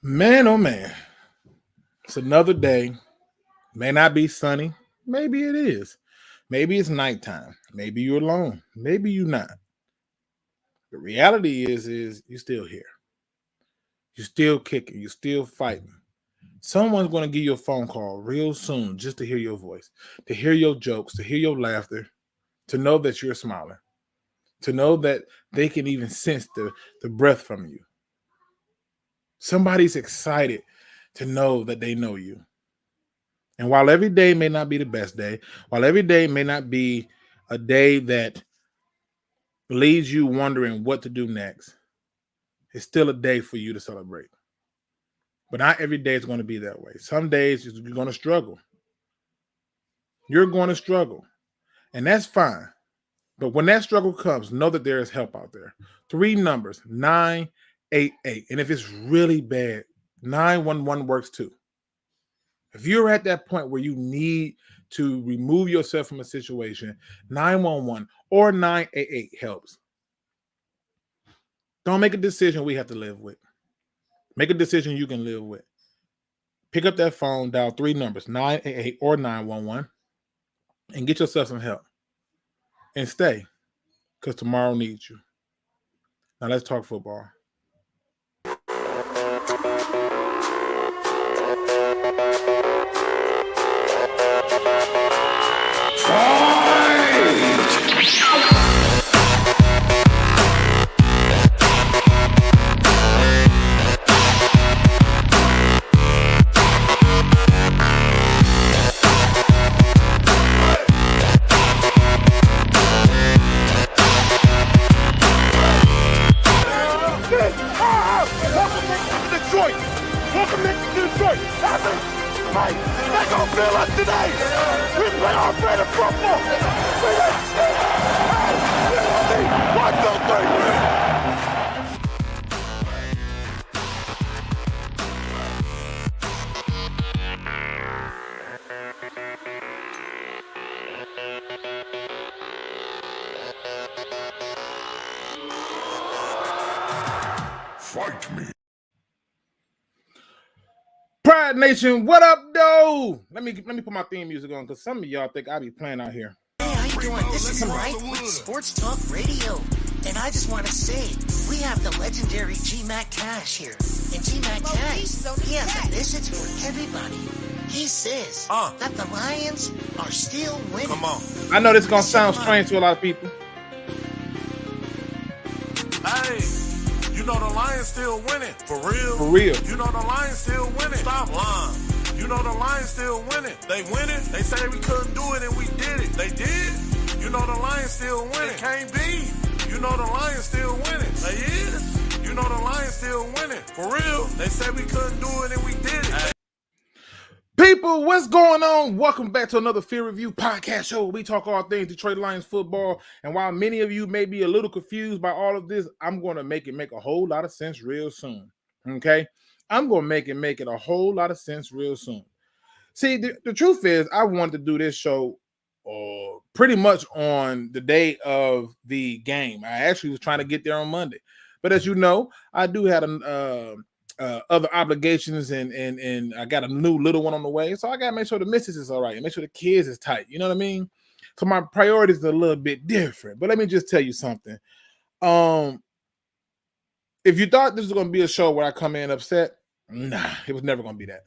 Man, oh man. It's another day. May not be sunny. Maybe it is. Maybe it's nighttime. Maybe you're alone. Maybe you're not. The reality is you're still here. You're still kicking. You're still fighting. Someone's going to give you a phone call real soon just to hear your voice, to hear your jokes, to hear your laughter, to know that you're smiling, to know that they can even sense the breath from you. Somebody's excited to know that they know you. And while every day may not be the best day, while every day may not be a day that leaves you wondering what to do next, it's still a day for you to celebrate. But not every day is going to be that way. Some days you're going to struggle. You're going to struggle. And that's fine. But when that struggle comes, know that there is help out there. 3 numbers, 988. And if it's really bad, 911 works too. If you're at that point where you need to remove yourself from a situation, 911 or 988 helps. Don't make a decision we have to live with. Make a decision you can live with. Pick up that phone, dial 3 numbers, 988 or 911, and get yourself some help. And stay, because tomorrow needs you. Now let's talk football. Welcome to Detroit. Hey, they're going to feel us today. We play our brand of football. Watch those things, man. Fight me. Pride Nation, what up, though? Let me put my theme music on, because some of y'all think I be playing out here. Hey, how you doing? This is Mike with Sports Talk Radio. And I just want to say, we have the legendary G-Mac Cash here. And G-Mac Cash, he has a message for everybody. He says that the Lions are still winning. Come on. I know this is going to sound strange to a lot of people. Hey. You know the Lions still winning. For real? For real. You know the Lions still winning. Stop lying. You know the Lions still winning. They winning. They say we couldn't do it and we did it. They did. You know the Lions still winning. It can't be. You know the Lions still winning. They is. You know the Lions still winning. For real. They said we couldn't do it and we did it. Hey. People, what's going on? Welcome back to another Field Review podcast show where we talk all things Detroit Lions football. And while many of you may be a little confused by all of this, I'm going to make it make a whole lot of sense real soon. Okay? I'm going to make it a whole lot of sense real soon. See, the truth is, I wanted to do this show pretty much on the day of the game. I actually was trying to get there on Monday. But as you know, I do have other obligations and I got a new little one on the way. So I got to make sure the missus is all right and make sure the kids is tight. You know what I mean? So my priorities are a little bit different. But let me just tell you something. If you thought this was going to be a show where I come in upset, nah, it was never going to be that.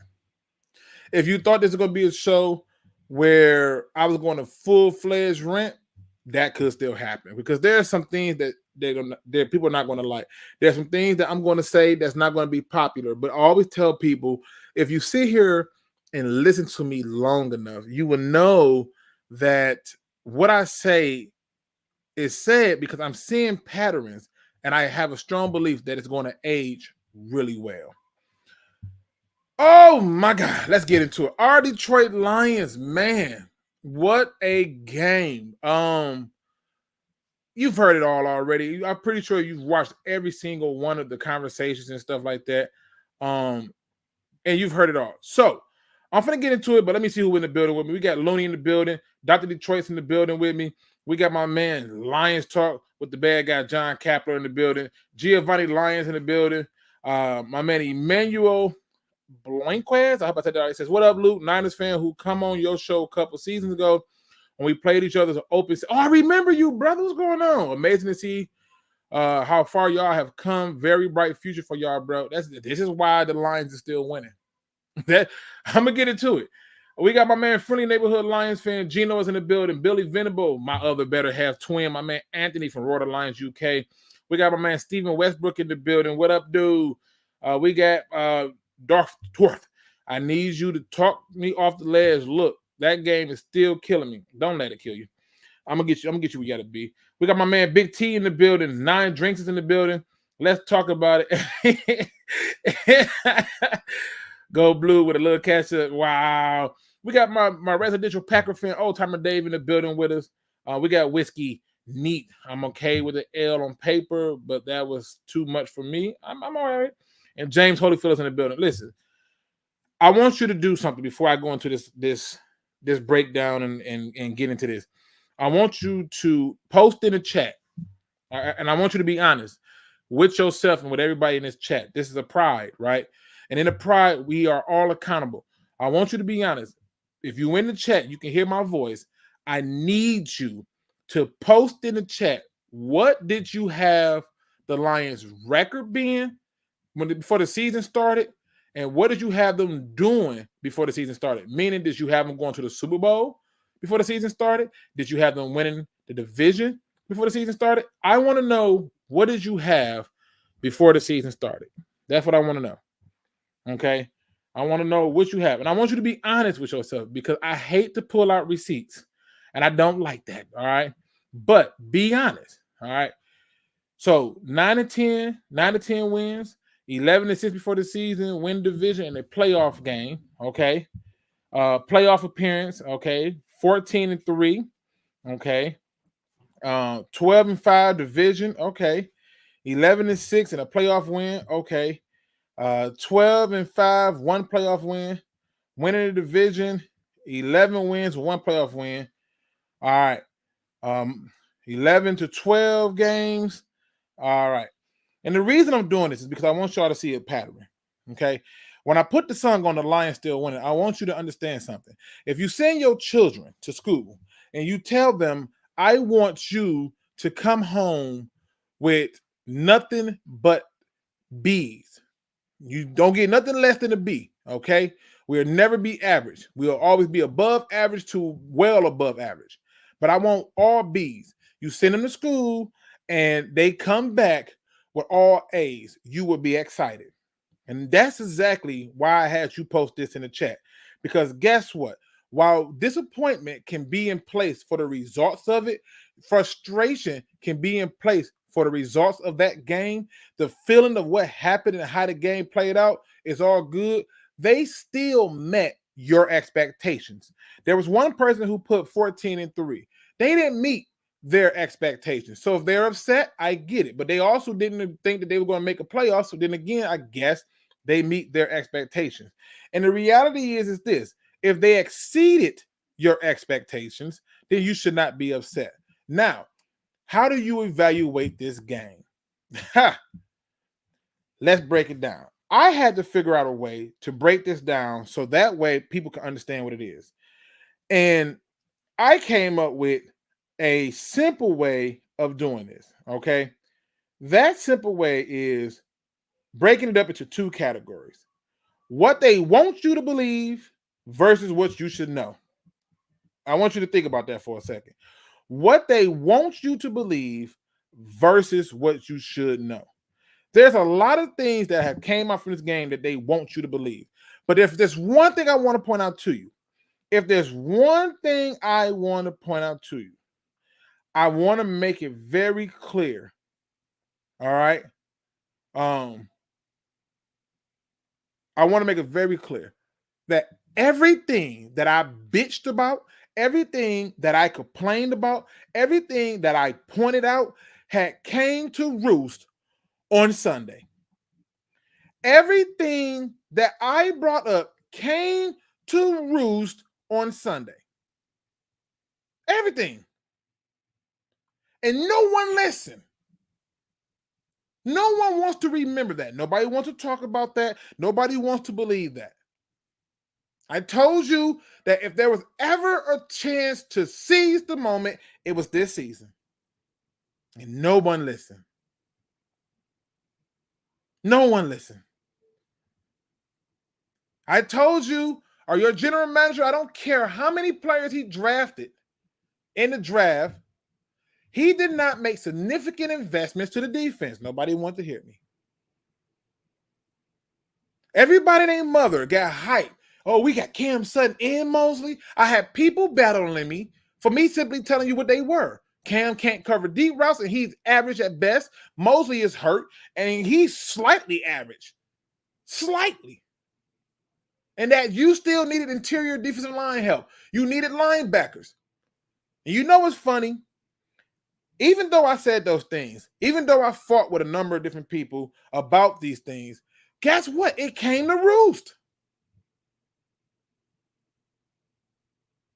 If you thought this was going to be a show where I was going to full-fledged rant, that could still happen because there are some things that people are not going to like. There's some things that I'm going to say that's not going to be popular, but I always tell people, if you sit here and listen to me long enough, you will know that what I say is said because I'm seeing patterns and I have a strong belief that it's going to age really well. Oh my God, let's get into it. Our Detroit Lions, man, what a game. You've heard it all already. I'm pretty sure you've watched every single one of the conversations and stuff like that. And you've heard it all. So I'm going to get into it, but let me see who's in the building with me. We got Looney in the building. Dr. Detroit's in the building with me. We got my man Lions Talk with the bad guy Jon Kapler in the building. Giovanni Lyons in the building. My man Emmanuel Blanquez, I hope I said that right. He says, "What up, Luke? Niners fan who come on your show a couple seasons ago when we played each other's open. Oh, I remember you, brother. What's going on? Amazing to see how far y'all have come. Very bright future for y'all, bro. This is why the Lions are still winning. I'm gonna get into it. We got my man, friendly neighborhood Lions fan Gino is in the building. Billy Venable, my other better half twin. My man Anthony from Rhode Alliance, UK. We got my man Stephen Westbrook in the building. What up, dude? We got Darth Dwarf. I need you to talk me off the ledge. Look, that game is still killing me. Don't let it kill you. I'm gonna get you where you gotta be. We got my man Big T in the building. 9 Drinks is in the building. Let's talk about it. Go Blue with a little catch up. Wow. We got my residential Packer fan, Old Timer Dave, in the building with us. We got Whiskey Neat. I'm okay with the L on paper, but that was too much for me. I'm all right. And James Holyfield is in the building. Listen, I want you to do something before I go into this breakdown and get into this. I want you to post in the chat, and I want you to be honest with yourself and with everybody in this chat. This is a pride, right? And in the pride, we are all accountable. I want you to be honest. If you're in the chat, you can hear my voice. I need you to post in the chat, what did you have the Lions record being before the season started? And what did you have them doing before the season started? Meaning, did you have them going to the Super Bowl before the season started? Did you have them winning the division before the season started? I want to know, what did you have before the season started? That's what I want to know. Okay? I want to know what you have. And I want you to be honest with yourself, because I hate to pull out receipts. And I don't like that. All right? But be honest. All right? So 9-10 wins, 11-6 before the season, win division in a playoff game. Okay. Playoff appearance. Okay. 14-3. Okay. 12-5 division. Okay. 11-6 in a playoff win. Okay. 12-5, 1 playoff win. Winning the division, 11 wins, 1 playoff win. All right. 11-12 games. All right. And the reason I'm doing this is because I want y'all to see a pattern. Okay. When I put the song on the Lions Still Winning, I want you to understand something. If you send your children to school and you tell them, I want you to come home with nothing but B's, you don't get nothing less than a B. Okay. We'll never be average. We'll always be above average to well above average. But I want all B's. You send them to school and they come back with all A's, you will be excited. And that's exactly why I had you post this in the chat. Because guess what? While disappointment can be in place for the results of it, frustration can be in place for the results of that game. The feeling of what happened and how the game played out is all good. They still met your expectations. There was one person who put 14-3. They didn't meet their expectations. So if they're upset, I get it. But they also didn't think that they were going to make a playoff. So then again, I guess they meet their expectations. And the reality is this. If they exceeded your expectations, then you should not be upset. Now, how do you evaluate this game? Let's break it down. I had to figure out a way to break this down so that way people can understand what it is. And I came up with a simple way of doing this, okay? That simple way is breaking it up into 2 categories. What they want you to believe versus what you should know. I want you to think about that for a second. What they want you to believe versus what you should know. There's a lot of things that have came out from this game that they want you to believe. But if there's one thing I want to point out to you, I want to make it very clear. All right. I want to make it very clear that everything that I bitched about, everything that I complained about, everything that I pointed out had came to roost on Sunday. Everything that I brought up came to roost on Sunday. Everything. And no one listened. No one wants to remember that. Nobody wants to talk about that. Nobody wants to believe that. I told you that if there was ever a chance to seize the moment, it was this season. And no one listened. No one listened. I told you, or your general manager, I don't care how many players he drafted in the draft, he did not make significant investments to the defense. Nobody wanted to hear me. Everybody and their mother got hyped. Oh, we got Cam Sutton and Mosley. I had people battling me for me simply telling you what they were. Cam can't cover deep routes, and he's average at best. Mosley is hurt, and he's slightly average. Slightly. And that you still needed interior defensive line help. You needed linebackers. And you know what's funny? Even though I said those things, even though I fought with a number of different people about these things, guess what? It came to roost.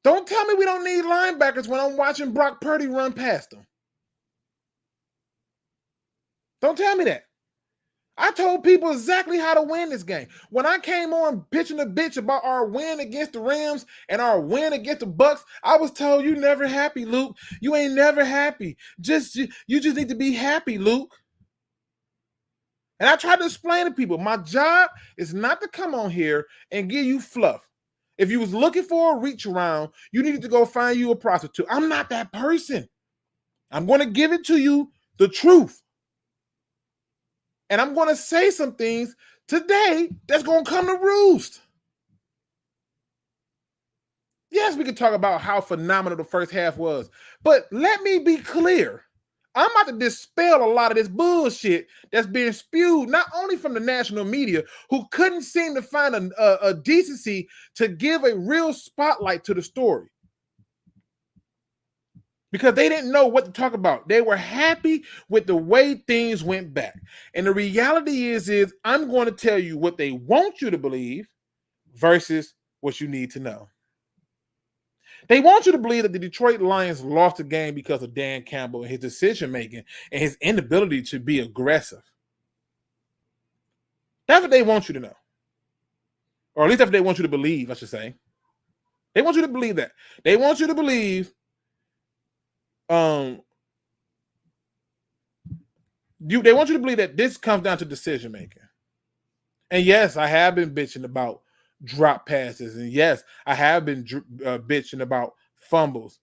Don't tell me we don't need linebackers when I'm watching Brock Purdy run past them. Don't tell me that. I told people exactly how to win this game. When I came on pitching a bitch about our win against the Rams and our win against the Bucks, I was told, you never happy, Luke. You ain't never happy. You just need to be happy, Luke. And I tried to explain to people, my job is not to come on here and give you fluff. If you was looking for a reach around, you needed to go find you a prostitute. I'm not that person. I'm going to give it to you the truth. And I'm going to say some things today that's going to come to roost. Yes, we can talk about how phenomenal the first half was. But let me be clear. I'm about to dispel a lot of this bullshit that's being spewed, not only from the national media, who couldn't seem to find a decency to give a real spotlight to the story. Because they didn't know what to talk about. They were happy with the way things went back. And the reality is I'm going to tell you what they want you to believe versus what you need to know. They want you to believe that the Detroit Lions lost the game because of Dan Campbell and his decision-making and his inability to be aggressive. That's what they want you to know. Or at least that's what they want you to believe, I should say. They want you to believe that. They want you to believe they want you to believe that this comes down to decision making. And yes, I have been bitching about drop passes, and yes, I have been bitching about fumbles.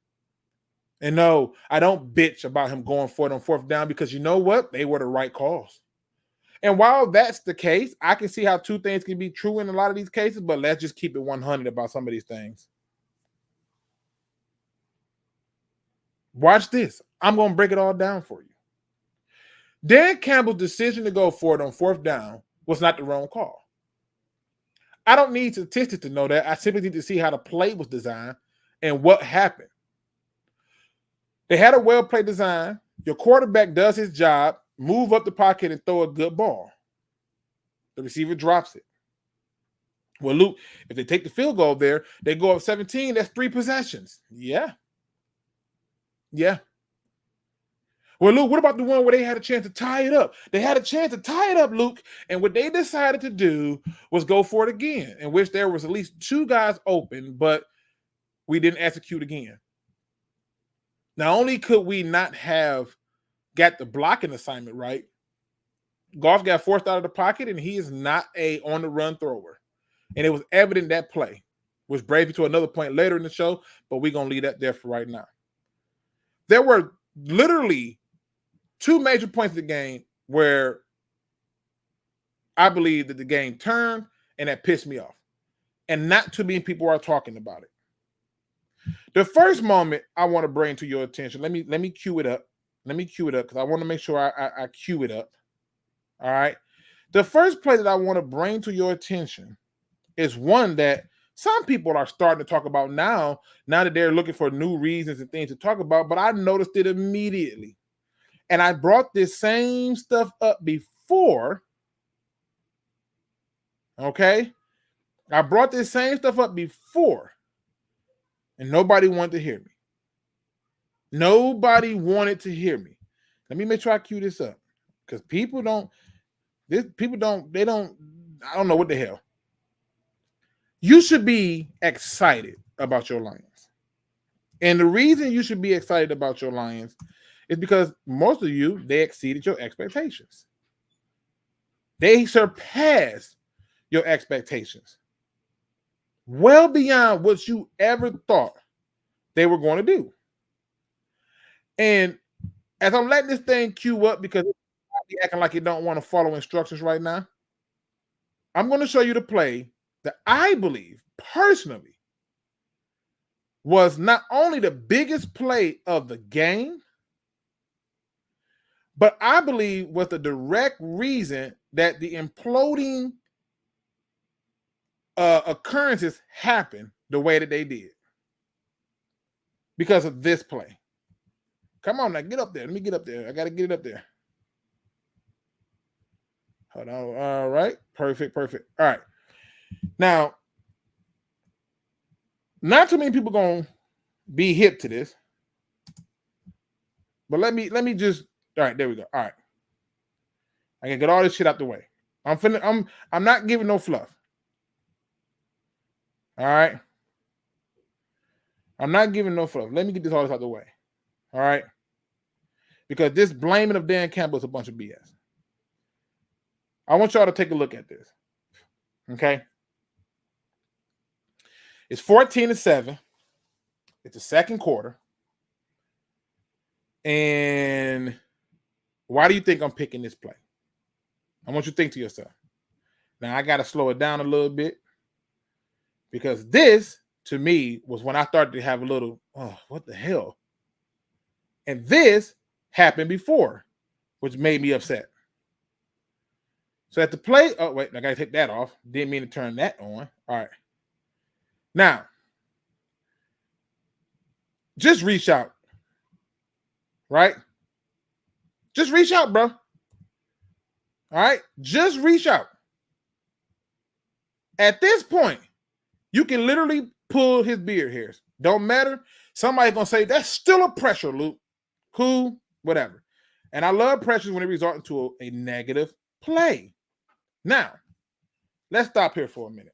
And no, I don't bitch about him going for it on fourth down because you know what? They were the right calls. And while that's the case, I can see how two things can be true in a lot of these cases, but let's just keep it 100 about some of these things. Watch this. I'm going to break it all down for you. Dan Campbell's decision to go for it on fourth down was not the wrong call. I don't need statistics to know that. I simply need to see how the play was designed and what happened. They had a well-played design. Your quarterback does his job, move up the pocket and throw a good ball. The receiver drops it. Well, Luke, if they take the field goal there, they go up 17. That's 3 possessions. Yeah. Well, Luke, what about the one where they had a chance to tie it up? They had a chance to tie it up, Luke, and what they decided to do was go for it again, in which there was at least 2 guys open, but we didn't execute again. Not only could we not have got the blocking assignment right, Goff got forced out of the pocket, and he is not a on-the-run thrower. And it was evident that play, which brings me to another point later in the show, but we're going to leave that there for right now. There were literally 2 major points of the game where I believe that the game turned, and that pissed me off. And not too many people are talking about it. The first moment I want to bring to your attention, let me cue it up. Let me cue it up because I want to make sure I cue it up. All right. The first play that I want to bring to your attention is one that some people are starting to talk about now that they're looking for new reasons and things to talk about, but I noticed it immediately. And I brought this same stuff up before. Okay? I brought this same stuff up before, and nobody wanted to hear me. Nobody wanted to hear me. Let me make sure I cue this up. because people don't, I don't know what the hell. You should be excited about your Lions. And the reason you should be excited about your Lions is because most of you, they exceeded your expectations. They surpassed your expectations. Well beyond what you ever thought they were going to do. And as I'm letting this thing queue up, because it's acting like you don't want to follow instructions right now, I'm going to show you the play that I believe personally was not only the biggest play of the game, but I believe was the direct reason that the imploding occurrences happened the way that they did. Because of this play. Come on now, get up there. Let me get up there. I got to get it up there. Hold on. All right. Perfect. All right. Now, not too many people going to be hip to this. But let me just, all right, there we go. All right. I can get all this shit out the way. I'm not giving no fluff. All right. I'm not giving no fluff. Let me get all this out the way. All right. Because this blaming of Dan Campbell is a bunch of BS. I want y'all to take a look at this. Okay. It's 14-7. It's the second quarter. And why do you think I'm picking this play? I want you to think to yourself. Now, I got to slow it down a little bit. Because this, to me, was when I started to have a little, oh, what the hell? And this happened before, which made me upset. So at the play, oh, wait, I got to take that off. Didn't mean to turn that on. All right. Now, just reach out. Right? Just reach out, bro. All right? Just reach out. At this point, you can literally pull his beard hairs. Don't matter. Somebody's going to say, that's still a pressure, Luke. Cool, whatever. And I love pressures when it results into a negative play. Now, let's stop here for a minute.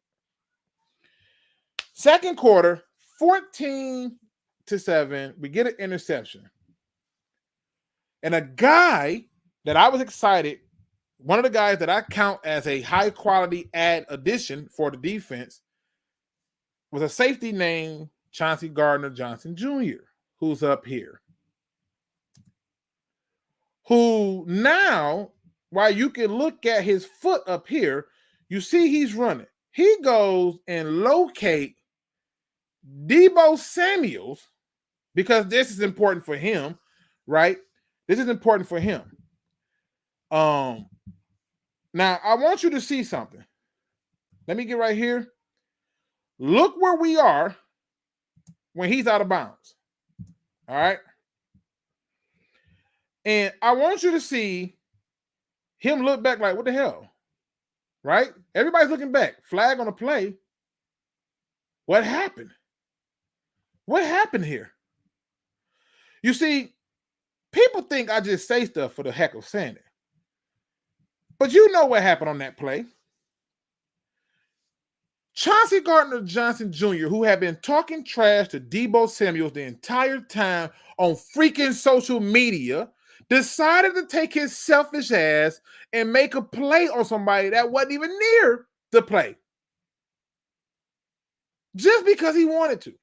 Second quarter, 14-7. We get an interception. And a guy that I was excited, one of the guys that I count as a high-quality addition for the defense, was a safety named Chauncey Gardner-Johnson Jr., who's up here. Who now, while you can look at his foot up here, you see he's running. He goes and locate Deebo Samuels, because this is important for him, right? This is important for him. Now, I want you to see something. Let me get right here. Look where we are when he's out of bounds. All right? And I want you to see him look back like, what the hell? Right? Everybody's looking back. Flag on the play. What happened? What happened here? You see, people think I just say stuff for the heck of saying it. But you know what happened on that play. Chauncey Gardner-Johnson Jr., who had been talking trash to Deebo Samuels the entire time on freaking social media, decided to take his selfish ass and make a play on somebody that wasn't even near the play. Just because he wanted to.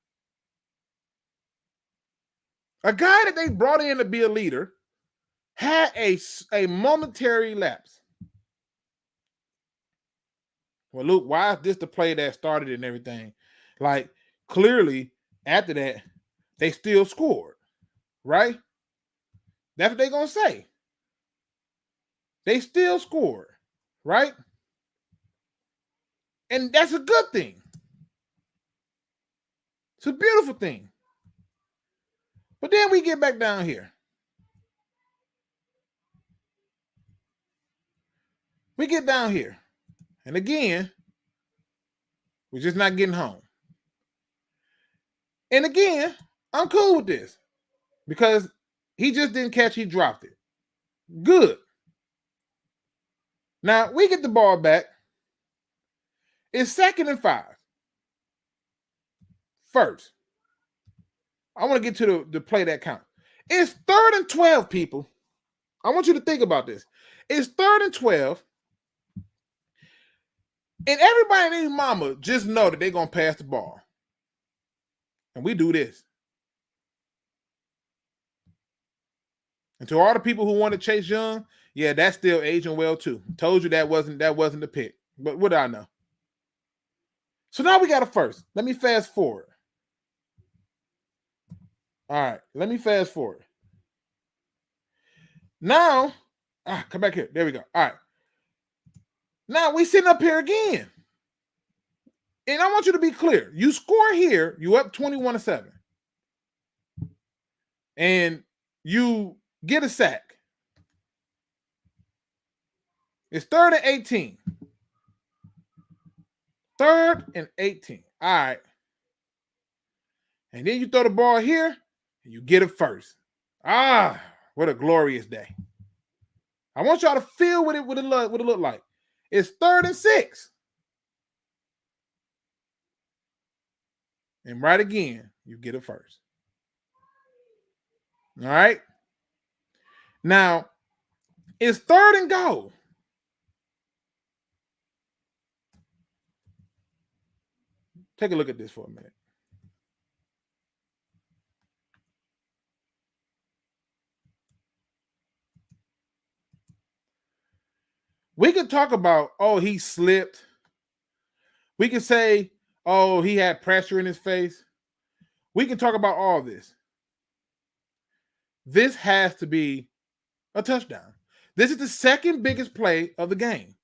A guy that they brought in to be a leader had a momentary lapse. Well, Luke, why is this the play that started and everything? Like, clearly, after that, they still scored, right? That's what they're going to say. They still scored, right? And that's a good thing. It's a beautiful thing. But then we get back down here. We get down here. And again, we're just not getting home. And again, I'm cool with this. Because he just didn't catch, he dropped it. Good. Now, we get the ball back. It's 2nd and 5. First, I want to get to the play that counts. It's 3rd and 12, people. I want you to think about this. It's 3rd and 12. And everybody and their mama just know that they're going to pass the ball. And we do this. And to all the people who want to chase Young, yeah, that's still aging well too. Told you that wasn't the pick. But what do I know? So now we got a first. Let me fast forward. All right, let me fast forward. Now, come back here. There we go. All right. Now we sitting up here again. And I want you to be clear. You score here, you up 21-7. And you get a sack. It's 3rd and 18. 3rd and 18. All right. And then you throw the ball here, and you get it first. What a glorious day. I want y'all to feel what it look like. It's 3rd and 6. And right again, you get it first. All right. Now, it's 3rd and goal. Take a look at this for a minute. We can talk about, he slipped. We can say, he had pressure in his face. We can talk about all this. This has to be a touchdown. This is the 2nd biggest play of the game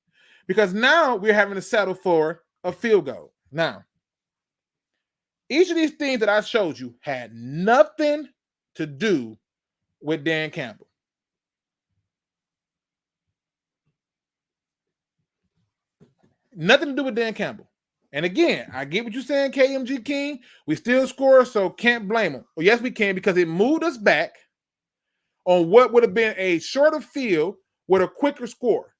because now we're having to settle for a field goal. Now, each of these things that I showed you had nothing to do with Dan Campbell. Nothing to do with Dan Campbell. And again, I get what you're saying, KMG King. We still score, so can't blame him. Well, yes, we can because it moved us back on what would have been a shorter field with a quicker score.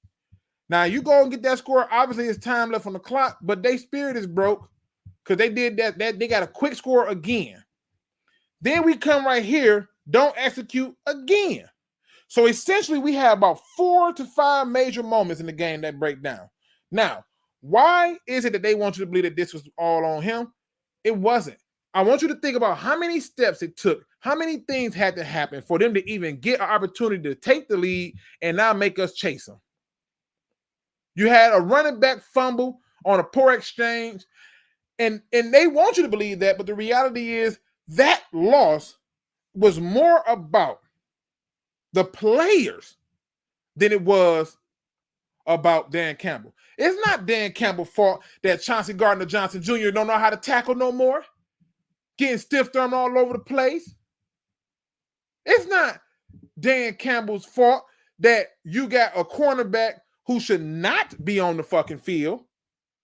Now, you go and get that score. Obviously, it's time left on the clock, but their spirit is broke because they did that. They got a quick score again. Then we come right here, don't execute again. So essentially, we have about 4 to 5 major moments in the game that break down. Now, why is it that they want you to believe that this was all on him? It wasn't. I want you to think about how many steps it took, how many things had to happen for them to even get an opportunity to take the lead and now make us chase them. You had a running back fumble on a poor exchange, and they want you to believe that, but the reality is that loss was more about the players than it was about Dan Campbell. It's not Dan Campbell's fault that Chauncey Gardner-Johnson Jr. don't know how to tackle no more, getting stiff-armed all over the place. It's not Dan Campbell's fault that you got a cornerback who should not be on the fucking field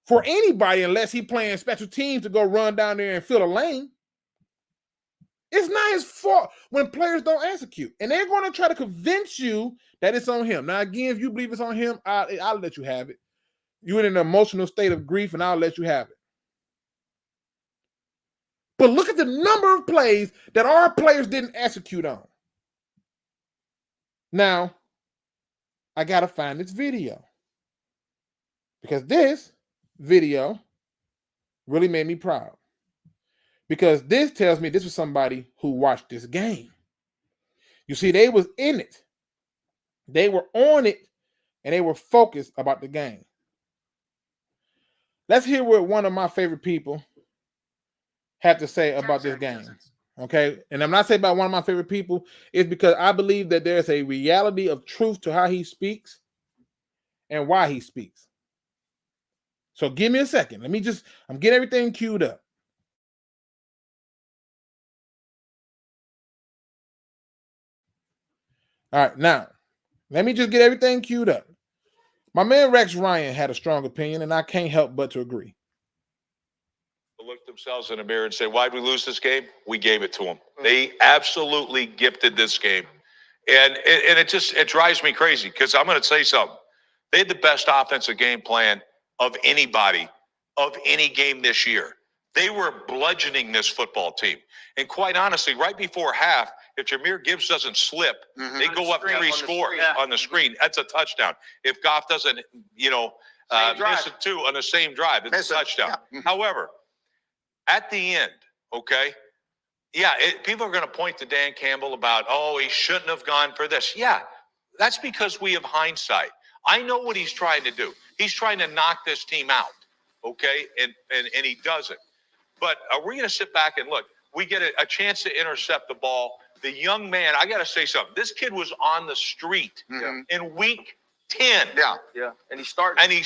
for anybody unless he playing special teams to go run down there and fill a lane. It's not his fault when players don't execute. And they're going to try to convince you that it's on him. Now, again, if you believe it's on him, I'll let you have it. You're in an emotional state of grief, and I'll let you have it. But look at the number of plays that our players didn't execute on. Now, I got to find this video. Because this video really made me proud. Because this tells me this was somebody who watched this game. You see, they was in it. They were on it, and they were focused about the game. Let's hear what one of my favorite people had to say about this game. Okay? And I'm not saying about one of my favorite people. It's because I believe that there's a reality of truth to how he speaks and why he speaks. So give me a second. I'm getting everything queued up. All right, now, let me just get everything queued up. My man Rex Ryan had a strong opinion, and I can't help but to agree. Look themselves in the mirror and say, why'd we lose this game? We gave it to them. They absolutely gifted this game. And it drives me crazy because I'm going to say something. They had the best offensive game plan of anybody, of any game this year. They were bludgeoning this football team. And quite honestly, right before half, if Jahmyr Gibbs doesn't slip, they go up 3 scores on the screen. That's a touchdown. If Goff doesn't, miss it too on the same drive, it's a touchdown. Yeah. However, at the end, okay, people are going to point to Dan Campbell about, he shouldn't have gone for this. Yeah, that's because we have hindsight. I know what he's trying to do. He's trying to knock this team out, okay, and he doesn't. But are we going to sit back and look? We get a chance to intercept the ball. The young man, I got to say something. This kid was on the street in week 10. Yeah. And he's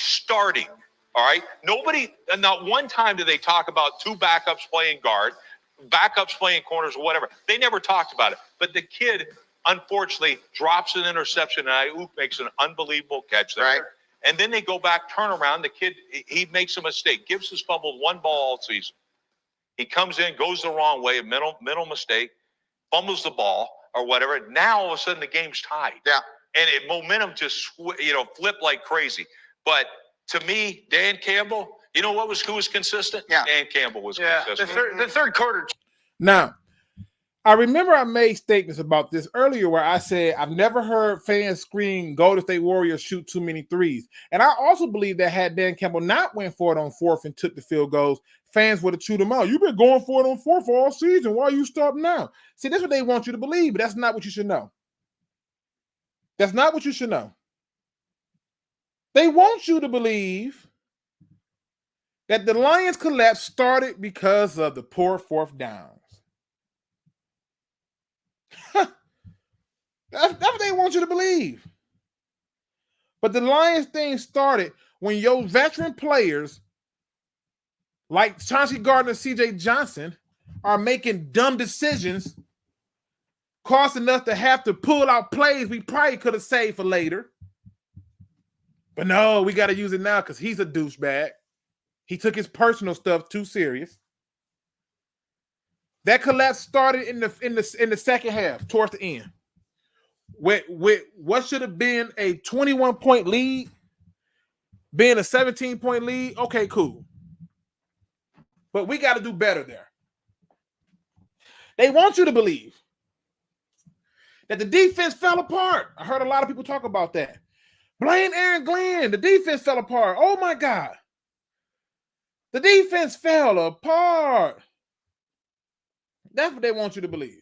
starting. All right. Not one time did they talk about 2 backups playing guard, backups playing corners or whatever. They never talked about it. But the kid, unfortunately, drops an interception, and Ayuk makes an unbelievable catch there. Right. And then they go back, turn around. The kid, he makes a mistake. Gibbs has fumbled 1 ball all season. He comes in, goes the wrong way, a mental mistake, fumbles the ball or whatever. Now all of a sudden the game's tied. Yeah. And momentum just flipped like crazy. But to me, Dan Campbell, who was consistent? Yeah. Dan Campbell was consistent. The third quarter. Now, I remember I made statements about this earlier where I said I've never heard fans scream Golden State Warriors shoot too many threes. And I also believe that had Dan Campbell not went for it on 4th and took the field goals, fans would have chewed him out. You've been going for it on 4th all season. Why are you stopping now? See, that's what they want you to believe, but that's not what you should know. That's not what you should know. They want you to believe that the Lions collapse started because of the poor 4th downs. That's what they want you to believe. But the Lions thing started when your veteran players like Chauncey Gardner and C.J. Johnson are making dumb decisions, costing us to have to pull out plays we probably could have saved for later. But no, we got to use it now because he's a douchebag. He took his personal stuff too serious. That collapse started in the second half, towards the end. With what should have been a 21-point lead, being a 17-point lead, okay, cool. But we got to do better there. They want you to believe that the defense fell apart. I heard a lot of people talk about that. Blame Aaron Glenn. The defense fell apart. Oh, my God. The defense fell apart. That's what they want you to believe.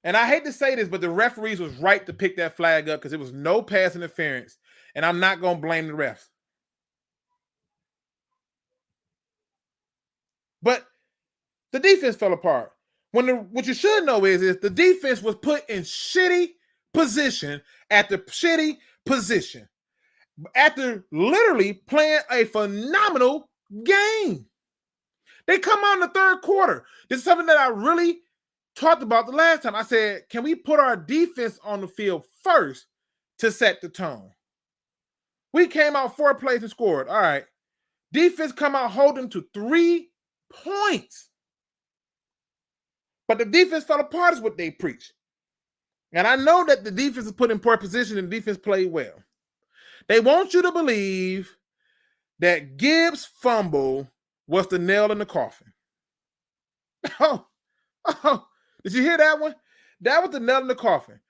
And I hate to say this, but the referees was right to pick that flag up because it was no pass interference. And I'm not going to blame the refs. But the defense fell apart. What you should know is the defense was put in shitty position at the shitty position after literally playing a phenomenal game. They come out in the third quarter. This is something that I really talked about the last time. I said, can we put our defense on the field first to set the tone? We came out 4 plays and scored. All right. Defense come out holding to 3 points. But the defense fell apart is what they preach. And I know that the defense is put in poor position and the defense played well. They want you to believe that Gibbs' fumble was the nail in the coffin. Oh, did you hear that one? That was the nail in the coffin.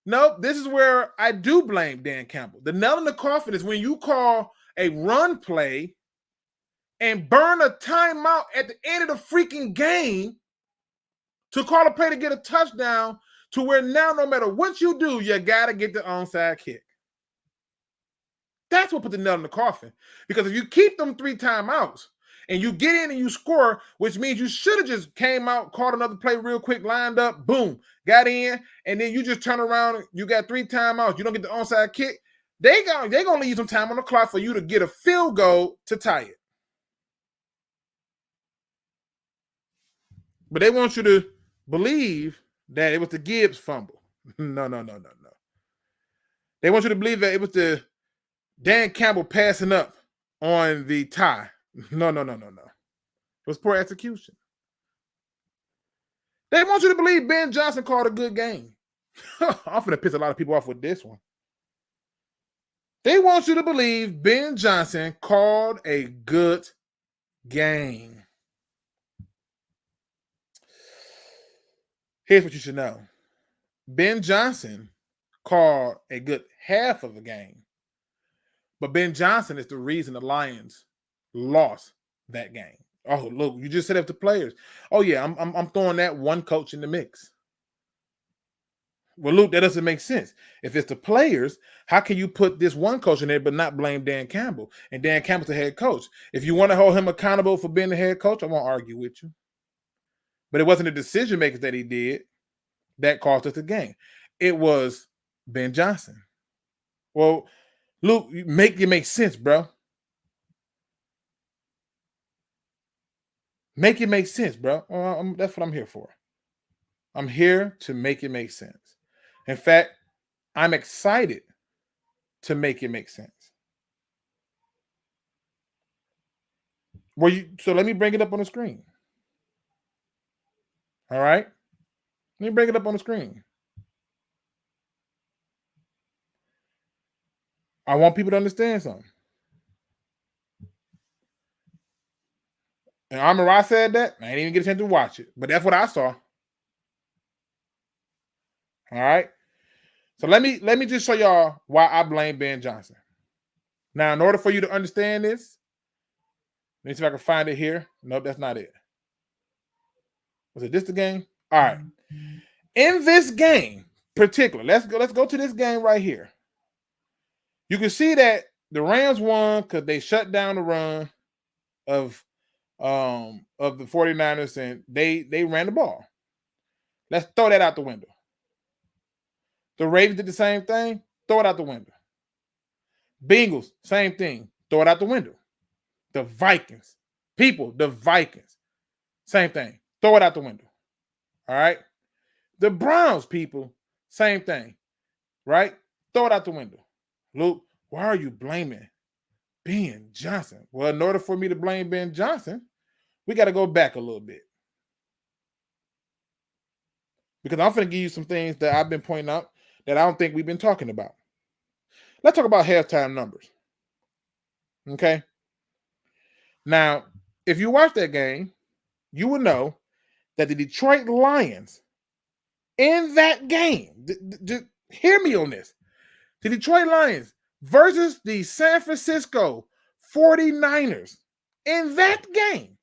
Nope, this is where I do blame Dan Campbell. The nail in the coffin is when you call a run play and burn a timeout at the end of the freaking game to call a play to get a touchdown to where now no matter what you do, you got to get the onside kick. That's what put the nail in the coffin. Because if you keep them 3 timeouts and you get in and you score, which means you should have just came out, caught another play real quick, lined up, boom, got in, and then you just turn around, you got 3 timeouts, you don't get the onside kick, they're going to leave some time on the clock for you to get a field goal to tie it. But they want you to believe that it was the Gibbs fumble. No. They want you to believe that it was the Dan Campbell passing up on the tie. No. It was poor execution. They want you to believe Ben Johnson called a good game. I'm going to piss a lot of people off with this one. They want you to believe Ben Johnson called a good game. Here's what you should know. Ben Johnson called a good half of a game. But Ben Johnson is the reason the Lions lost that game. Oh, look, you just said it to players. Oh, yeah, I'm throwing that one coach in the mix. Well, Luke, that doesn't make sense. If it's the players, how can you put this one coach in there but not blame Dan Campbell? And Dan Campbell's the head coach. If you want to hold him accountable for being the head coach, I won't argue with you. But it wasn't the decision makers that he did that cost us the game. It was Ben Johnson. Well, Luke, make it make sense, bro. Make it make sense, bro. That's what I'm here for. I'm here to make it make sense. In fact, I'm excited to make it make sense. So let me bring it up on the screen. All right? Let me bring it up on the screen. I want people to understand something. And Amara said that. I didn't even get a chance to watch it, but that's what I saw. All right. So let me just show y'all why I blame Ben Johnson. Now, in order for you to understand this, let me see if I can find it here. Nope, that's not it. Was it this the game? All right. In this game, particular, let's go to this game right here. You can see that the Rams won because they shut down the run of the 49ers and they ran the ball. Let's throw that out the window. The Ravens did the same thing. Throw it out the window. Bengals, same thing. Throw it out the window. The Vikings. The Vikings. Same thing. Throw it out the window. All right? The Browns, people, same thing. Right? Throw it out the window. Luke, why are you blaming Ben Johnson? Well, in order for me to blame Ben Johnson, we got to go back a little bit. Because I'm going to give you some things that I've been pointing out that I don't think we've been talking about. Let's talk about halftime numbers. Okay? Now, if you watch that game, you will know that the Detroit Lions in that game, hear me on this, the Detroit Lions versus the San Francisco 49ers in that game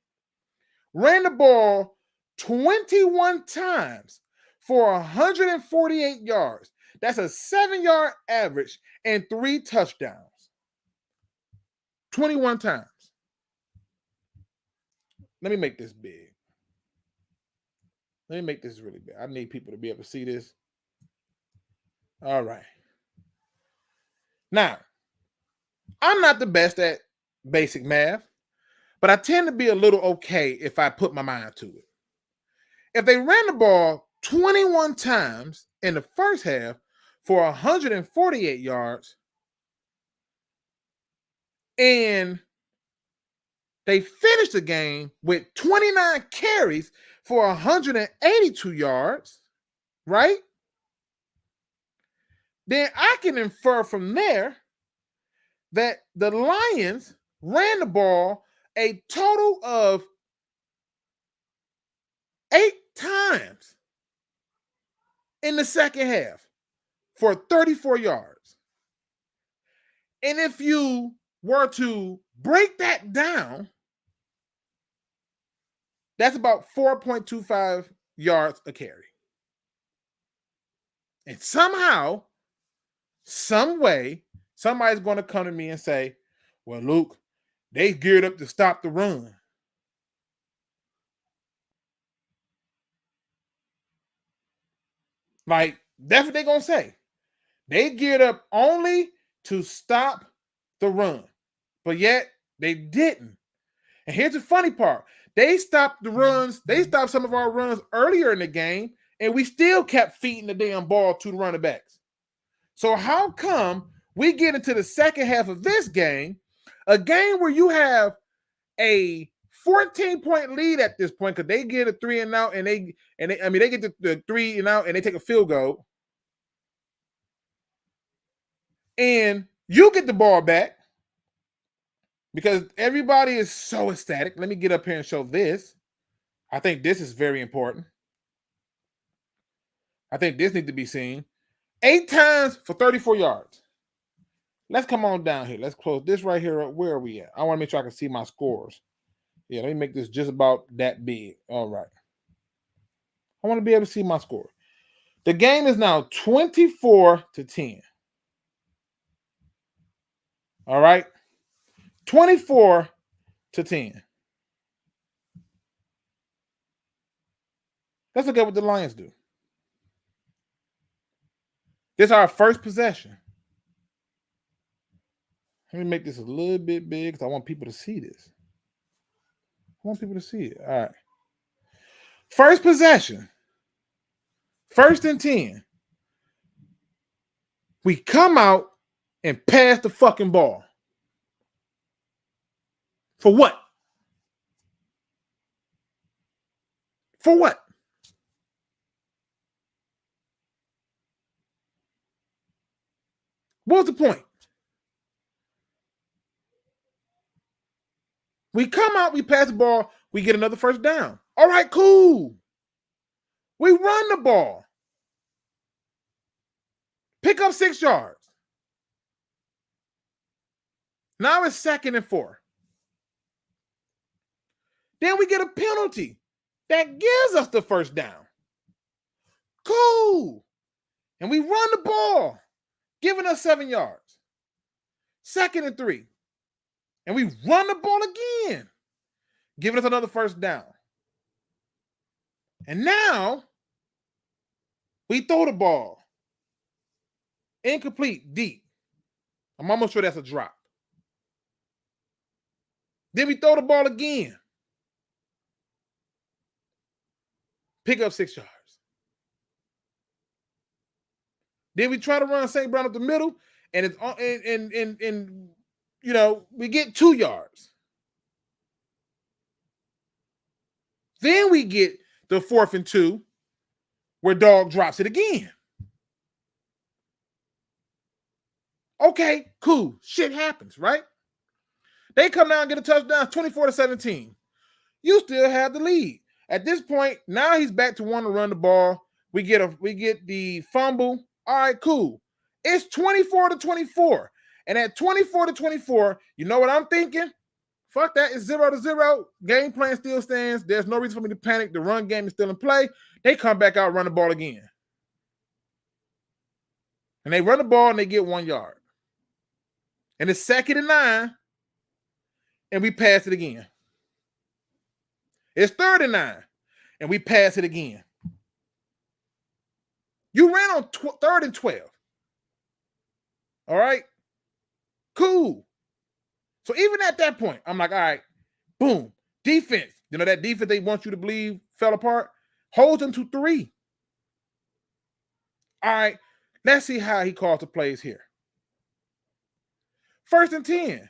ran the ball 21 times for 148 yards. That's a 7-yard average and 3 touchdowns. 21 times. Let me make this big. Let me make this really big. I need people to be able to see this. All right. Now, I'm not the best at basic math, but I tend to be a little okay if I put my mind to it. If they ran the ball 21 times in the first half for 148 yards, and they finished the game with 29 carries for 182 yards, right? Then I can infer from there that the Lions ran the ball a total of 8 times in the second half for 34 yards. And if you were to break that down, that's about 4.25 yards a carry. And somehow, some way, somebody's going to come to me and say, well, Luke, they geared up to stop the run. Like, that's what they're going to say. They geared up only to stop the run. But yet, they didn't. And here's the funny part. They stopped the runs. They stopped some of our runs earlier in the game, and we still kept feeding the damn ball to the running backs. So how come we get into the second half of this game, a game where you have a 14-point lead at this point because they get a 3-and-out, and they get the 3-and-out and they take a field goal. And You get the ball back because everybody is so ecstatic. Let me get up here and show this. I think this is very important. I think this needs to be seen. 8 times for 34 yards. Let's come on down here. Let's close this right here up. Where are we at? I want to make sure I can see my scores. Yeah, let me make this just about that big. All right. I want to be able to see my score. The game is now 24-10. All right. 24-10. Let's look at what the Lions do. This is our first possession. Let me make this a little bit big because I want people to see this. I want people to see it. All right. First possession. 1st and 10. We come out and pass the fucking ball. For what? For what? What was the point? We come out, we pass the ball, we get another first down. All right, cool. We run the ball. Pick up 6 yards. Now it's 2nd and 4. Then we get a penalty that gives us the first down. Cool. And we run the ball, giving us 7 yards. 2nd and 3. And we run the ball again, giving us another first down. And now we throw the ball. Incomplete, deep. I'm almost sure that's a drop. Then we throw the ball again. Pick up 6 yards. Then we try to run St. Brown up the middle, and it's and you know, we get 2 yards. Then we get the 4th and 2, where Dog drops it again. Okay, cool. Shit happens, right? They come down and get a touchdown, 24-17. You still have the lead. At this point, now he's back to wanting to run the ball. We get the fumble. All right, cool. It's 24-24. And at 24-24, you know what I'm thinking? Fuck that. It's 0-0. Game plan still stands. There's no reason for me to panic. The run game is still in play. They come back out, run the ball again. And they run the ball and they get 1 yard. And it's 2nd and 9. And we pass it again. It's 3rd and 9. And we pass it again. You ran on 3rd and 12. All right? Cool. So even at that point, I'm like, all right, boom. Defense. You know that defense they want you to believe fell apart? Holds them to 3. All right, let's see how he calls the plays here. 1st and 10.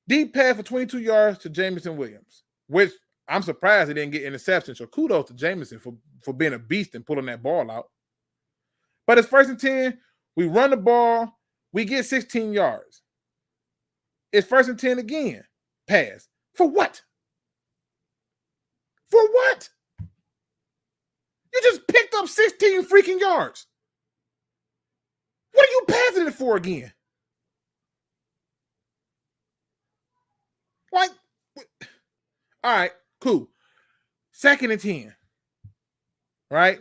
Deep pass for 22 yards to Jameson Williams, which I'm surprised he didn't get interception. So kudos to Jameson for being a beast and pulling that ball out. But it's 1st and 10. We run the ball. We get 16 yards. It's 1st and 10 again. Pass. For what? For what? You just picked up 16 freaking yards. What are you passing it for again? Like, all right, cool. 2nd and 10. Right?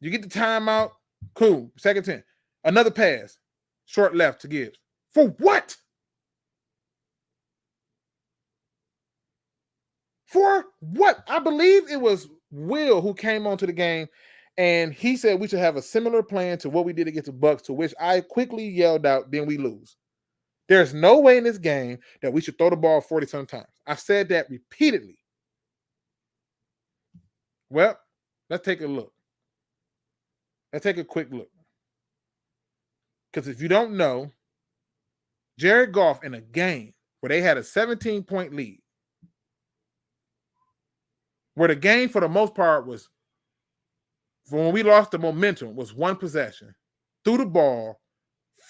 You get the timeout. Cool. 2nd and 10. Another pass. Short left to Gibbs. For what? For what? I believe it was Will who came onto the game, and he said we should have a similar plan to what we did against the Bucs, to which I quickly yelled out, then we lose. There's no way in this game that we should throw the ball 40-some times. I've said that repeatedly. Well, let's take a look. Let's take a quick look. Because if you don't know, Jared Goff in a game where they had a 17-point lead, where the game for the most part was, when we lost the momentum, was 1 possession, threw the ball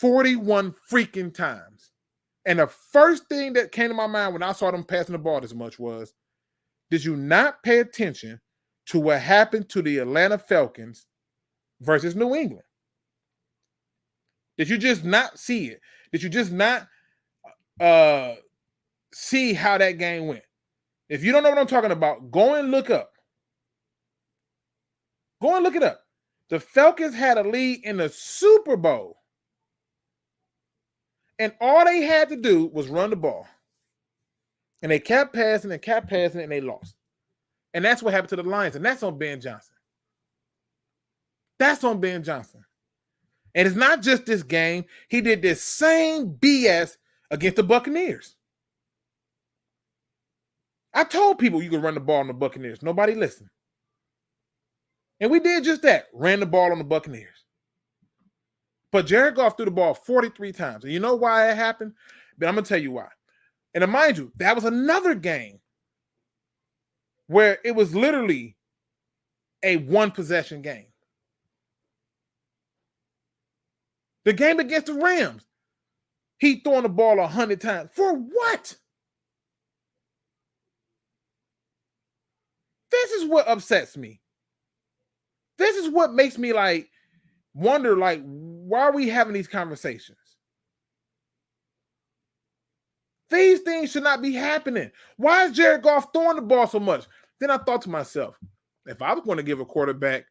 41 freaking times. And the first thing that came to my mind when I saw them passing the ball this much was, did you not pay attention to what happened to the Atlanta Falcons versus New England? Did you just not see it? Did you just not see how that game went? If you don't know what I'm talking about, go and look up. Go and look it up. The Falcons had a lead in the Super Bowl. And all they had to do was run the ball. And they kept passing and they lost. And that's what happened to the Lions. And that's on Ben Johnson. That's on Ben Johnson. And it's not just this game. He did this same BS against the Buccaneers. I told people you could run the ball on the Buccaneers. Nobody listened. And we did just that. Ran the ball on the Buccaneers. But Jared Goff threw the ball 43 times. And you know why it happened? But I'm going to tell you why. And mind you, that was another game where it was literally a one-possession game. The game against the Rams, he throwing the ball 100 times. For what? This is what upsets me. This is what makes me wonder, why are we having these conversations? These things should not be happening. Why is Jared Goff throwing the ball so much? Then I thought to myself, if I was going to give a quarterback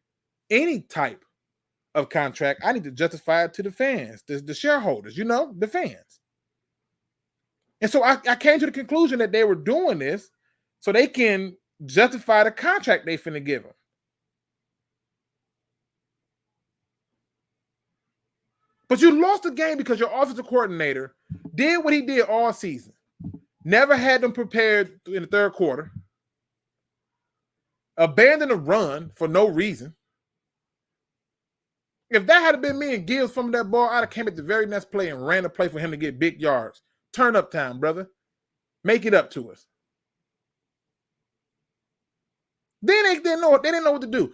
any type of contract, I need to justify it to the fans, the shareholders, the fans. And so I came to the conclusion that they were doing this so they can justify the contract they finna give him. But you lost the game because your offensive coordinator did what he did all season. Never had them prepared in the third quarter. Abandoned a run for no reason. If that had been me and Gibbs from that ball, I'd have came at the very next play and ran a play for him to get big yards. Turn up time, brother. Make it up to us. Then they didn't know what to do.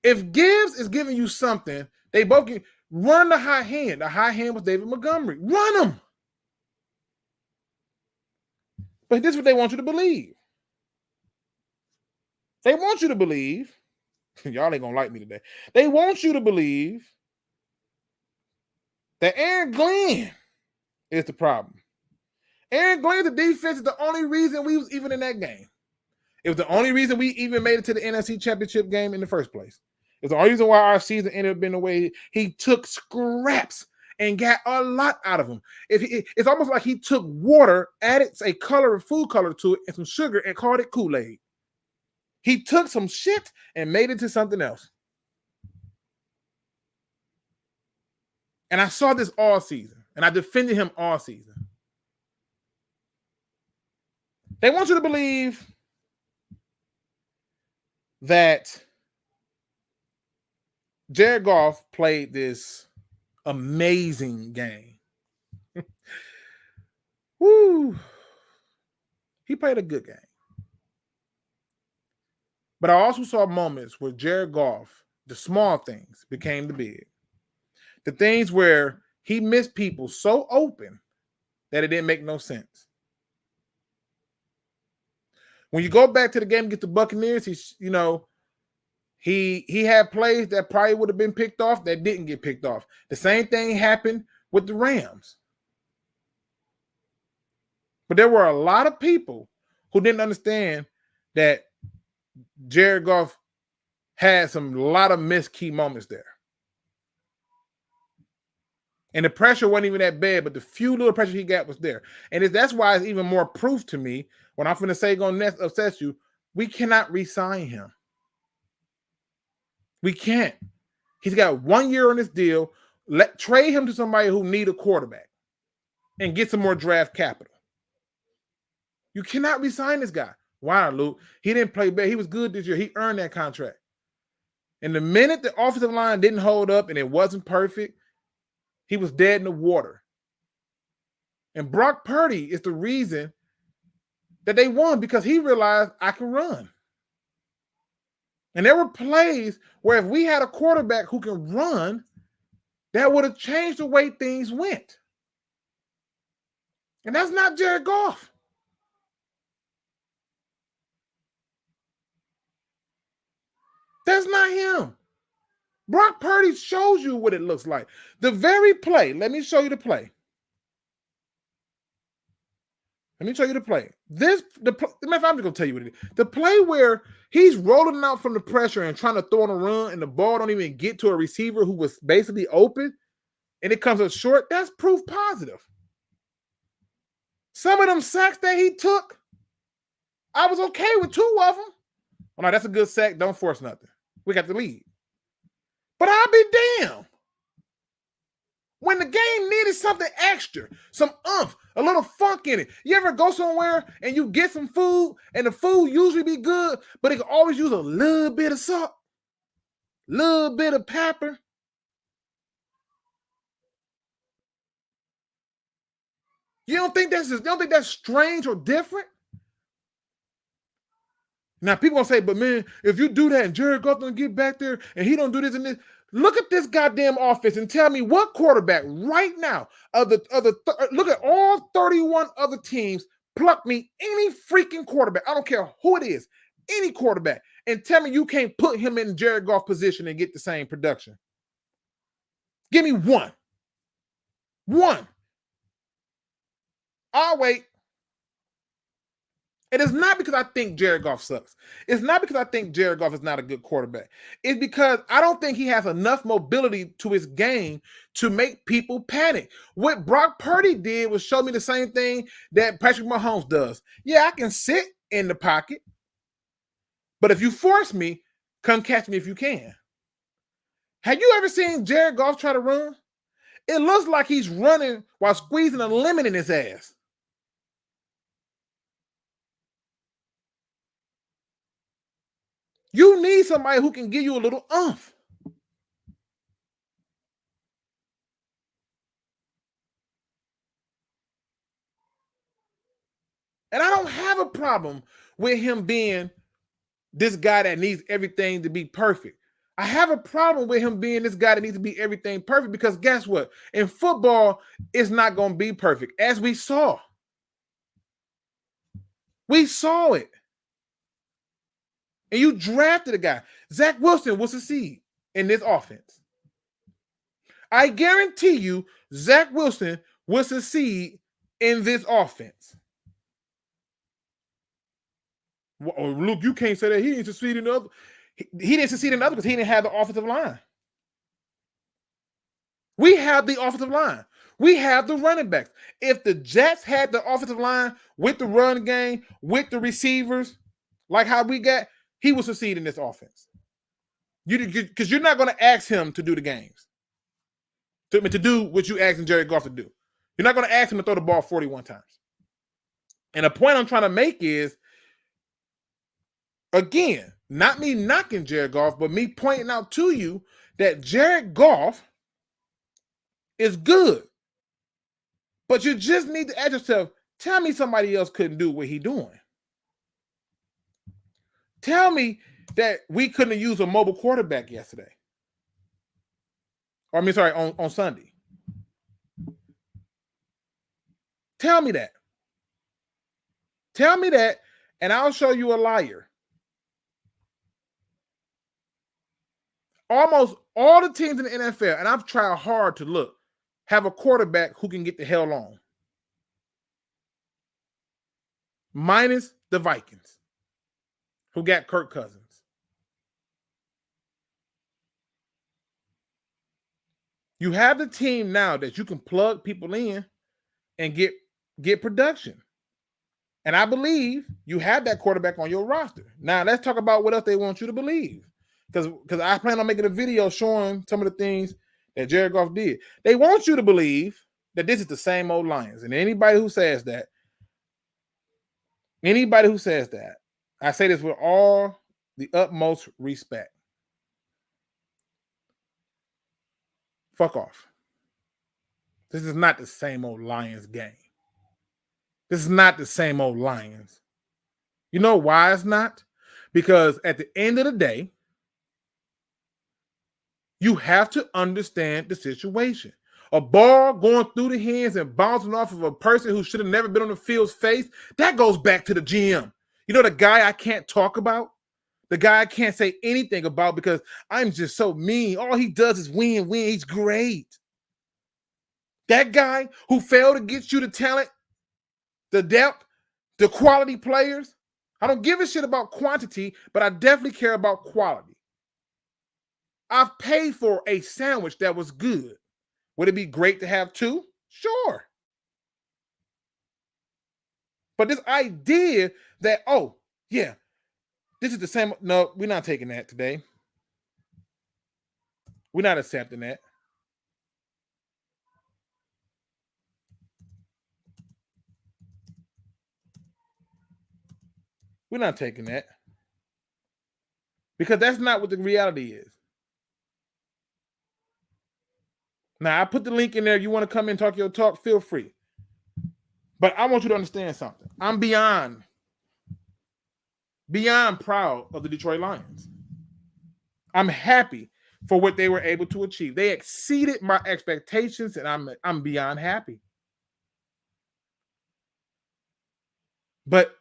If Gibbs is giving you something, they both can run the high hand. The high hand was David Montgomery. Run him. But this is what they want you to believe. They want you to believe. Y'all ain't gonna like me today. They want you to believe that Aaron Glenn is the problem. Aaron Glenn, the defense, is the only reason we was even in that game. It was the only reason we even made it to the NFC Championship game in the first place. It's the only reason why our season ended up being the way he took scraps and got a lot out of them. It's almost like he took water, added a food color to it, and some sugar, and called it Kool-Aid. He took some shit and made it to something else. And I saw this all season, and I defended him all season. They want you to believe that Jared Goff played this amazing game. Woo! He played a good game. But I also saw moments where Jared Goff, the small things, became the big. The things where he missed people so open that it didn't make no sense. When you go back to the game against the Buccaneers, he had plays that probably would have been picked off that didn't get picked off. The same thing happened with the Rams. But there were a lot of people who didn't understand that Jared Goff had a lot of missed key moments there. And the pressure wasn't even that bad, but the few little pressure he got was there. And that's why it's even more proof to me when I'm going to say going to upset you, we cannot re-sign him. We can't. He's got 1 year on this deal. Trade him to somebody who need a quarterback and get some more draft capital. You cannot re-sign this guy. Why, Luke? He didn't play bad. He was good this year. He earned that contract. And the minute the offensive line didn't hold up and it wasn't perfect, he was dead in the water. And Brock Purdy is the reason that they won, because he realized I can run. And there were plays where if we had a quarterback who can run, that would have changed the way things went. And that's not Jared Goff. That's not him. Brock Purdy shows you what it looks like. The very play. Let me show you the play. I'm just going to tell you what it is. The play where he's rolling out from the pressure and trying to throw on a run, and the ball don't even get to a receiver who was basically open, and it comes up short, that's proof positive. Some of them sacks that he took, I was okay with 2 of them. Oh, no, that's a good sack. Don't force nothing. We got the lead. But I'll be damned. When the game needed something extra, some oomph, a little funk in it. You ever go somewhere and you get some food and the food usually be good, but it can always use a little bit of salt, a little bit of pepper. You don't think that's strange or different? Now people gonna say, but man, if you do that and Jared Goff don't get back there and he don't do this and this, look at this goddamn offense and tell me what quarterback right now look at all 31 other teams, pluck me any freaking quarterback. I don't care who it is, any quarterback, and tell me you can't put him in Jared Goff position and get the same production. Give me one. One. I'll wait. It is not because I think Jared Goff sucks. It's not because I think Jared Goff is not a good quarterback. It's because I don't think he has enough mobility to his game to make people panic. What Brock Purdy did was show me the same thing that Patrick Mahomes does. Yeah, I can sit in the pocket, but if you force me, come catch me if you can. Have you ever seen Jared Goff try to run? It looks like he's running while squeezing a lemon in his ass. You need somebody who can give you a little oomph. And I don't have a problem with him being this guy that needs everything to be perfect. I have a problem with him being this guy that needs to be everything perfect because guess what? In football, it's not going to be perfect, as we saw. We saw it. And you drafted a guy. Zach Wilson will succeed in this offense. I guarantee you Zach Wilson will succeed in this offense. Well, Luke, you can't say that he didn't succeed in the other. He didn't succeed in the other because he didn't have the offensive line. We have the offensive line. We have the running backs. If the Jets had the offensive line with the run game, with the receivers, like how we got, he will succeed in this offense. Because you're not going to ask him to do the games. To do what you asking Jared Goff to do. You're not going to ask him to throw the ball 41 times. And the point I'm trying to make is, again, not me knocking Jared Goff, but me pointing out to you that Jared Goff is good. But you just need to ask yourself, tell me somebody else couldn't do what he's doing. Tell me that we couldn't use a mobile quarterback yesterday. On Sunday. Tell me that. Tell me that, and I'll show you a liar. Almost all the teams in the NFL, and I've tried hard to look, have a quarterback who can get the hell on. Minus the Vikings, who got Kirk Cousins. You have the team now that you can plug people in and get production. And I believe you have that quarterback on your roster. Now, let's talk about what else they want you to believe. Because I plan on making a video showing some of the things that Jared Goff did. They want you to believe that this is the same old Lions. And anybody who says that, I say this with all the utmost respect. Fuck off. This is not the same old Lions game. This is not the same old Lions. You know why it's not? Because at the end of the day, You have to understand the situation. A ball going through the hands and bouncing off of a person who should have never been on the field's face, that goes back to the GM. You know the guy I can't talk about? The guy I can't say anything about because I'm just so mean. All he does is win. He's great. That guy who failed to get you the talent, the depth, the quality players. I don't give a shit about quantity, but I definitely care about quality. I've paid for a sandwich that was good. Would it be great to have two? Sure. But this idea that, oh, yeah, this is the same. No, we're not taking that today. We're not accepting that. We're not taking that. Because that's not what the reality is. Now, I put the link in there. If you want to come in and talk your talk, feel free. But I want you to understand something. I'm beyond proud of the Detroit Lions. I'm happy for what they were able to achieve. They exceeded my expectations, and I'm beyond happy. But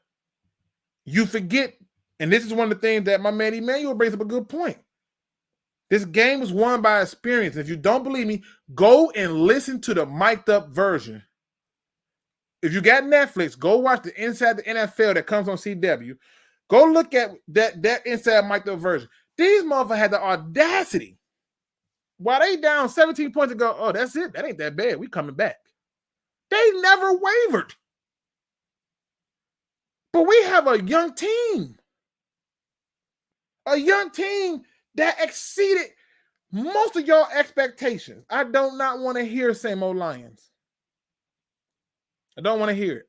you forget, and this is one of the things that my man Emmanuel brings up a good point. This game was won by experience. If you don't believe me, go and listen to the mic'd up version. If you got Netflix, go watch the Inside the NFL that comes on CW. Go look at that Inside mic'd up version. These motherfuckers had the audacity. While they down 17 points to go, oh, that's it. That ain't that bad. We coming back. They never wavered. But we have a young team. A young team that exceeded most of your expectations. I do not want to hear same old Lions. I don't want to hear it.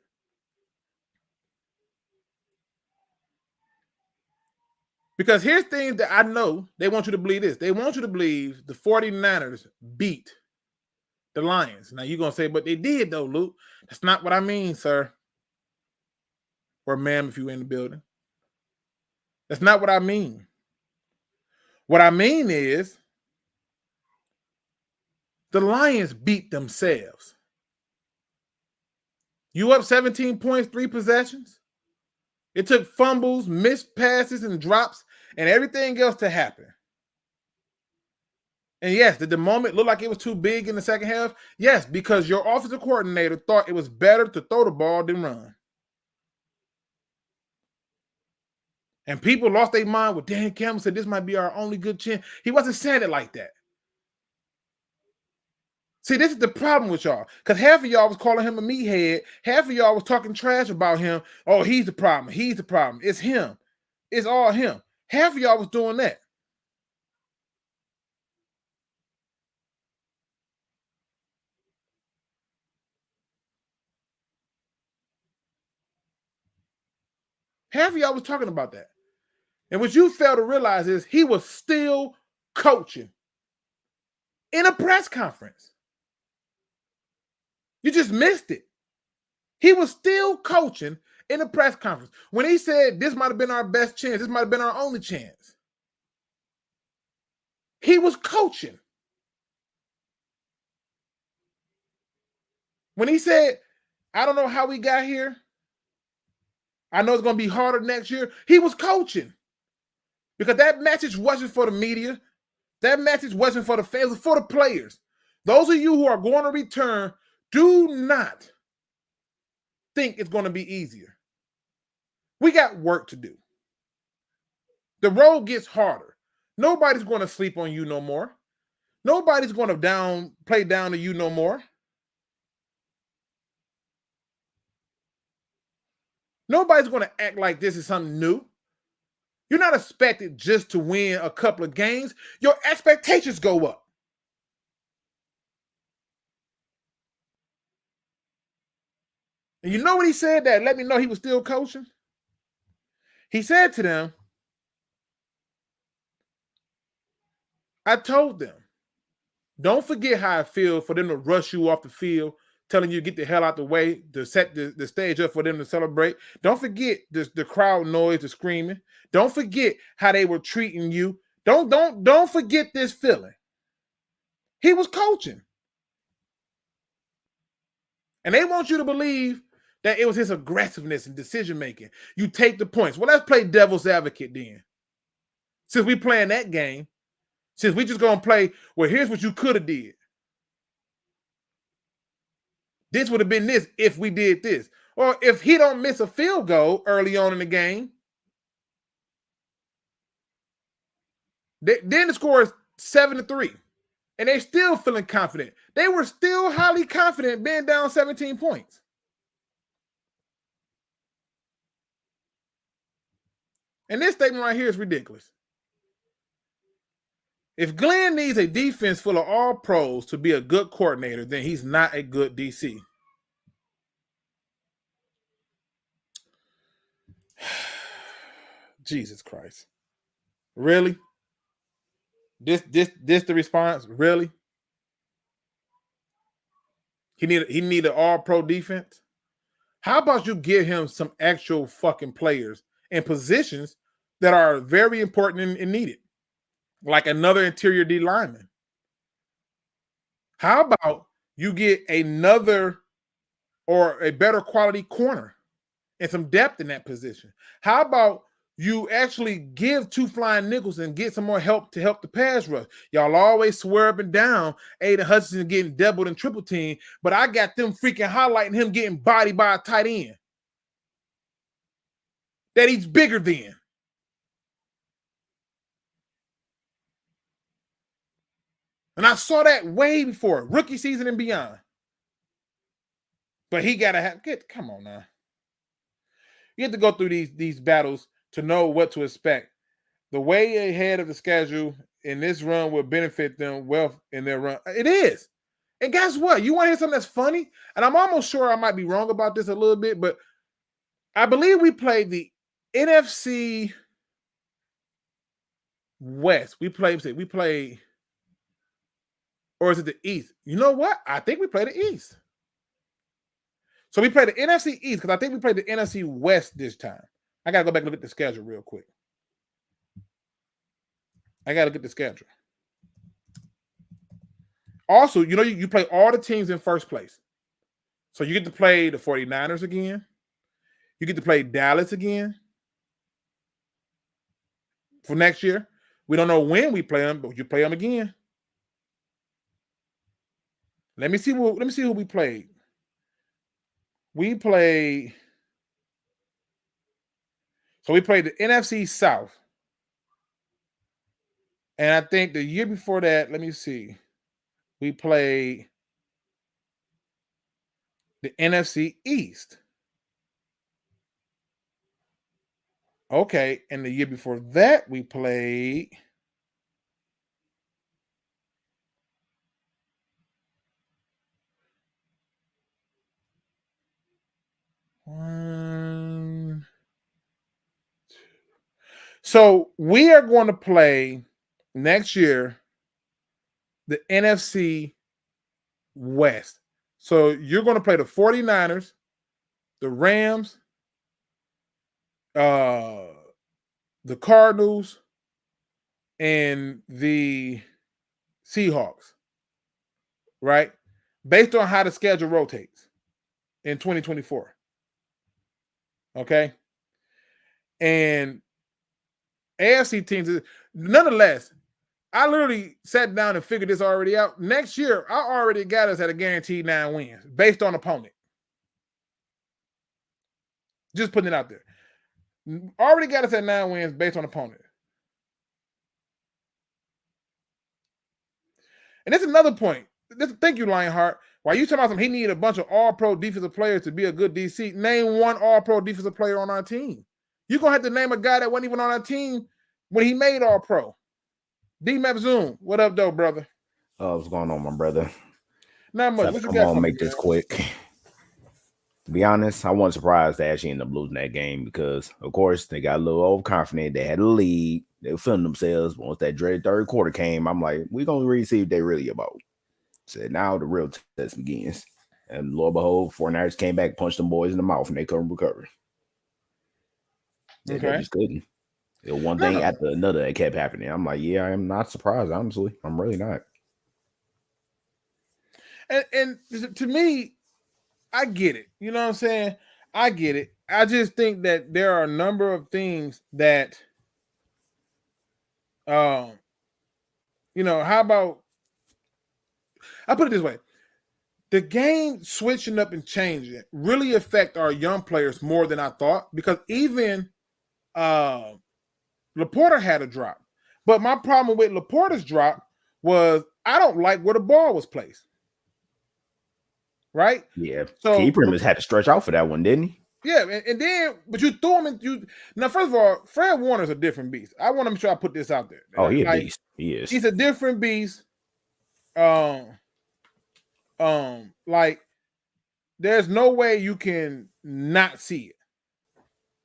Because here's things that I know they want you to believe this. They want you to believe the 49ers beat the Lions. Now you're going to say, but they did though, Luke. That's not what I mean, sir. Or ma'am, if you're in the building. That's not what I mean. What I mean is the Lions beat themselves. You up 17 points, 3 possessions. It took fumbles, missed passes, and drops, and everything else to happen. And yes, did the moment look like it was too big in the second half? Yes, because your offensive coordinator thought it was better to throw the ball than run. And people lost their mind with Dan Campbell said this might be our only good chance. He wasn't saying it like that. See, this is the problem with y'all. Because half of y'all was calling him a meathead. Half of y'all was talking trash about him. Oh, he's the problem. He's the problem. It's him. It's all him. Half of y'all was doing that. Half of y'all was talking about that. And what you fail to realize is he was still coaching in a press conference. You just missed it. He was still coaching in a press conference. When he said this might have been our best chance, this might have been our only chance. He was coaching. When he said, I don't know how we got here. I know it's going to be harder next year. He was coaching. Because that message wasn't for the media. That message wasn't for the fans. It was for the players. Those of you who are going to return, do not think it's going to be easier. We got work to do. The road gets harder. Nobody's going to sleep on you no more. Nobody's going to play down to you no more. Nobody's going to act like this is something new. You're not expected just to win a couple of games. Your expectations go up. And you know what he said that let me know he was still coaching? He said to them, I told them, don't forget how it feels for them to rush you off the field, telling you to get the hell out the way, to set the stage up for them to celebrate. Don't forget the crowd noise, the screaming. Don't forget how they were treating you. Don't forget this feeling. He was coaching. And they want you to believe that it was his aggressiveness and decision-making. You take the points. Well, let's play devil's advocate then. Since we playing that game, since we just going to play, well, here's what you could have did. This would have been this if we did this. Or if he don't miss a field goal early on in the game, then the score is 7-3. And they're still feeling confident. They were still highly confident being down 17 points. And this statement right here is ridiculous. If Glenn needs a defense full of all pros to be a good coordinator, then he's not a good DC. Jesus Christ. Really? This the response? Really? He need an all-pro defense? How about you give him some actual fucking players in positions that are very important and needed? Like another interior D lineman. How about you get another or a better quality corner and some depth in that position? How about you actually give 2 flying nickels and get some more help to help the pass rush? Y'all always swear up and down Aiden Hutchinson getting doubled and triple team, but I got them freaking highlighting him getting bodied by a tight end that he's bigger than. And I saw that way before rookie season and beyond. But he got to come on now. You have to go through these battles to know what to expect. The way ahead of the schedule in this run will benefit them well in their run. It is. And guess what? You want to hear something that's funny? And I'm almost sure I might be wrong about this a little bit, but I believe we played the NFC West. We played, or is it the East? You know what? I think we played the East. So we played the NFC East because I think we played the NFC West this time. I got to go back and look at the schedule real quick. I got to look at the schedule. Also, you know, you play all the teams in first place. So you get to play the 49ers again. You get to play Dallas again for next year. We don't know when we play them, but you play them again. Let me see who we played. We played the NFC South. And I think the year before that, let me see. We played the NFC East. Okay, and the year before that, we played one. So we are going to play next year the NFC West. So you're going to play the 49ers, the Rams, the Cardinals, and the Seahawks, right? Based on how the schedule rotates in 2024. Okay? And AFC teams, nonetheless, I literally sat down and figured this already out. Next year, I already got us at a guaranteed 9 wins based on opponent. Just putting it out there. Already got us at 9 wins based on opponent. And that's another point. Thank you, Lionheart. While you talking about something, he needed a bunch of all-pro defensive players to be a good DC. Name one all-pro defensive player on our team. You're going to have to name a guy that wasn't even on our team when he made all-pro. D-Map Zoom. What up, though, brother? What's going on, my brother? Not much. I'm going to make this quick. To be honest, I wasn't surprised they actually ended up losing that game because, of course, they got a little overconfident. They had a lead. They were feeling themselves. Once that dreaded third quarter came, I'm like, we're going to really see what they really about. So now the real test begins. And lo and behold, 49ers came back, punched them boys in the mouth, and they couldn't recover. They just couldn't. It was one thing after another that kept happening. I'm like, yeah, I am not surprised, honestly. I'm really not. And to me, I get it. You know what I'm saying? I get it. I just think that there are a number of things that, how about, I put it this way. The game switching up and changing really affect our young players more than I thought, because even Laporta had a drop. But my problem with Laporta's drop was I don't like where the ball was placed. Right? Yeah. So he pretty much had to stretch out for that one, didn't he? Yeah, and then, but you threw him in. Now, first of all, Fred Warner's a different beast. I want to make sure I put this out there. Oh, he's a beast. He is. He's a different beast. Like, there's no way you can not see it.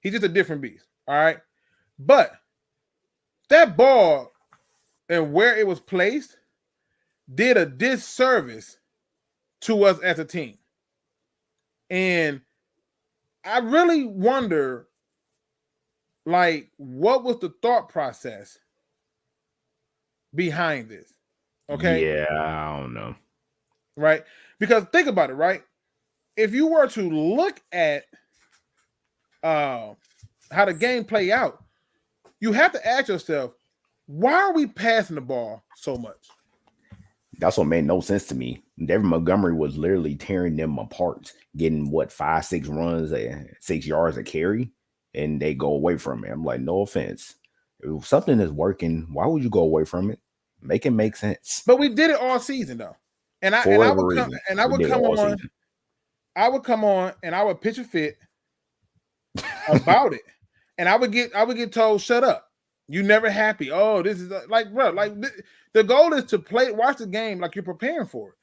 He's just a different beast. All right, but that ball and where it was placed did a disservice to us as a team, and I really wonder, like, what was the thought process behind this? Okay. Yeah, I don't know. Right? Because think about it, right? If you were to look at how the game play out, you have to ask yourself, why are we passing the ball so much? That's what made no sense to me. David Montgomery was literally tearing them apart, getting 5-6 runs at 6 yards a carry, and they go away from it. I'm like, no offense. If something is working, why would you go away from it? Make it make sense. But we did it all season though. I would come on and I would pitch a fit about it. And I would get told, shut up. You never happy. Oh, this is like, bro, like the goal is to watch the game like you're preparing for it.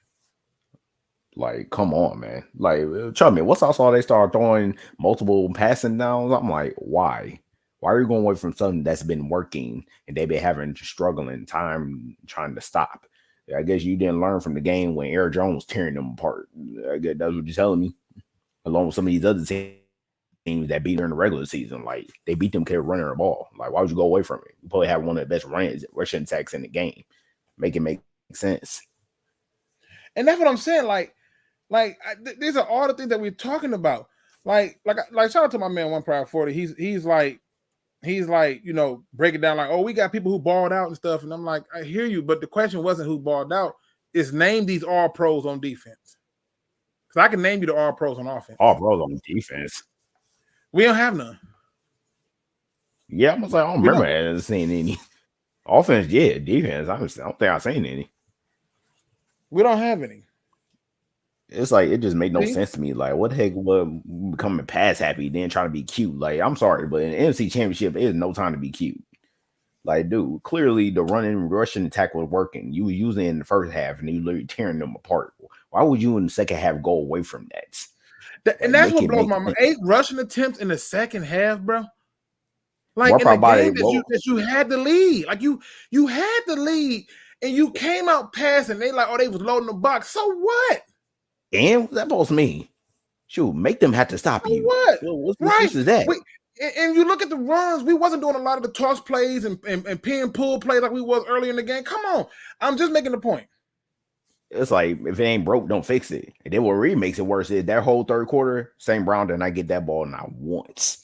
Like, come on, man. Like, trust me, once I saw they start throwing multiple passing downs, I'm like, why? Why are you going away from something that's been working and they've been having struggling time trying to stop? I guess you didn't learn from the game when Aaron Jones was tearing them apart. I guess that's what you're telling me. Along with some of these other teams that beat during the regular season, like they beat them, kept running the ball. Like, why would you go away from it? You probably have one of the best rushing attacks in the game. Make it make sense. And that's what I'm saying. These are all the things that we're talking about. Like shout out to my man 1 Proud 40. He's like, break it down like, oh, we got people who balled out and stuff. And I'm like, I hear you, but the question wasn't who balled out. It's name these all pros on defense. Because I can name you the all pros on offense. All pros on defense. We don't have none. Yeah, I was like, I don't remember seeing any offense. Yeah, defense. I don't think I've seen any. We don't have any. It's like it just made no sense to me. Like, what the heck would becoming pass happy, then trying to be cute? Like, I'm sorry, but in the NFC Championship, it is no time to be cute. Like, dude, clearly the running rushing attack was working. You were using it in the first half, and you literally tearing them apart. Why would you in the second half go away from that? And that's what blows my mind. 8 rushing attempts in the second half, bro. Like in the game that you had the lead. Like you had the lead, and you came out passing. They like, oh, they was loading the box. So what? And what's that supposed to mean? Shoot, make them have to stop you. What? What is that? And you look at the runs, we wasn't doing a lot of the toss plays and pin pull plays like we was earlier in the game. Come on. I'm just making the point. It's like, if it ain't broke, don't fix it. And then what really makes it worse is that whole third quarter, St. Brown did not get that ball not once.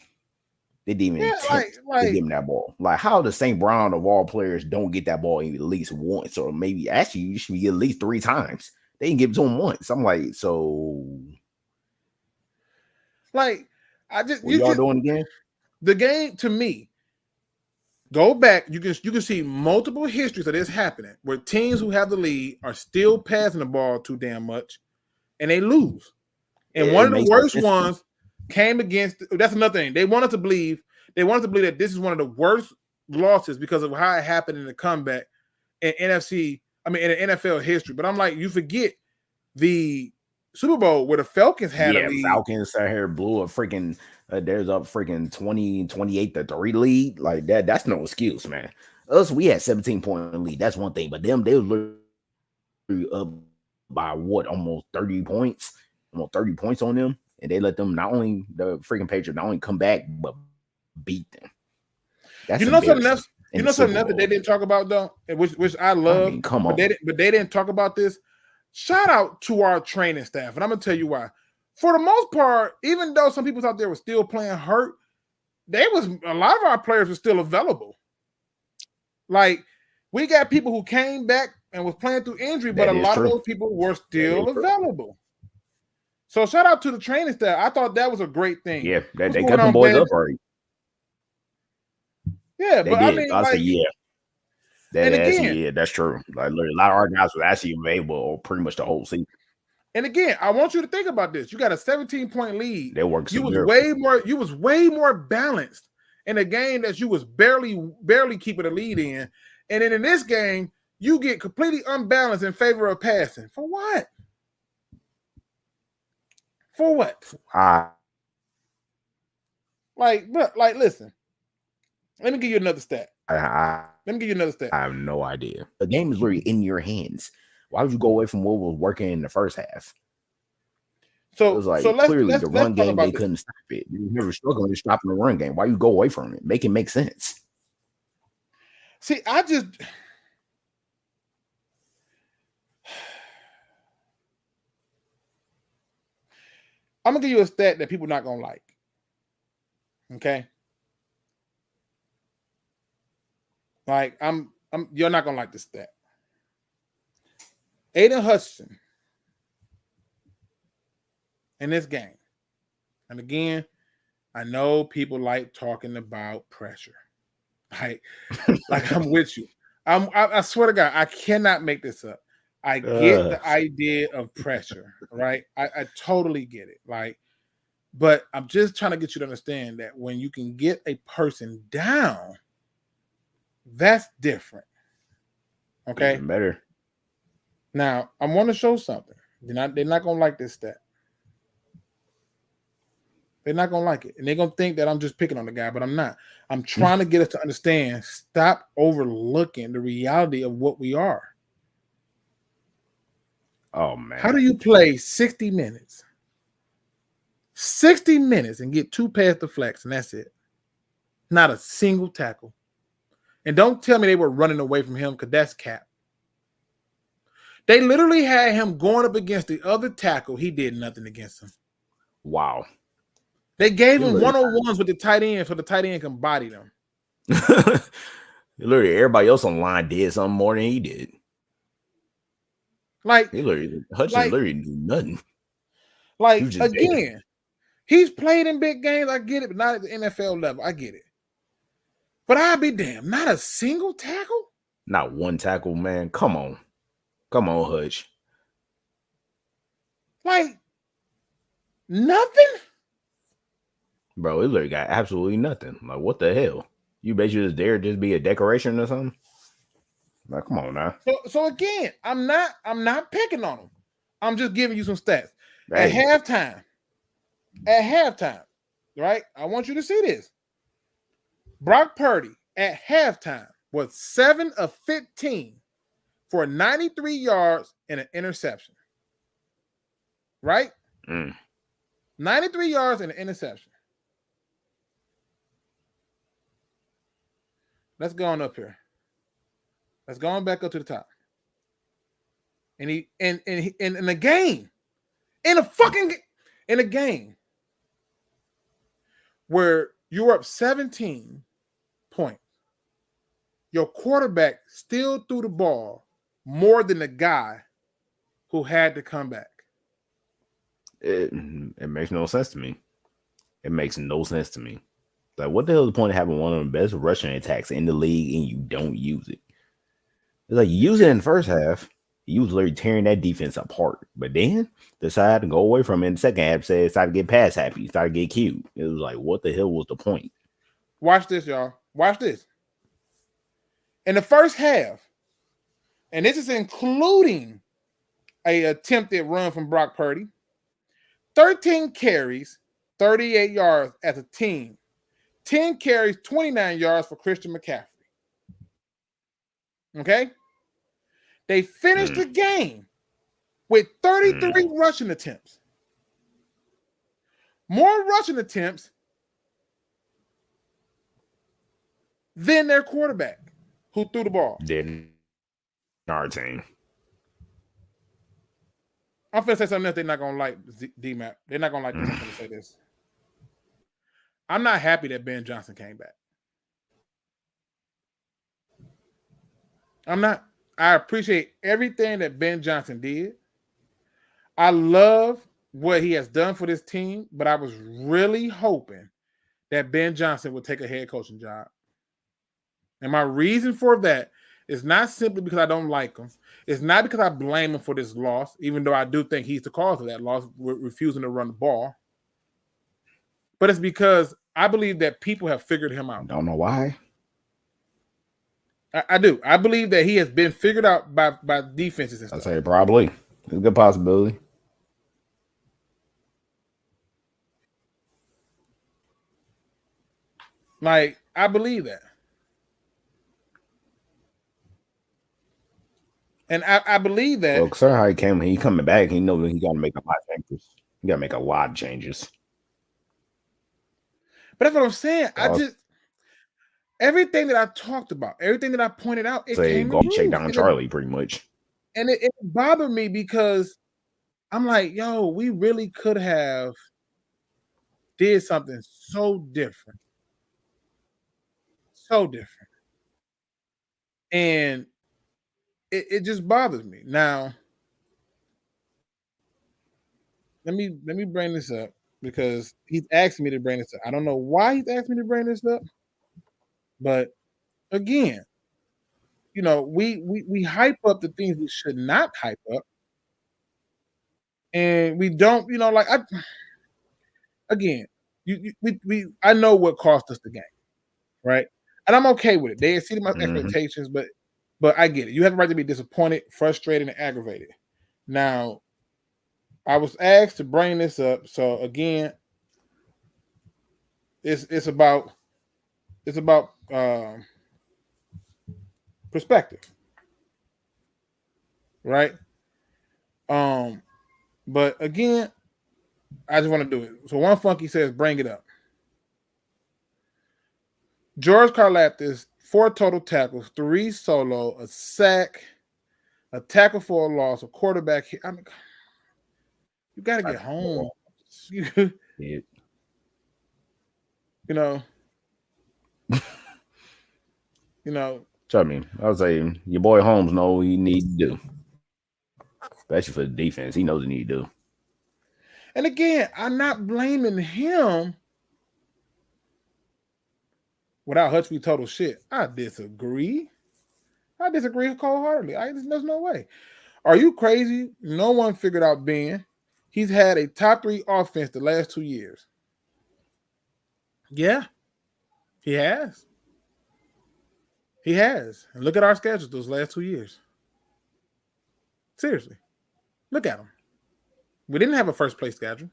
They didn't even attempt to give him that ball. Like, how does St. Brown of all players don't get that ball at least once? Or maybe actually you should get at least 3 times. They didn't give it to him once. I'm like, so like, y'all doing again? The game, to me, go back. You can see multiple histories of this happening where teams who have the lead are still passing the ball too damn much, and they lose. And one of the worst ones came against. That's another thing. They wanted to believe that this is one of the worst losses because of how it happened in the comeback in NFC. I mean, in the NFL history. But I'm like, you forget the Super Bowl where the Falcons had a lead. Falcons sat here, blew a freaking. There's a freaking 28-3 lead. Like that. That's no excuse, man. Us, we had 17-point lead. That's one thing. But them, they were up by almost 30 points. Almost 30 points on them. And they let them the freaking Patriots not only come back, but beat them. That's something else. Something else that they didn't talk about though, which I love. I mean, come on. But they didn't talk about this. shout out to our training staff, and I'm gonna tell you why. For the most part, even though some people out there were still playing hurt, a lot of our players were still available. Like, we got people who came back and was playing through injury, but a lot of those people were still available. So shout out to the training staff. I thought that was a great thing. Yeah, they kept them boys upright. Yeah, but I mean, say, yeah. That's true. Like, literally, a lot of our guys were actually available pretty much the whole season. And again, I want you to think about this. You got a 17-point lead. They worked. You was way more balanced in a game that you was barely keeping the lead in. And then in this game, you get completely unbalanced in favor of passing. For what? For what? Listen. Let me give you another stat. I have no idea. The game is really in your hands. Why would you go away from what was working in the first half? So it was like clearly the run game, they couldn't stop it. You were struggling to stop the run game. Why you go away from it? Make it make sense. See, I'm gonna give you a stat that people are not gonna like. Okay. Like, you're not gonna like this stat. Aiden Hutchinson in this game. And again, I know people like talking about pressure. Like I'm with you. I swear to God, I cannot make this up. I get the idea of pressure, right? I totally get it. Like, but I'm just trying to get you to understand that when you can get a person down, that's different. Okay. Even better. Now, I want to show something. They're not gonna like this stat. They're not gonna like it. And they're gonna think that I'm just picking on the guy, but I'm not. I'm trying to get us to understand. Stop overlooking the reality of what we are. Oh man. How do you play 60 minutes? 60 minutes and get 2 pass deflects, and that's it. Not a single tackle. And don't tell me they were running away from him, because that's cap. They literally had him going up against the other tackle. He did nothing against him. Wow. They gave him one-on-ones with the tight end so the tight end can body them. Literally, everybody else on the line did something more than he did. Like, Hutchinson literally did nothing. Like, again, he's played in big games. I get it, but not at the NFL level. I get it. But I'd be damned. Not a single tackle? Not one tackle, man. Come on. Come on, Hutch. Like, nothing? Bro, it literally got absolutely nothing. Like, what the hell? You bet you just dare just be a decoration or something? Like, come on now. So again, I'm not picking on him. I'm just giving you some stats. Hey. At halftime, right? I want you to see this. Brock Purdy at halftime was 7 of 15 for 93 yards and an interception. Right? 93 yards and an interception. Let's go on up here. Let's go on back up to the top. And he in a game, in a game where you're up 17 points, your quarterback still threw the ball more than the guy who had to come back. It makes no sense to me. It makes no sense to me. Like, what the hell is the point of having one of the best rushing attacks in the league and you don't use it? It's like, you use it in the first half, you was literally tearing that defense apart. But then decided to go away from it in the second half, started to get pass happy, started to get cute. It was like, what the hell was the point? Watch this, y'all. Watch this. In the first half, and this is including a attempted run from Brock Purdy, 13 carries, 38 yards as a team. 10 carries, 29 yards for Christian McCaffrey. Okay? They finished the game with 33 rushing attempts. More rushing attempts than their quarterback who threw the ball. Didn't our team. I'm finna say something else they're not gonna like, D-Map. They're not gonna like this. I'm gonna say this. I'm not happy that Ben Johnson came back. I'm not. I appreciate everything that Ben Johnson did. I love what he has done for this team, but I was really hoping that Ben Johnson would take a head coaching job. And my reason for that is not simply because I don't like him. It's not because I blame him for this loss, even though I do think he's the cause of that loss, refusing to run the ball. But it's because I believe that people have figured him out. Don't know why. I do. I believe that he has been figured out by defenses and stuff. I'd say probably. It's a good possibility. Like, I believe that. And I believe that. Well, sir, how he came, he coming back. He knows he got to make a lot of changes. He got to make a lot of changes. But that's what I'm saying. Everything that I talked about, everything that I pointed out, it came go true. check down Charlie, pretty much. And it bothered me because I'm like, yo, we really could have did something so different. So different. And it just bothers me. Now, let me bring this up because he's asking me to bring this up. I don't know why he's asking me to bring this up, but again, you know, we hype up the things we should not hype up, and we don't, you know, like I know what cost us the game, right? And I'm okay with it. They exceeded my expectations, but I get it. You have the right to be disappointed, frustrated, and aggravated. Now, I was asked to bring this up, so again, it's about perspective, right? But again, I just want to do it. So One Funky says, bring it up. George Karlaftis, 4 total tackles, 3 solo, a sack, a tackle for a loss, a quarterback hit. I mean, you got to get home. You know. You know. I mean, I would say your boy Holmes knows what he needs to do. Especially for the defense. He knows what he needs to do. And again, I'm not blaming him without Hutch be total shit. I disagree wholeheartedly. There's no way. Are you crazy? No one figured out Ben. He's had a top 3 offense the last 2 years. Yeah, he has. He has. And look at our schedule those last 2 years. Seriously. Look at them. We didn't have a first place schedule.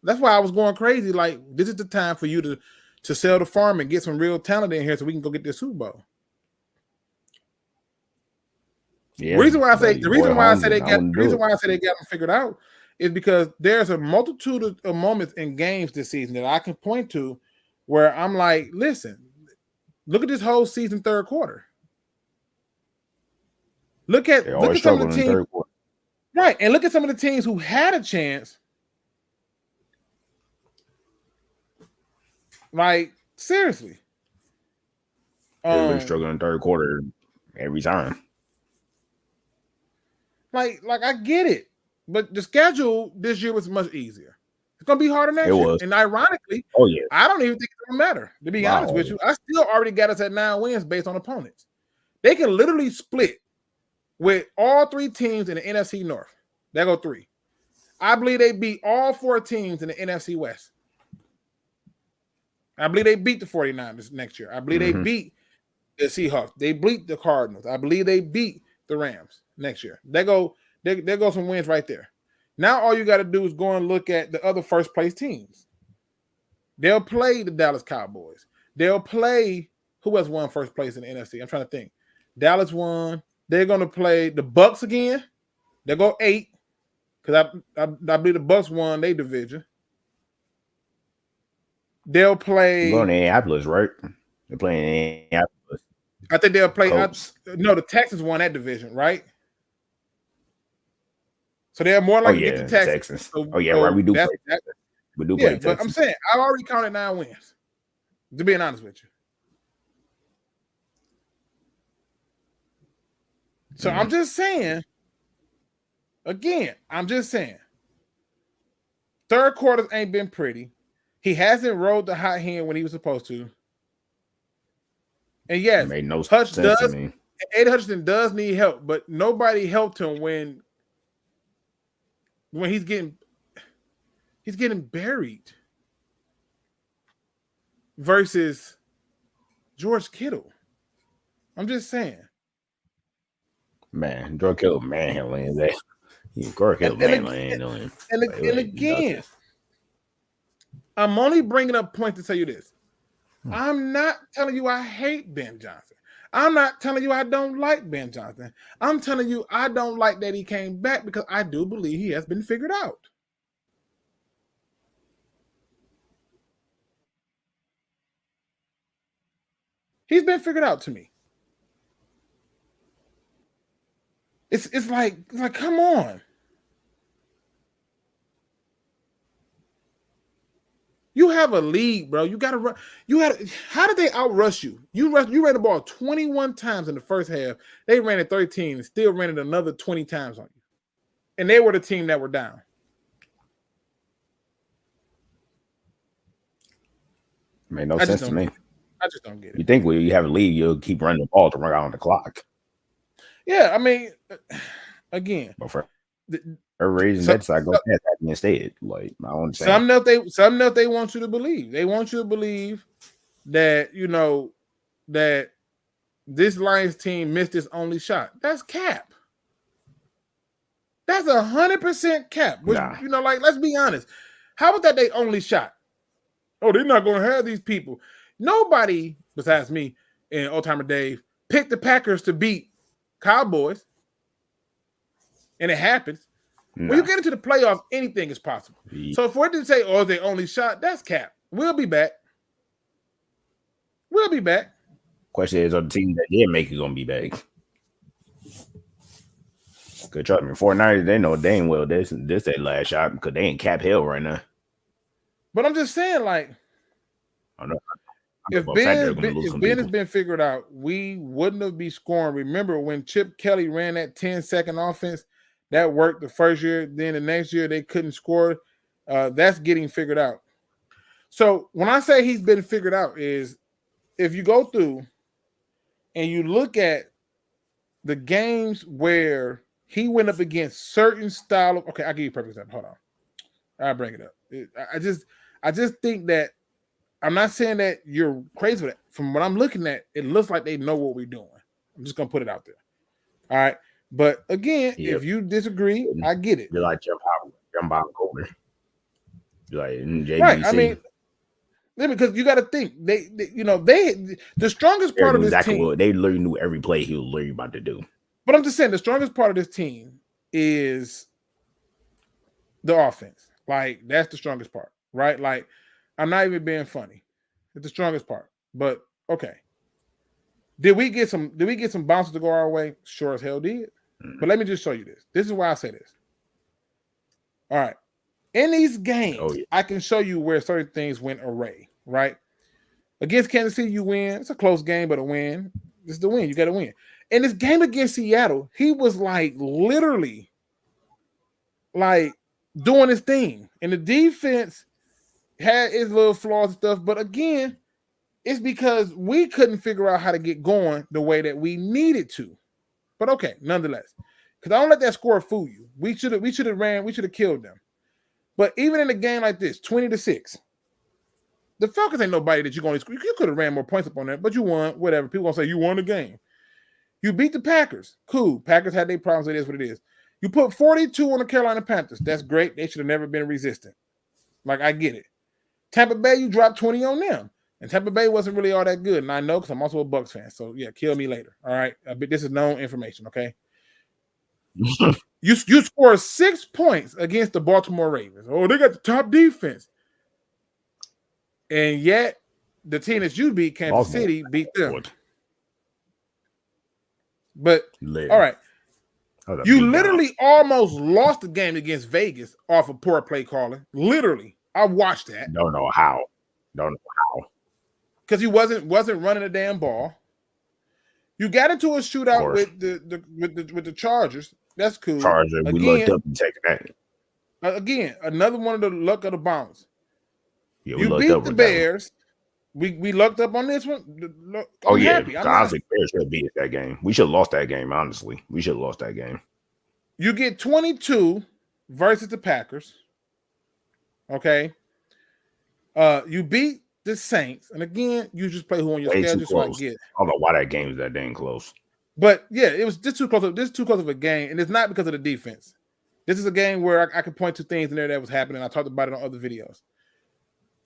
That's why I was going crazy. Like, this is the time for you to sell the farm and get some real talent in here so we can go get this Super Bowl. Yeah, the reason why I say they got them figured out is because there's a multitude of moments in games this season that I can point to where I'm like, listen, look at this whole season third quarter. Look at some of the teams. Right, and look at some of the teams who had a chance. Like, seriously. They're struggling in third quarter every time. Like I get it. But the schedule this year was much easier. It's going to be harder next year. And ironically, I don't even think it's going to matter, to be honest with you. I still already got us at 9 wins based on opponents. They can literally split with all 3 teams in the NFC North. They go 3. I believe they beat all 4 teams in the NFC West. I believe they beat the 49ers next year. I believe they beat the Seahawks. They beat the Cardinals. I believe they beat the Rams next year. There go some wins right there. Now all you got to do is go and look at the other first place teams. They'll play the Dallas Cowboys. They'll play who has won first place in the NFC. I'm trying to think. Dallas won. They're going to play the Bucks again. They'll go 8 because I believe the Bucks won their division. They'll play. They're going to Indianapolis, right? They're playing in Indianapolis. I think they'll play. No, the Texans won that division, right? So they're more likely to get the Texans. Texans. So, right. We do play. We do play Texans. But I'm saying I've already counted 9 wins. To be honest with you. So I'm just saying. Again, I'm just saying. Third quarters ain't been pretty. He hasn't rolled the hot hand when he was supposed to. And yes, made no sense to me. Aiden Hutchinson does need help, but nobody helped him when he's getting buried versus George Kittle. I'm just saying. Man, George Kittle manhandling that. George Kittle manhandling. And again, I'm only bringing up points to tell you this. I'm not telling you I hate Ben Johnson. I'm not telling you I don't like Ben Johnson. I'm telling you I don't like that he came back because I do believe he has been figured out. He's been figured out to me. It's like come on. You have a lead, bro. You got to run. How did they outrush you? You ran the ball 21 times in the first half. They ran it 13 and still ran it another 20 times on you. And they were the team that were down. Made no sense to me. I just don't get it. You think when you have a lead, you'll keep running the ball to run out on the clock. Yeah, I mean, again. But for a reason, that's like go past that instead. Like I don't say something that they want you to believe. They want you to believe that that this Lions team missed its only shot. That's cap. That's 100% cap. Which, like, let's be honest. How about that they only shot? Oh, they're not going to have these people. Nobody besides me and Old Timer Dave picked the Packers to beat Cowboys. And it happens. When you get into the playoffs, anything is possible. So if we're to say, oh, they only shot, that's cap. We'll be back. Question is, are the team that did make it going to be back? Good trust me. 49ers, they know dang well this their last shot because they ain't cap hell right now. But I'm just saying, like, if Ben has been figured out, we wouldn't have been scoring. Remember when Chip Kelly ran that 10-second offense? That worked the first year. Then the next year they couldn't score. That's getting figured out. So when I say he's been figured out is if you go through and you look at the games where he went up against certain style of, okay, I'll give you a perfect example. Hold on. I'll bring it up. I just think that I'm not saying that you're crazy with it. From what I'm looking at, it looks like they know what we're doing. I'm just gonna put it out there. All right. But again, if you disagree, I get it. You're like jump out colder. You're like JVC. Right. I mean, because you got to think they the strongest part of this team. They literally knew every play he was literally about to do. But I'm just saying the strongest part of this team is the offense. Like that's the strongest part, right? Like I'm not even being funny. It's the strongest part. But okay. Did we get some bounces to go our way? Sure as hell did. But let me just show you this. This is why I say this. All right. In these games, I can show you where certain things went awry, right? Against Kansas City, you win. It's a close game, but a win. This is the win. You got to win. In this game against Seattle, he was like literally like doing his thing. And the defense had its little flaws and stuff. But again, it's because we couldn't figure out how to get going the way that we needed to. But okay, nonetheless, because I don't let that score fool you. We should have killed them. But even in a game like this, 20-6, the Falcons ain't nobody that you're going to score. You could have ran more points up on that, but you won. Whatever. People gonna say you won the game. You beat the Packers. Cool. Packers had their problems. It is what it is. You put 42 on the Carolina Panthers. That's great. They should have never been resistant. Like I get it. Tampa Bay, you dropped 20 on them. And Tampa Bay wasn't really all that good. And I know because I'm also a Bucs fan. So, yeah, kill me later. All right? This is known information, okay? You scored 6 points against the Baltimore Ravens. Oh, they got the top defense. And yet, the team that you beat, Kansas City, beat them. But, all right. You literally almost lost the game against Vegas off of poor play calling. Literally. I watched that. Don't know how. Because he wasn't running the damn ball. You got into a shootout with the Chargers. That's cool. Chargers, we looked up and taken that. Again, another one of the luck of the bounce. Yeah, you beat the Bears. We lucked up on this one. Honestly, Bears should have beat that game. We should have lost that game, honestly. We should have lost that game. You get 22 versus the Packers. Okay. You beat the Saints. And again, you just play who on your schedule. So I get it. I don't know why that game is that dang close. But yeah, it was just too close. This is too close of a game. And it's not because of the defense. This is a game where I could point to things in there that was happening. I talked about it on other videos.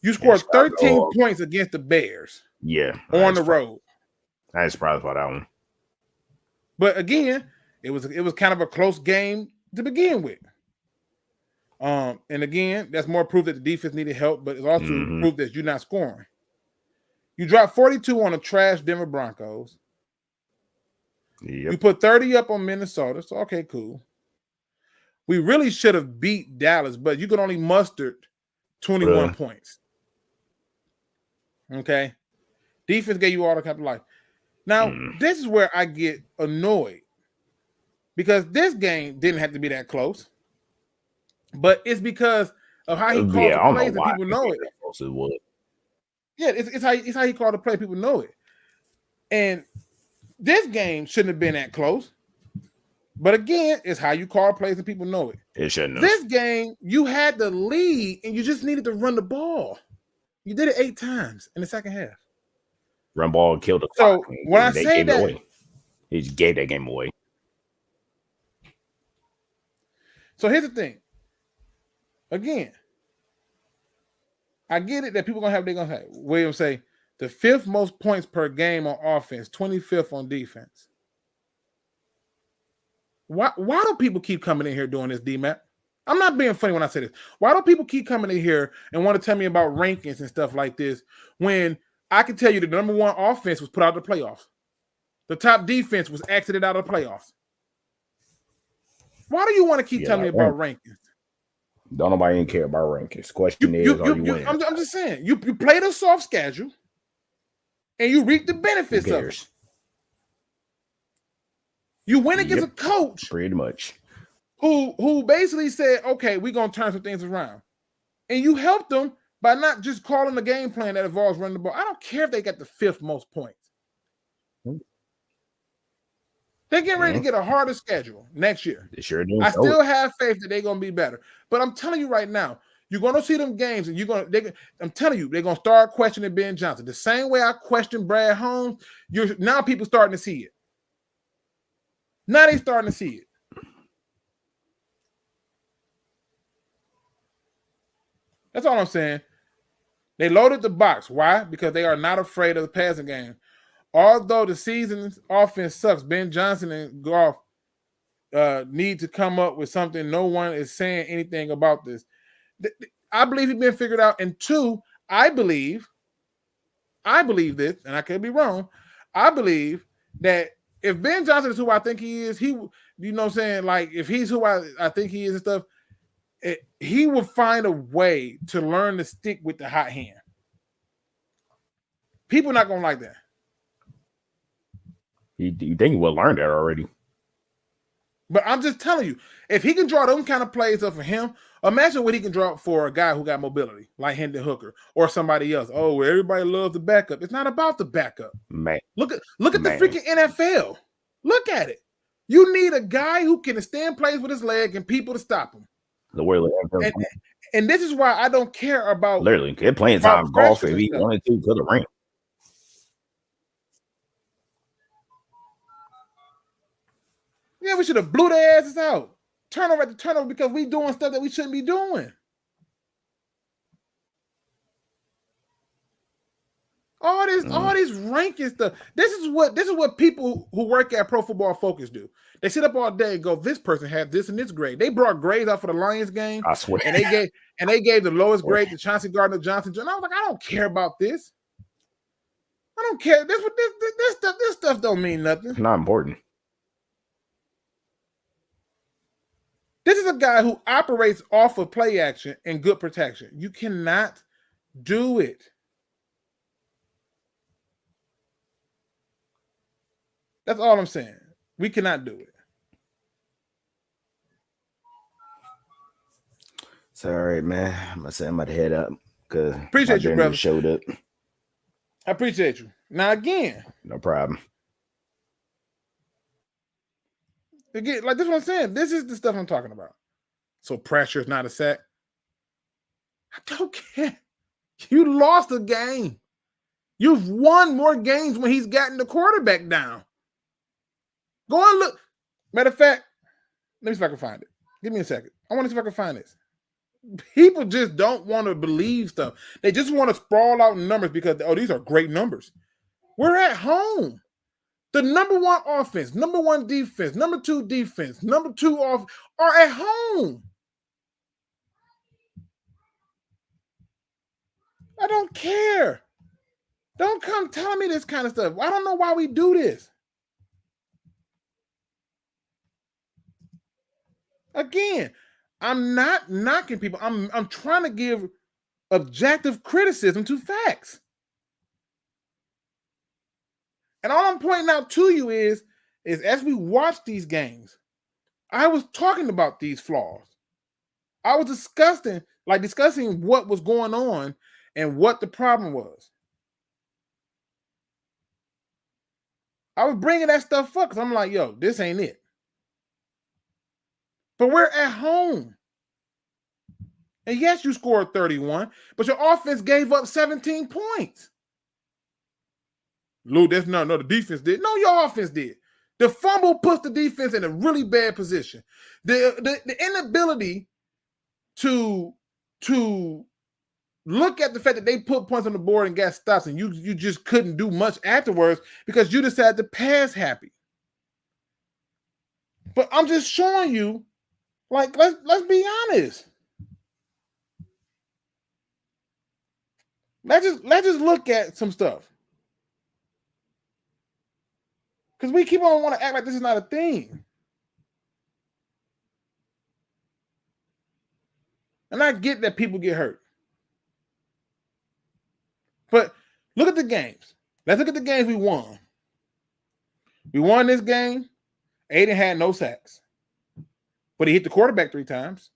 You scored 13 points against the Bears. Yeah. On the road. I was surprised by that one. But again, it was kind of a close game to begin with. And again, that's more proof that the defense needed help, but it's also proof that you're not scoring. You dropped 42 on the trash Denver Broncos. Yep. You put 30 up on Minnesota. So okay, cool. We really should have beat Dallas, but you could only muster 21 points. Okay. Defense gave you all the kind of life. Now, this is where I get annoyed because this game didn't have to be that close, but it's because of how he called the plays and people know it. Yeah, it's how he called the play. People know it. And this game shouldn't have been that close. But again, it's how you call plays and people know it. It shouldn't have. This game, you had the lead and you just needed to run the ball. You did it 8 times in the second half. Run ball killed the clock. So when I say that, he just gave that game away. So here's the thing. Again, I get it that people they're gonna say, Williams say the 5th most points per game on offense, 25th on defense. Why do people keep coming in here doing this, D-Mac? I'm not being funny when I say this. Why do people keep coming in here and want to tell me about rankings and stuff like this when I can tell you the number 1 offense was put out of the playoffs? The top defense was exited out of the playoffs. Why do you want to keep telling me about rankings? Don't nobody even care about rankings. Question is, are you winning? I'm just saying, you played a soft schedule and you reap the benefits of it. You went against a coach pretty much who basically said, okay, we're going to turn some things around. And you helped them by not just calling the game plan that involves running the ball. I don't care if they got the 5th most points. They're getting ready to get a harder schedule next year. They sure do. I still have faith that they're going to be better. But I'm telling you right now, you're going to see them games and I'm telling you, they're going to start questioning Ben Johnson. The same way I questioned Brad Holmes, now people starting to see it. Now they starting to see it. That's all I'm saying. They loaded the box. Why? Because they are not afraid of the passing game. Although the season's offense sucks, Ben Johnson and Goff need to come up with something. No one is saying anything about this. I believe it's been figured out. And 2, I believe this, and I could be wrong. I believe that if Ben Johnson is who I think he is, you know what I'm saying? Like, if he's who I think he is and stuff, he will find a way to learn to stick with the hot hand. People are not going to like that. You think he will learn that already? But I'm just telling you, if he can draw them kind of plays up for him, imagine what he can draw for a guy who got mobility, like Hendon Hooker or somebody else. Oh, well, everybody loves the backup. It's not about the backup. Man. Look at the freaking NFL. Look at it. You need a guy who can extend plays with his leg and people to stop him. And this is why I don't care about literally they're playing time golf if he wanted to the ring. Yeah, we should have blew their asses out. Turnover at the turnover because we doing stuff that we shouldn't be doing. All this ranking stuff. This is what people who work at Pro Football Focus do. They sit up all day and go, this person had this and this grade. They brought grades out for the Lions game. I swear. And they gave the lowest grade to Chauncey Gardner-Johnson. And I was like, I don't care about this. I don't care. This stuff don't mean nothing. It's not important. This is a guy who operates off of play action and good protection. You cannot do it. That's all I'm saying. We cannot do it. It's all right, man. I'm gonna say I'm about to head up because Appreciate you, brother. Showed up. I appreciate you. Now again, no problem. Again, like this is what I'm saying. This is the stuff I'm talking about. So pressure is not a sack. I don't care. You lost a game. You've won more games when he's gotten the quarterback down. Go and look. Matter of fact, let me see if I can find it. Give me a second. I want to see if I can find this. People just don't want to believe stuff. They just want to sprawl out numbers because, oh, these are great numbers. We're at home. The number one offense, number one defense, number two defense, number two off are at home. I don't care. Don't come telling me this kind of stuff. I don't know why we do this. Again, I'm not knocking people. I'm trying to give objective criticism to facts. And all I'm pointing out to you is as we watch these games, I was talking about these flaws. I was discussing what was going on and what the problem was. I was bringing that stuff up because I'm like, yo, this ain't it. But we're at home. And yes, you scored 31, but your offense gave up 17 points. Lou, that's no, the defense did. No, your offense did. The fumble puts the defense in a really bad position. The inability to look at the fact that they put points on the board and got stops, and you just couldn't do much afterwards because you decided to pass happy. But I'm just showing you, like, let's be honest. Let's just look at some stuff. Because we keep on want to act like this is not a thing. And I get that people get hurt. But look at the games. Let's look at the games we won. We won this game. Aiden had no sacks. But he hit the quarterback 3 times.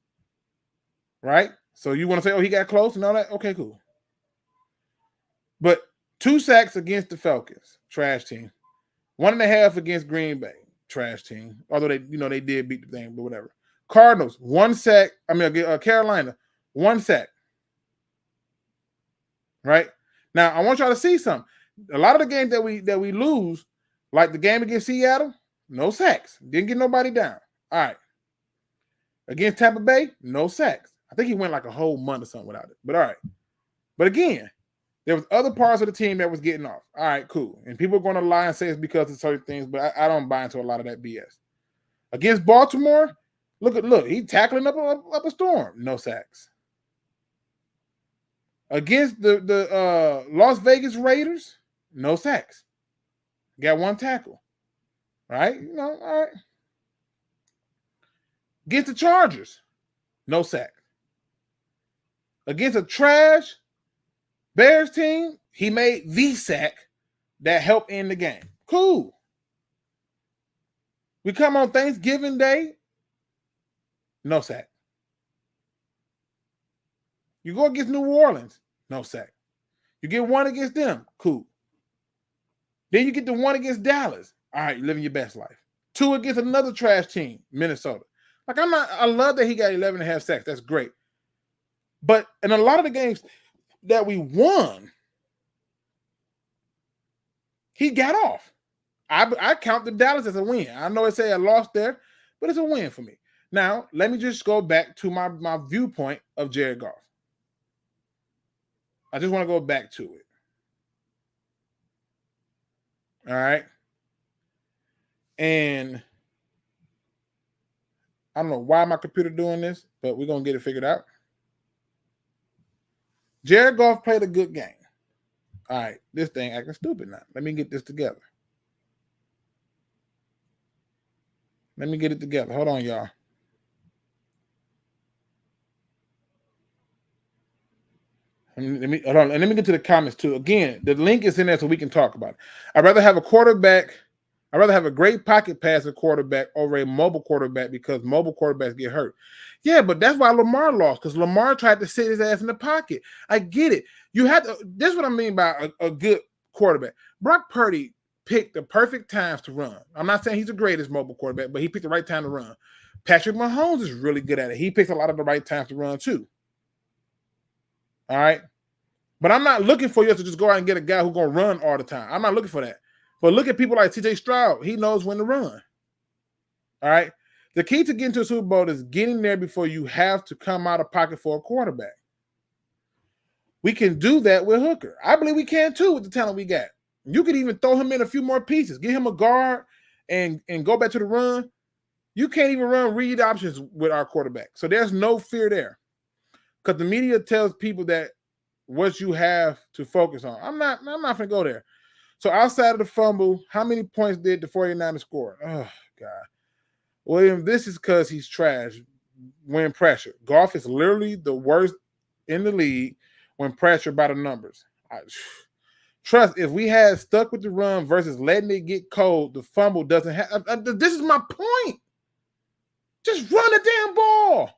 Right? So you want to say, oh, he got close and all that? Okay, cool. But 2 sacks against the Falcons. Trash team. 1.5 against Green Bay, trash team. Although they did beat the thing, but whatever. Cardinals, 1 sack. Carolina, 1 sack. Right now, I want y'all to see something. A lot of the games that we lose, like the game against Seattle, no sacks. Didn't get nobody down. All right. Against Tampa Bay, no sacks. I think he went like a whole month or something without it. But all right. But again, there was other parts of the team that was getting off. All right, cool. And people are going to lie and say it's because of certain things, but I don't buy into a lot of that BS. Against Baltimore, look, he's tackling up a storm. No sacks. Against the Las Vegas Raiders, no sacks. Got 1 tackle. Right? All right. Against the Chargers, no sack. Against a trash Bears team, he made the sack that helped end the game. Cool. We come on Thanksgiving Day, no sack. You go against New Orleans, no sack. You get 1 against them, cool. Then you get the 1 against Dallas. All right, you're living your best life. 2 against another trash team, Minnesota. Like, I love that he got 11.5 sacks. That's great. But in a lot of the games that we won, he got off. I count the Dallas as a win. I know it say a loss there, but it's a win for me. Now, let me just go back to my viewpoint of Jared Goff. I just want to go back to it. All right. And I don't know why my computer doing this, but we're going to get it figured out. Jared Goff played a good game. All right, this thing acting stupid now. Let me get this together. Let me get it together. Hold on, y'all. Let me hold on, and let me get to the comments too. Again, the link is in there so we can talk about it. I'd rather have a great pocket passer quarterback over a mobile quarterback because mobile quarterbacks get hurt. Yeah, but that's why Lamar lost, because Lamar tried to sit his ass in the pocket. I get it. You have to. This is what I mean by a good quarterback. Brock Purdy picked the perfect times to run. I'm not saying he's the greatest mobile quarterback, but he picked the right time to run. Patrick Mahomes is really good at it. He picks a lot of the right times to run too. All right. But I'm not looking for you to just go out and get a guy who's going to run all the time. I'm not looking for that. But look at people like CJ Stroud. He knows when to run. All right. The key to getting to a Super Bowl is getting there before you have to come out of pocket for a quarterback. We can do that with Hooker. I believe we can too with the talent we got. You could even throw him in a few more pieces. Get him a guard and go back to the run. You can't even run read options with our quarterback. So there's no fear there. Because the media tells people that what you have to focus on. I'm not going to go there. So outside of the fumble, how many points did the 49ers score? Oh, God. William, this is because he's trash when pressure. Goff is literally the worst in the league when pressured by the numbers. Trust, if we had stuck with the run versus letting it get cold, the fumble doesn't have. This is my point. Just run the damn ball.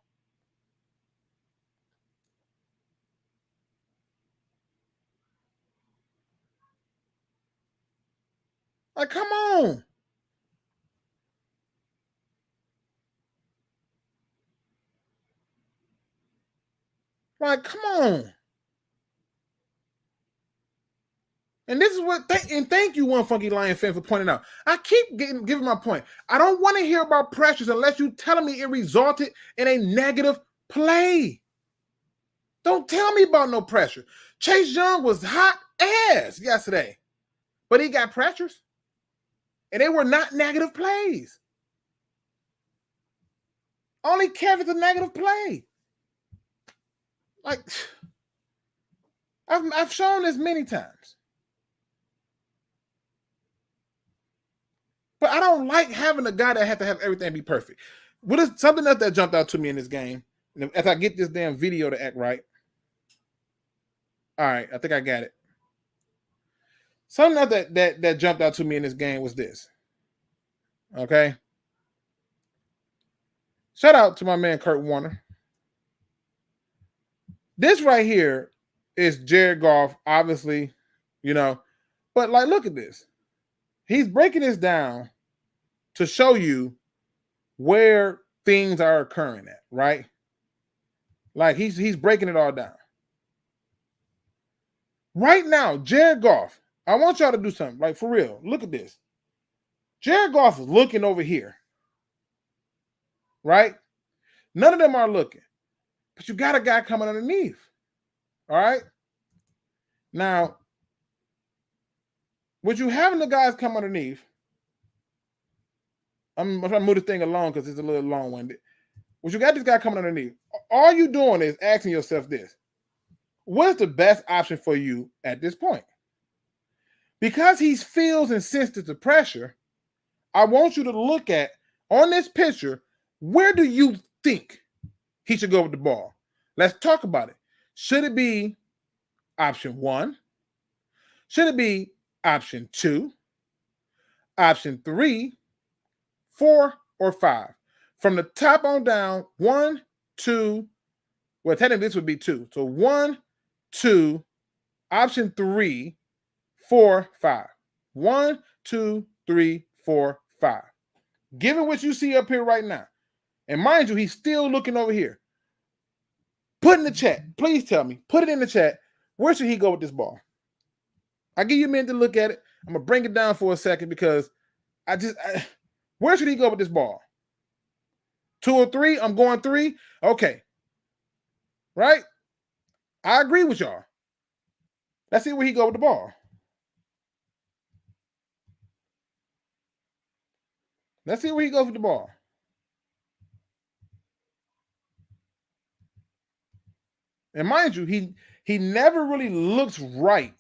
Like, come on. Like, come on. And this is what, thank you, One Funky Lion fan, for pointing out. I keep giving my point. I don't want to hear about pressures unless you're telling me it resulted in a negative play. Don't tell me about no pressure. Chase Young was hot ass yesterday, but he got pressures. And they were not negative plays. Only Kevin's a negative play. Like, I've shown this many times. But I don't like having a guy that has to have everything be perfect. What is something else that jumped out to me in this game? As I get this damn video to act right. All right, I think I got it. Something else that jumped out to me in this game was this. Okay. Shout out to my man Kurt Warner. This right here is Jared Goff, obviously, but like, look at this. He's breaking this down to show you where things are occurring at, right? Like he's breaking it all down. Right now, Jared Goff, I want y'all to do something, like for real. Look at this. Jared Goff is looking over here, right? None of them are looking, but you got a guy coming underneath, all right? Now, what you having the guys come underneath, I'm trying to move the thing along because it's a little long-winded. What you got this guy coming underneath, all you doing is asking yourself this: what's the best option for you at this point? Because he feels and sensitive to pressure, I want you to look at, on this picture, where do you think he should go with the ball? Let's talk about it. Should it be option 1? Should it be option 2? Option 3, 4, or 5? From the top on down, 1, 2, well, technically this would be 2. So 1, 2, option 3, 4, 5. 1, 2, 3, 4, 5. Given what you see up here right now, and mind you, he's still looking over here. Put in the chat. Please tell me. Put it in the chat. Where should he go with this ball? I'll give you a minute to look at it. I'm going to bring it down for a second because where should he go with this ball? 2 or 3? I'm going 3. Okay. Right? I agree with y'all. Let's see where he go with the ball. Let's see where he goes with the ball. And mind you, he never really looks right.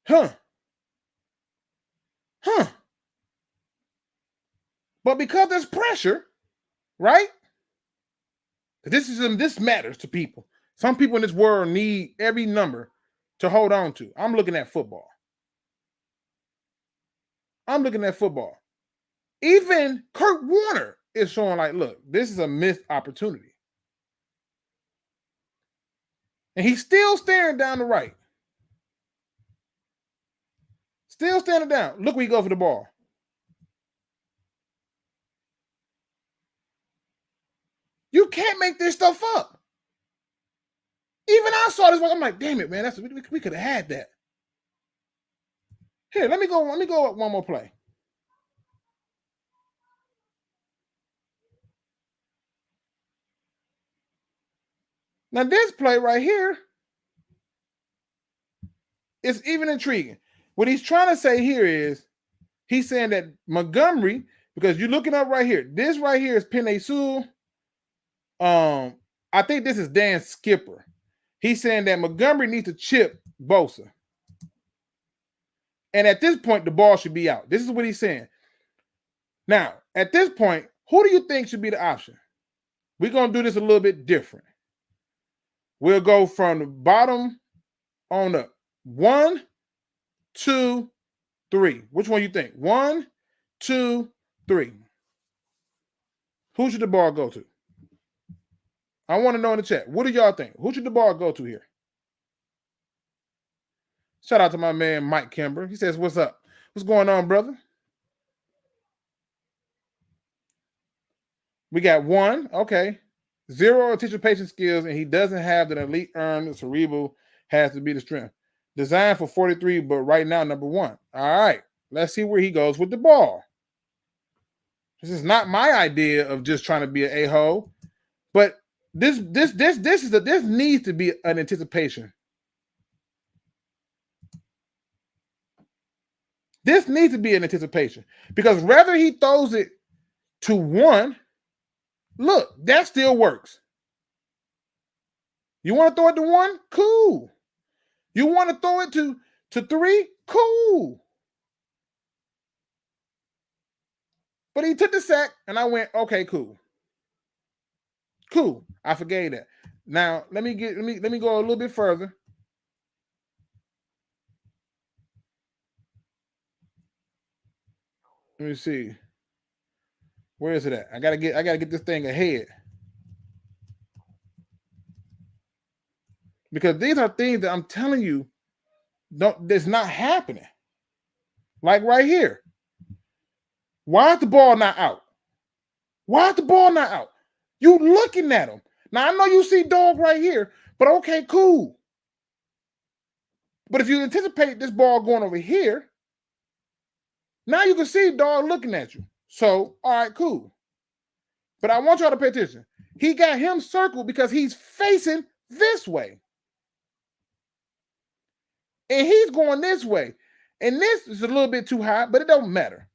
Huh. But because there's pressure, right? This matters to people. Some people in this world need every number to hold on to. I'm looking at football. Even Kurt Warner is showing like, look, this is a missed opportunity. And he's still staring down the right. Still standing down. Look where he goes for the ball. You can't make this stuff up. Even I saw this one. I'm like, damn it, man. We could have had that. Here, let me go up one more play. Now, this play right here is even intriguing. What he's trying to say here is he's saying that Montgomery, because you're looking up right here. This right here is Penei Sewell. I think this is Dan Skipper. He's saying that Montgomery needs to chip Bosa. And at this point, the ball should be out. This is what he's saying. Now, at this point, who do you think should be the option? We're going to do this a little bit different. We'll go from the bottom on up. 1, 2, 3. Which one you think? 1, 2, 3. Who should the ball go to? I want to know in the chat. What do y'all think? Who should the ball go to here? Shout out to my man, Mike Kimber. He says, what's up? What's going on, brother? We got 1. Okay. 0 anticipation skills, and he doesn't have the elite earn. The cerebral has to be the strength. Designed for 43, but right now, number 1. All right. Let's see where he goes with the ball. This is not my idea of just trying to be an a-hole, but this needs to be an anticipation. This needs to be an anticipation because whether he throws it to 1, look, that still works. You want to throw it to 1? Cool. You want to throw it to 3? Cool. But he took the sack, and I went, okay, cool. Cool. I forgave that. Now let me go a little bit further. Let me see. Where is it at? I gotta get this thing ahead. Because these are things that I'm telling you, that's not happening. Like right here. Why is the ball not out? Why is the ball not out? You looking at him. Now, I know you see dog right here, but okay, cool. But if you anticipate this ball going over here, now you can see dog looking at you. So, all right, cool. But I want y'all to pay attention. He got him circled because he's facing this way. And he's going this way. And this is a little bit too high, but it don't matter.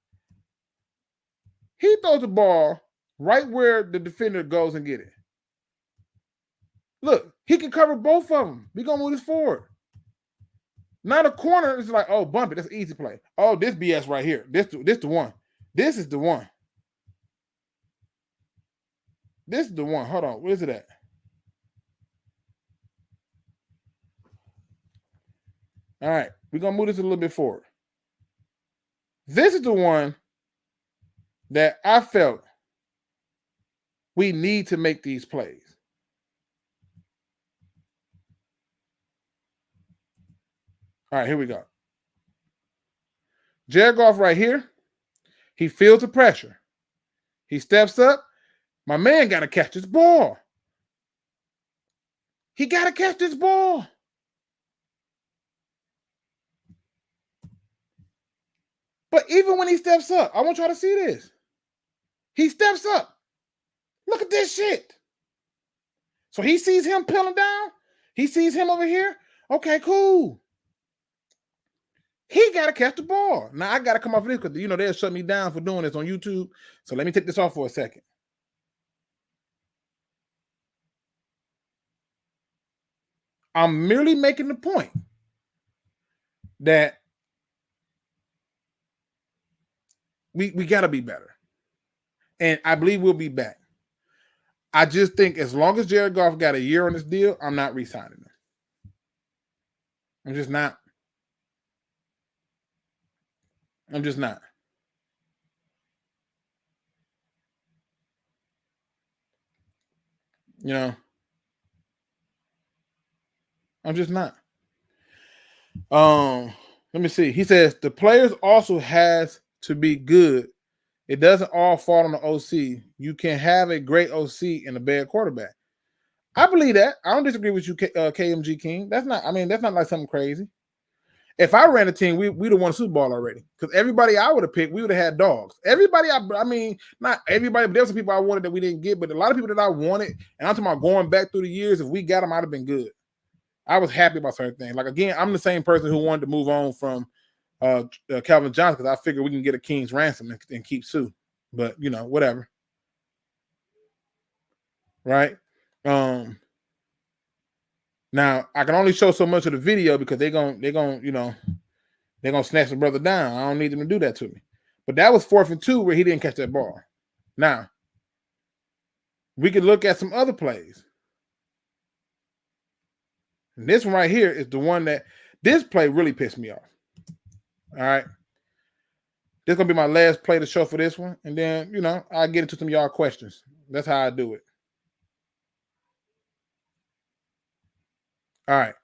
He throws the ball right where the defender goes and get it. Look, he can cover both of them. We're going to move this forward. Now the corner is like, oh, bump it. That's an easy play. Oh, this BS right here. This the one. This is the one. This is the one. Hold on. Where's it at? All right. We're going to move this a little bit forward. This is the one that I felt we need to make these plays. All right, here we go. Jared Goff right here. He feels the pressure. He steps up. My man got to catch this ball. He got to catch this ball. But even when he steps up, I want y'all to see this. He steps up. Look at this shit. So he sees him peeling down. He sees him over here. Okay, cool. He got to catch the ball. Now, I got to come off of this because, they'll shut me down for doing this on YouTube. So let me take this off for a second. I'm merely making the point that we got to be better. And I believe we'll be back. I just think as long as Jared Goff got a year on this deal, I'm not re-signing him. I'm just not. You know, I'm just not. Let me see. He says the players also has to be good. It doesn't all fall on the OC. You can have a great OC and a bad quarterback. I believe that. I don't disagree with you, KMG King. That's not like something crazy. If I ran a team, we'd have won a Super Bowl already. Because everybody I would have picked, we would have had dogs. Everybody, not everybody, but there were some people I wanted that we didn't get. But a lot of people that I wanted, and I'm talking about going back through the years, if we got them, I'd have been good. I was happy about certain things. Like, again, I'm the same person who wanted to move on from Calvin Johnson because I figured we can get a king's ransom and keep Sue. But, whatever. Right? Now I can only show so much of the video because they're gonna snatch the brother down. I don't need them to do that to me. But that was 4th and 2 where he didn't catch that ball. Now we could look at some other plays. And this one right here is the one that this play really pissed me off. All right. This is gonna be my last play to show for this one, and then I'll get into some of y'all questions. That's how I do it. All right,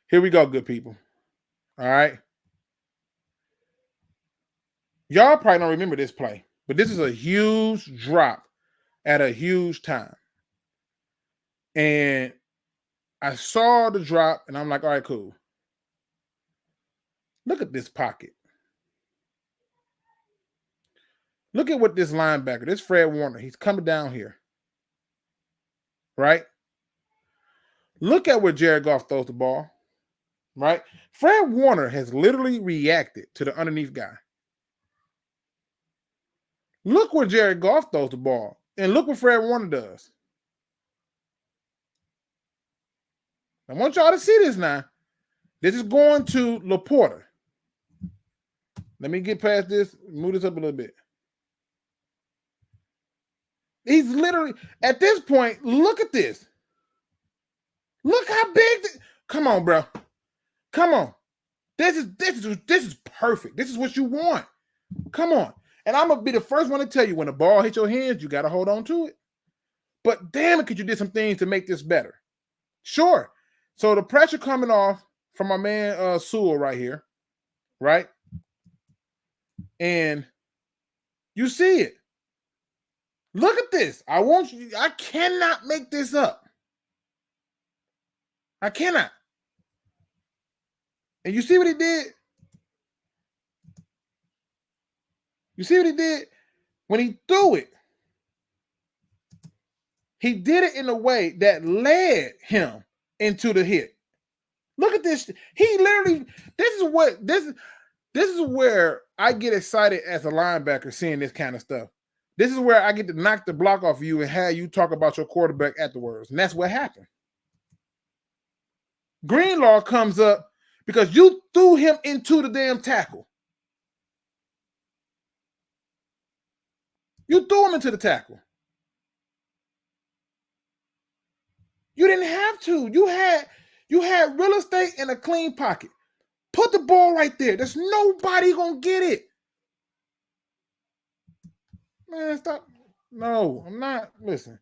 here we go, good people. All right. Y'all probably don't remember this play, but this is a huge drop at a huge time. And I saw the drop, and I'm like, all right, cool. Look at this pocket. Look at what this linebacker, this Fred Warner, he's coming down here. Right? Look at where Jared Goff throws the ball, right? Fred Warner has literally reacted to the underneath guy. Look where Jared Goff throws the ball, and look what Fred Warner does. I want y'all to see this now. This is going to Laporta. Let me get past this, move this up a little bit. He's literally, at this point, look at this. Look how big come on, bro. Come on. This is perfect. This is what you want. Come on. And I'm gonna be the first one to tell you when the ball hits your hands, you gotta hold on to it. But damn it, could you do some things to make this better? Sure. So the pressure coming off from my man Sewell right here, right? And you see it. Look at this. I cannot make this up. I cannot. And you see what he did? You see what he did? When he threw it, he did it in a way that led him into the hit. Look at this. He literally, this is where I get excited as a linebacker seeing this kind of stuff. This is where I get to knock the block off you and have you talk about your quarterback afterwards. And that's what happened. Greenlaw comes up because you threw him into the damn tackle. You threw him into the tackle. You didn't have to. You had real estate in a clean pocket. Put the ball right there. There's nobody gonna get it. Man, stop. No, I'm not. Listen,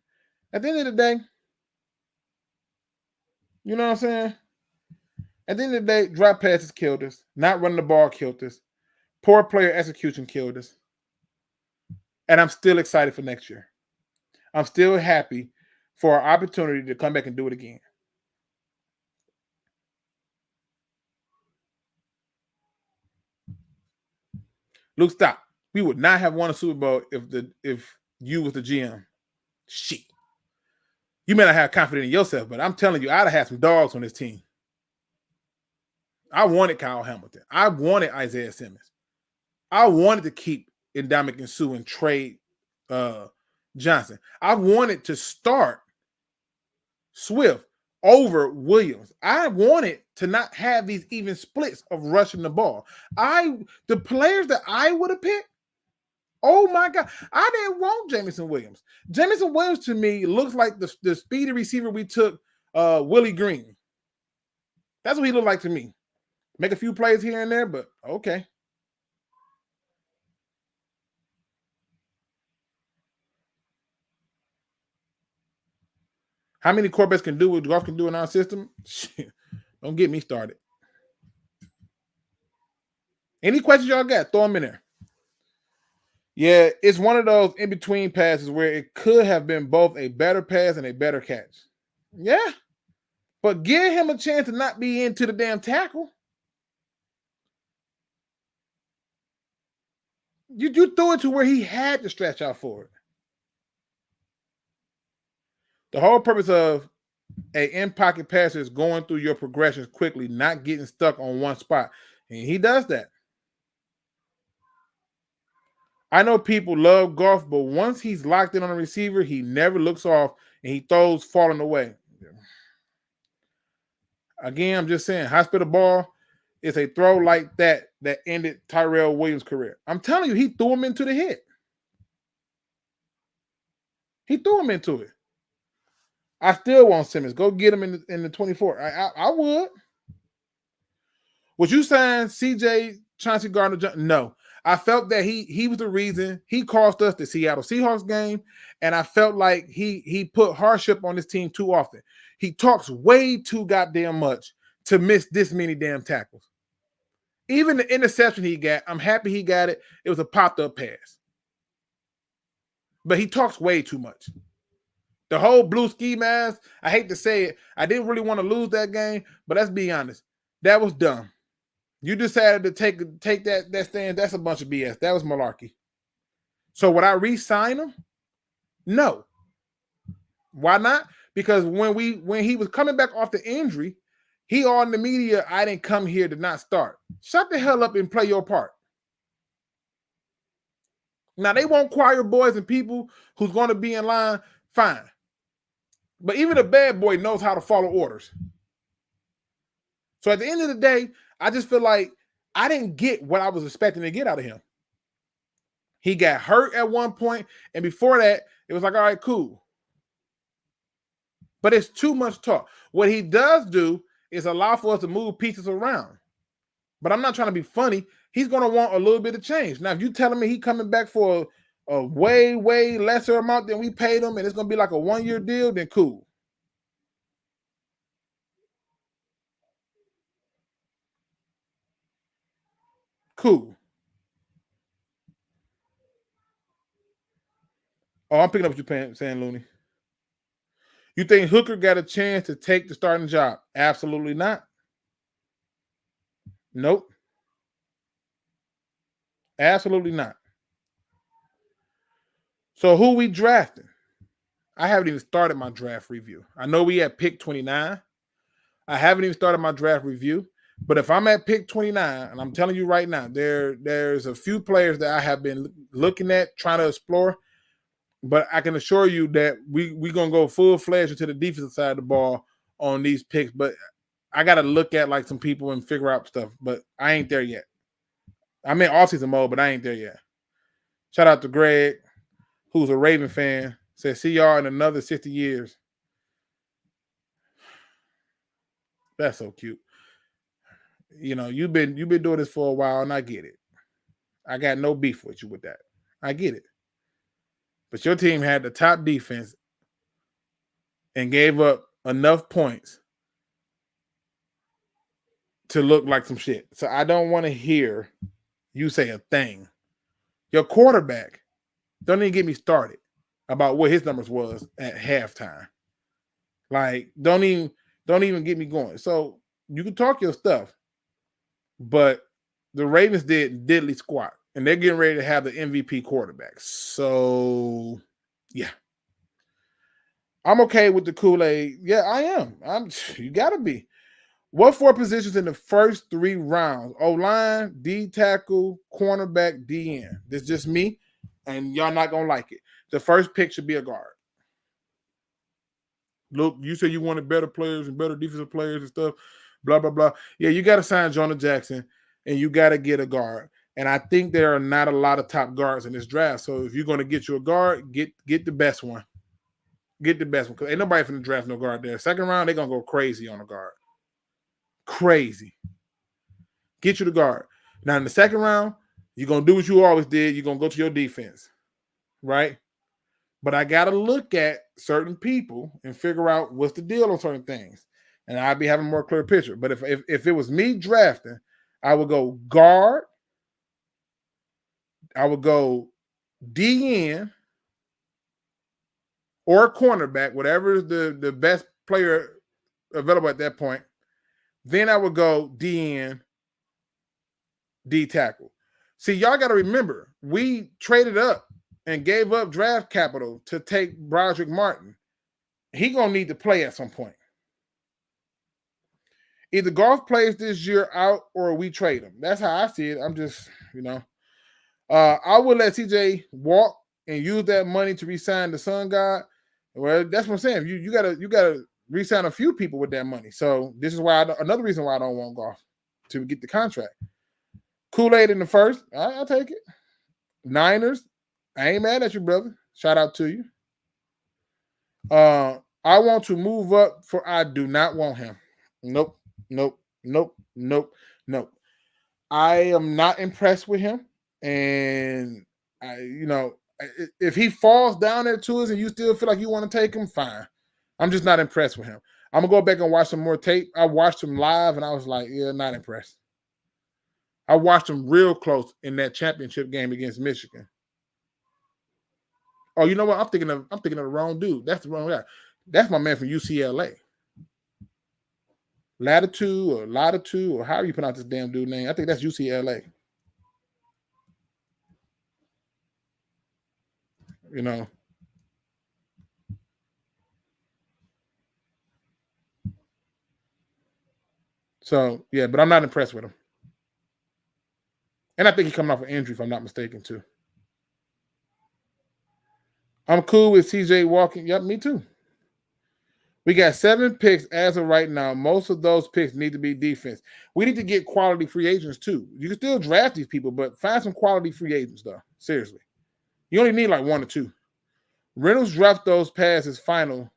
at the end of the day, you know what I'm saying? At the end of the day, drop passes killed us. Not running the ball killed us. Poor player execution killed us. And I'm still excited for next year. I'm still happy for our opportunity to come back and do it again. Luke, stop. We would not have won a Super Bowl if you was the GM. Shit. You may not have confidence in yourself, but I'm telling you, I'd have had some dogs on this team. I wanted Kyle Hamilton. I wanted Isaiah Simmons. I wanted to keep Ndamukong Suh and trade Johnson. I wanted to start Swift over Williams. I wanted to not have these even splits of rushing the ball. The players that I would have picked, Oh my God. I didn't want Jameson Williams. Jameson Williams to me looks like the speedy receiver we took Willie Green. That's what he looked like to me. Make a few plays here and there, but okay. How many quarterbacks can do what Goff can do in our system? Shit, don't get me started. Any questions y'all got? Throw them in there. Yeah, it's one of those in-between passes where it could have been both a better pass and a better catch. Yeah, but give him a chance to not be into the damn tackle. You threw it to where he had to stretch out for it. The whole purpose of an in-pocket passer is going through your progressions quickly, not getting stuck on one spot. And he does that. I know people love Goff, but once he's locked in on a receiver, he never looks off and he throws falling away. Again, I'm just saying, hospital ball is a throw like that ended Tyrell Williams' career. I'm telling you, he threw him into the hit. He threw him into it. I still want Simmons. Go get him in the 24. I would. Would you sign CJ, Chauncey Gardner? No. I felt that he was the reason he cost us the Seattle Seahawks game, and I felt like he put hardship on this team too often. He talks way too goddamn much to miss this many damn tackles. Even the interception he got, I'm happy he got it. It was a popped-up pass. But he talks way too much. The whole blue ski mask, I hate to say it, I didn't really want to lose that game, but let's be honest. That was dumb. You decided to take that stand. That's a bunch of BS. That was malarkey. So would I re-sign him? No. Why not? Because when he was coming back off the injury, he on the media, I didn't come here to not start. Shut the hell up and play your part. Now, they want choir boys and people who's going to be in line, fine. But even a bad boy knows how to follow orders. So at the end of the day, I just feel like I didn't get what I was expecting to get out of him. He got hurt at one point, and before that, it was like, all right, cool. But it's too much talk. What he does do is allow for us to move pieces around. But I'm not trying to be funny. He's going to want a little bit of change. Now, if you're telling me he's coming back for a way, way lesser amount than we paid him, and it's going to be like a one-year deal, then cool. Cool. Oh, I'm picking up what you're saying, Looney. You think Hooker got a chance to take the starting job? Absolutely not. Nope. Absolutely not. So who we drafting? I haven't even started my draft review. I know we at pick 29. I haven't even started my draft review. But if I'm at pick 29, and I'm telling you right now, there's a few players that I have been looking at, trying to explore. But I can assure you that we're going to go full-fledged into the defensive side of the ball on these picks. But I got to look at like some people and figure out stuff. But I ain't there yet. I'm in offseason mode, but I ain't there yet. Shout out to Greg, who's a Raven fan. Says, see y'all in another 60 years. That's so cute. You know, you've been doing this for a while, and I get it. I got no beef with you with that. I get it. But your team had the top defense and gave up enough points to look like some shit. So I don't want to hear you say a thing. Your quarterback, don't even get me started about what his numbers was at halftime. Like, don't even get me going. So you can talk your stuff, but the Ravens did diddly squat, and they're getting ready to have the MVP quarterback. So, yeah. I'm okay with the Kool-Aid. Yeah, I am. You got to be. What 4 positions in the first 3 rounds? O-line, D-tackle, cornerback, D-end. This is just me, and y'all not going to like it. The first pick should be a guard. Look, you said you wanted better players and better defensive players and stuff, blah, blah, blah. Yeah, you got to sign Jonah Jackson, and you got to get a guard. And I think there are not a lot of top guards in this draft. So if you're going to get you a guard, get the best one. Get the best one. Because ain't nobody finna draft no guard there. Second round, they're going to go crazy on a guard. Crazy. Get you the guard. Now, in the second round, you're going to do what you always did. You're going to go to your defense. Right? But I got to look at certain people and figure out what's the deal on certain things. And I'll be having a more clear picture. But if it was me drafting, I would go guard. I would go DN or cornerback, whatever is the best player available at that point. Then I would go DN, D tackle. See, y'all got to remember, we traded up and gave up draft capital to take Broderick Martin. He going to need to play at some point. Either Golf plays this year out or we trade him. That's how I see it. I'm just, I would let CJ walk and use that money to re-sign the Sun God. Well, that's what I'm saying. You gotta re-sign a few people with that money. So this is why another reason why I don't want Golf to get the contract. Kool-Aid in the first, I'll take it. Niners, I ain't mad at you, brother. Shout out to you. I want to move up for I do not want him. Nope. I am not impressed with him. And if he falls down there to us and you still feel like you want to take him, fine. I'm just not impressed with him. I'm gonna go back and watch some more tape. I watched him live and I was like, yeah, not impressed. I watched him real close in that championship game against Michigan. Oh, you know what? I'm thinking of the wrong dude. That's the wrong guy. That's my man from UCLA. Latitude, or however you pronounce this damn dude name. I think that's UCLA. So, yeah, but I'm not impressed with him. And I think he's coming off an injury, if I'm not mistaken, too. I'm cool with CJ walking. Yep, me too. We got 7 picks as of right now. Most of those picks need to be defense. We need to get quality free agents, too. You can still draft these people, but find some quality free agents, though. Seriously. You only need like 1 or 2. Reynolds dropped those passes finally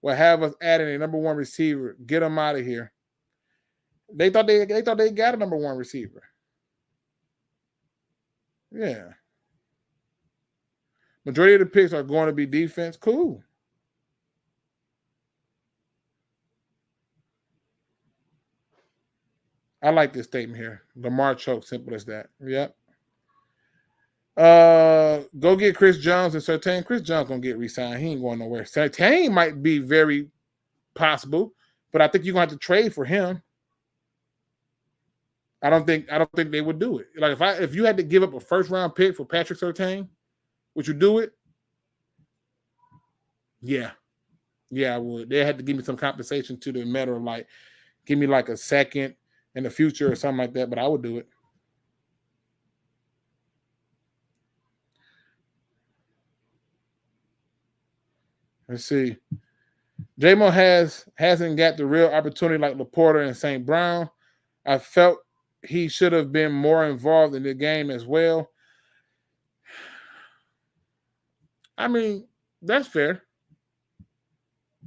will have us adding a number 1 receiver. Get them out of here. They thought they got a number 1 receiver. Yeah. Majority of the picks are going to be defense. Cool. I like this statement here. Lamar choke, simple as that. Yep. Go get Chris Jones and Surtain. Chris Jones gonna get re-signed. He ain't going nowhere. Surtain might be very possible, but I think you're gonna have to trade for him. I don't think they would do it. Like if you had to give up a first round pick for Patrick Surtain, would you do it? Yeah. Yeah, I would. They had to give me some compensation to the matter of like give me like a second in the future or something like that, but I would do it. Let's see. J-Mo hasn't got the real opportunity like Laporta and St. Brown. I felt he should have been more involved in the game as well. I mean, that's fair.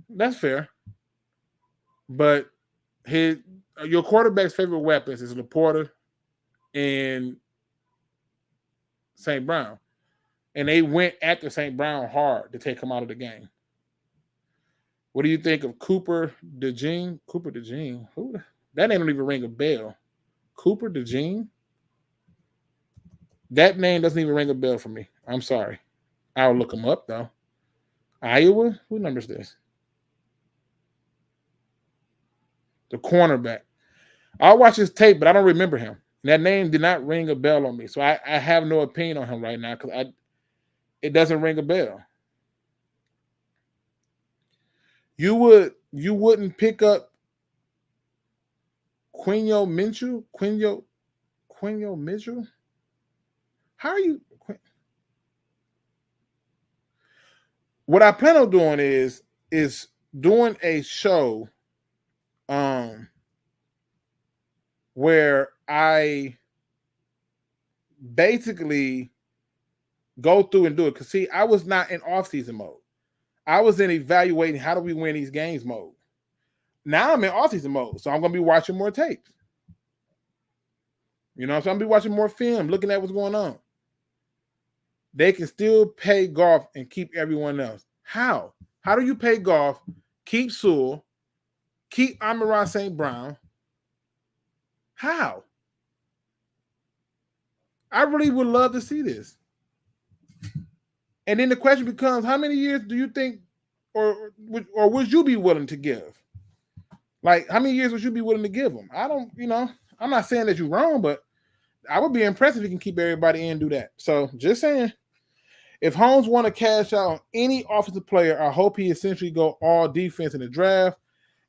That's fair. But your quarterback's favorite weapons is Laporta and St. Brown. And they went after St. Brown hard to take him out of the game. What do you think of Cooper DeJean? Cooper DeJean? Who? That name don't even ring a bell. Cooper DeJean? That name doesn't even ring a bell for me. I'm sorry. I'll look him up, though. Iowa? Who number's this? The cornerback. I'll watch his tape, but I don't remember him. That name did not ring a bell on me. So I have no opinion on him right now because it doesn't ring a bell. You wouldn't pick up Quinyo Minshew? Quinyo Mitchell? How are you? What I plan on doing is doing a show where I basically go through and do it. Because, see, I was not in off-season mode. I was in evaluating how do we win these games mode. Now I'm in off-season mode, so I'm going to be watching more tapes. You know, so I'm going to be watching more film, looking at what's going on. They can still pay Goff and keep everyone else. How? How do you pay Goff, keep Sewell, keep Amon-Ra St. Brown? How? I really would love to see this. And then the question becomes, how many years do you think, or would you be willing to give? Like, how many years would you be willing to give them? I don't, you know, I'm not saying that you're wrong, but I would be impressed if you can keep everybody in and do that. So just saying, if Holmes want to cash out on any offensive player, I hope he essentially go all defense in the draft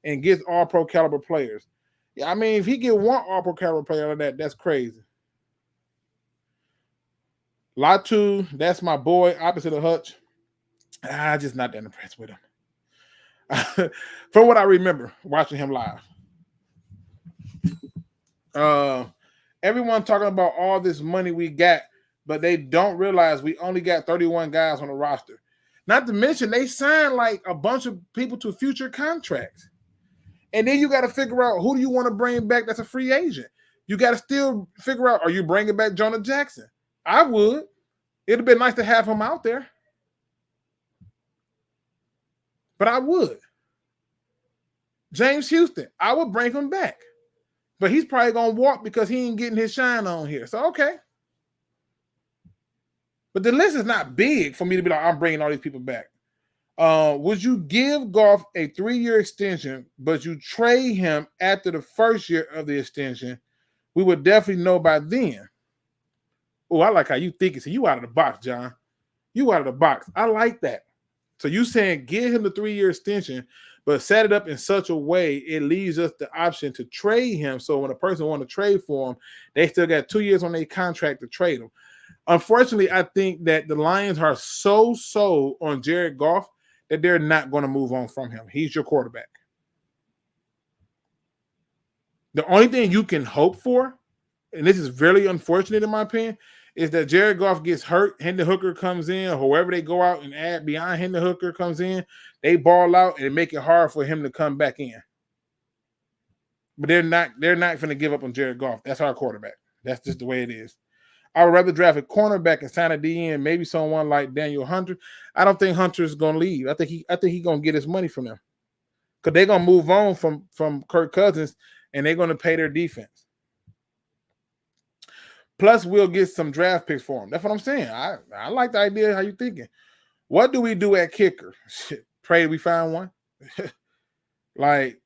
and gets all pro caliber players. Yeah, I mean, if he get one all pro caliber player like that, that's crazy. Latu, that's my boy, opposite of Hutch. I'm just not that impressed with him. From what I remember watching him live. Everyone talking about all this money we got, but they don't realize we only got 31 guys on the roster. Not to mention they signed like a bunch of people to future contracts. And then you got to figure out who do you want to bring back that's a free agent. You got to still figure out, are you bringing back Jonah Jackson? I would. It'd have been nice to have him out there. But I would. James Houston, I would bring him back. But he's probably going to walk because he ain't getting his shine on here. So, okay. But the list is not big for me to be like, I'm bringing all these people back. Would you give Goff a 3-year extension, but you trade him after the first year of the extension? We would definitely know by then. Oh, I like how you think it. So you out of the box, John. You out of the box. I like that. So you saying give him the 3-year extension, but set it up in such a way it leaves us the option to trade him. So when a person want to trade for him, they still got 2 years on their contract to trade him. Unfortunately, I think that the Lions are so sold on Jared Goff that they're not going to move on from him. He's your quarterback. The only thing you can hope for, and this is very unfortunate in my opinion, is that Jared Goff gets hurt, Hendon Hooker comes in, or whoever they go out and add beyond Hendon Hooker comes in, they ball out and make it hard for him to come back in. But they're not going to give up on Jared Goff. That's our quarterback. That's just the way it is. I would rather draft a cornerback and sign a DN, maybe someone like Daniel Hunter. I don't think Hunter's going to leave. I think he's going to get his money from them. Because they're going to move on from Kirk Cousins, and they're going to pay their defense. Plus, we'll get some draft picks for him. That's what I'm saying. I like the idea. How you thinking? What do we do at kicker? Pray we find one. Like,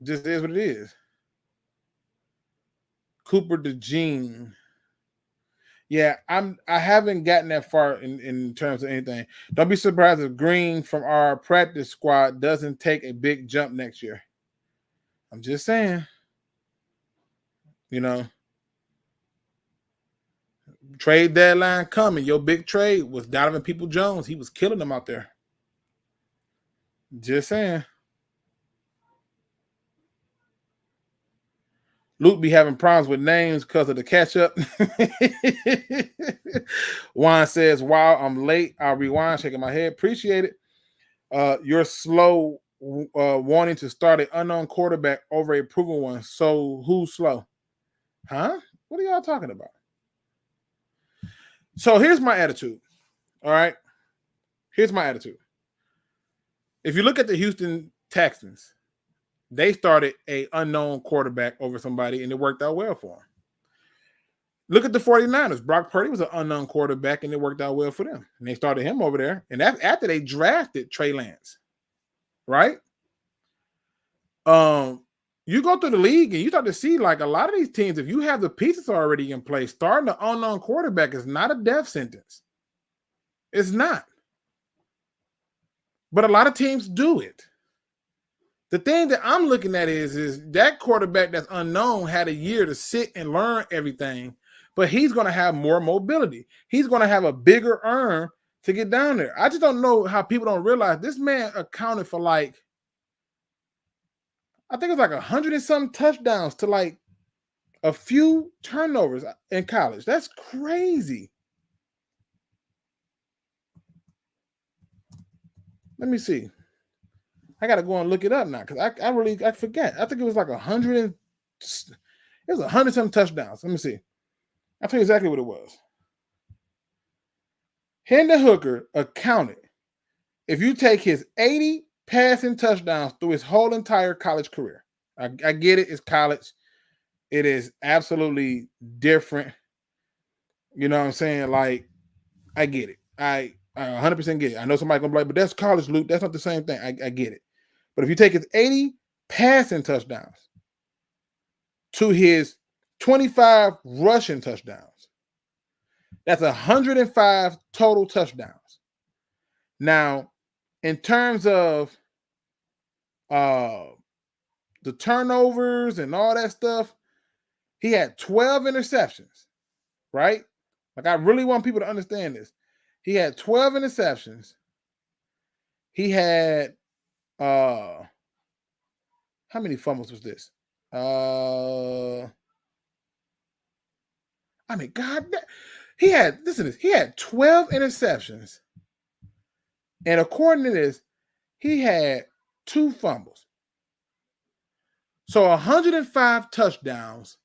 just is what it is. Cooper DeJean. Yeah, I haven't gotten that far in terms of anything. Don't be surprised if Green from our practice squad doesn't take a big jump next year. I'm just saying. You know. Trade deadline coming. Your big trade was Donovan Peoples-Jones. He was killing them out there. Just saying. Luke be having problems with names because of the catch-up. Juan says, wow, I'm late. I'll rewind, shaking my head. Appreciate it. You're slow wanting to start an unknown quarterback over a proven one. So who's slow? Huh? What are y'all talking about? So here's my attitude. All right. Here's my attitude. If you look at the Houston Texans, they started an unknown quarterback over somebody, and it worked out well for them. Look at the 49ers. Brock Purdy was an unknown quarterback, and it worked out well for them. And they started him over there. And that's after they drafted Trey Lance. Right? You go through the league and you start to see like a lot of these teams, if you have the pieces already in place, starting an unknown quarterback is not a death sentence. It's not. But a lot of teams do it. The thing that I'm looking at is that quarterback that's unknown had a year to sit and learn everything, but he's going to have more mobility. He's going to have a bigger arm to get down there. I just don't know how people don't realize this man accounted for like, I think it's like 100 and some touchdowns to like a few turnovers in college. That's crazy. Let me see. I got to go and look it up now because I forget. I think it was like 100. It was 100 some touchdowns. Let me see. I'll tell you exactly what it was. Hendon Hooker accounted. If you take his 80 passing touchdowns through his whole entire college career, I get it. It's college. It is absolutely different. You know what I'm saying? Like, I get it. I 100% get it. I know somebody gonna be like, but that's college, Luke. That's not the same thing. I get it. But if you take his 80 passing touchdowns to his 25 rushing touchdowns, that's 105 total touchdowns. Now, in terms of the turnovers and all that stuff, he had 12 interceptions, right? Like, I really want people to understand this. He had 12 interceptions. He had how many fumbles was this? I mean, God, he had 12 interceptions. And according to this, he had 2 fumbles. So 105 touchdowns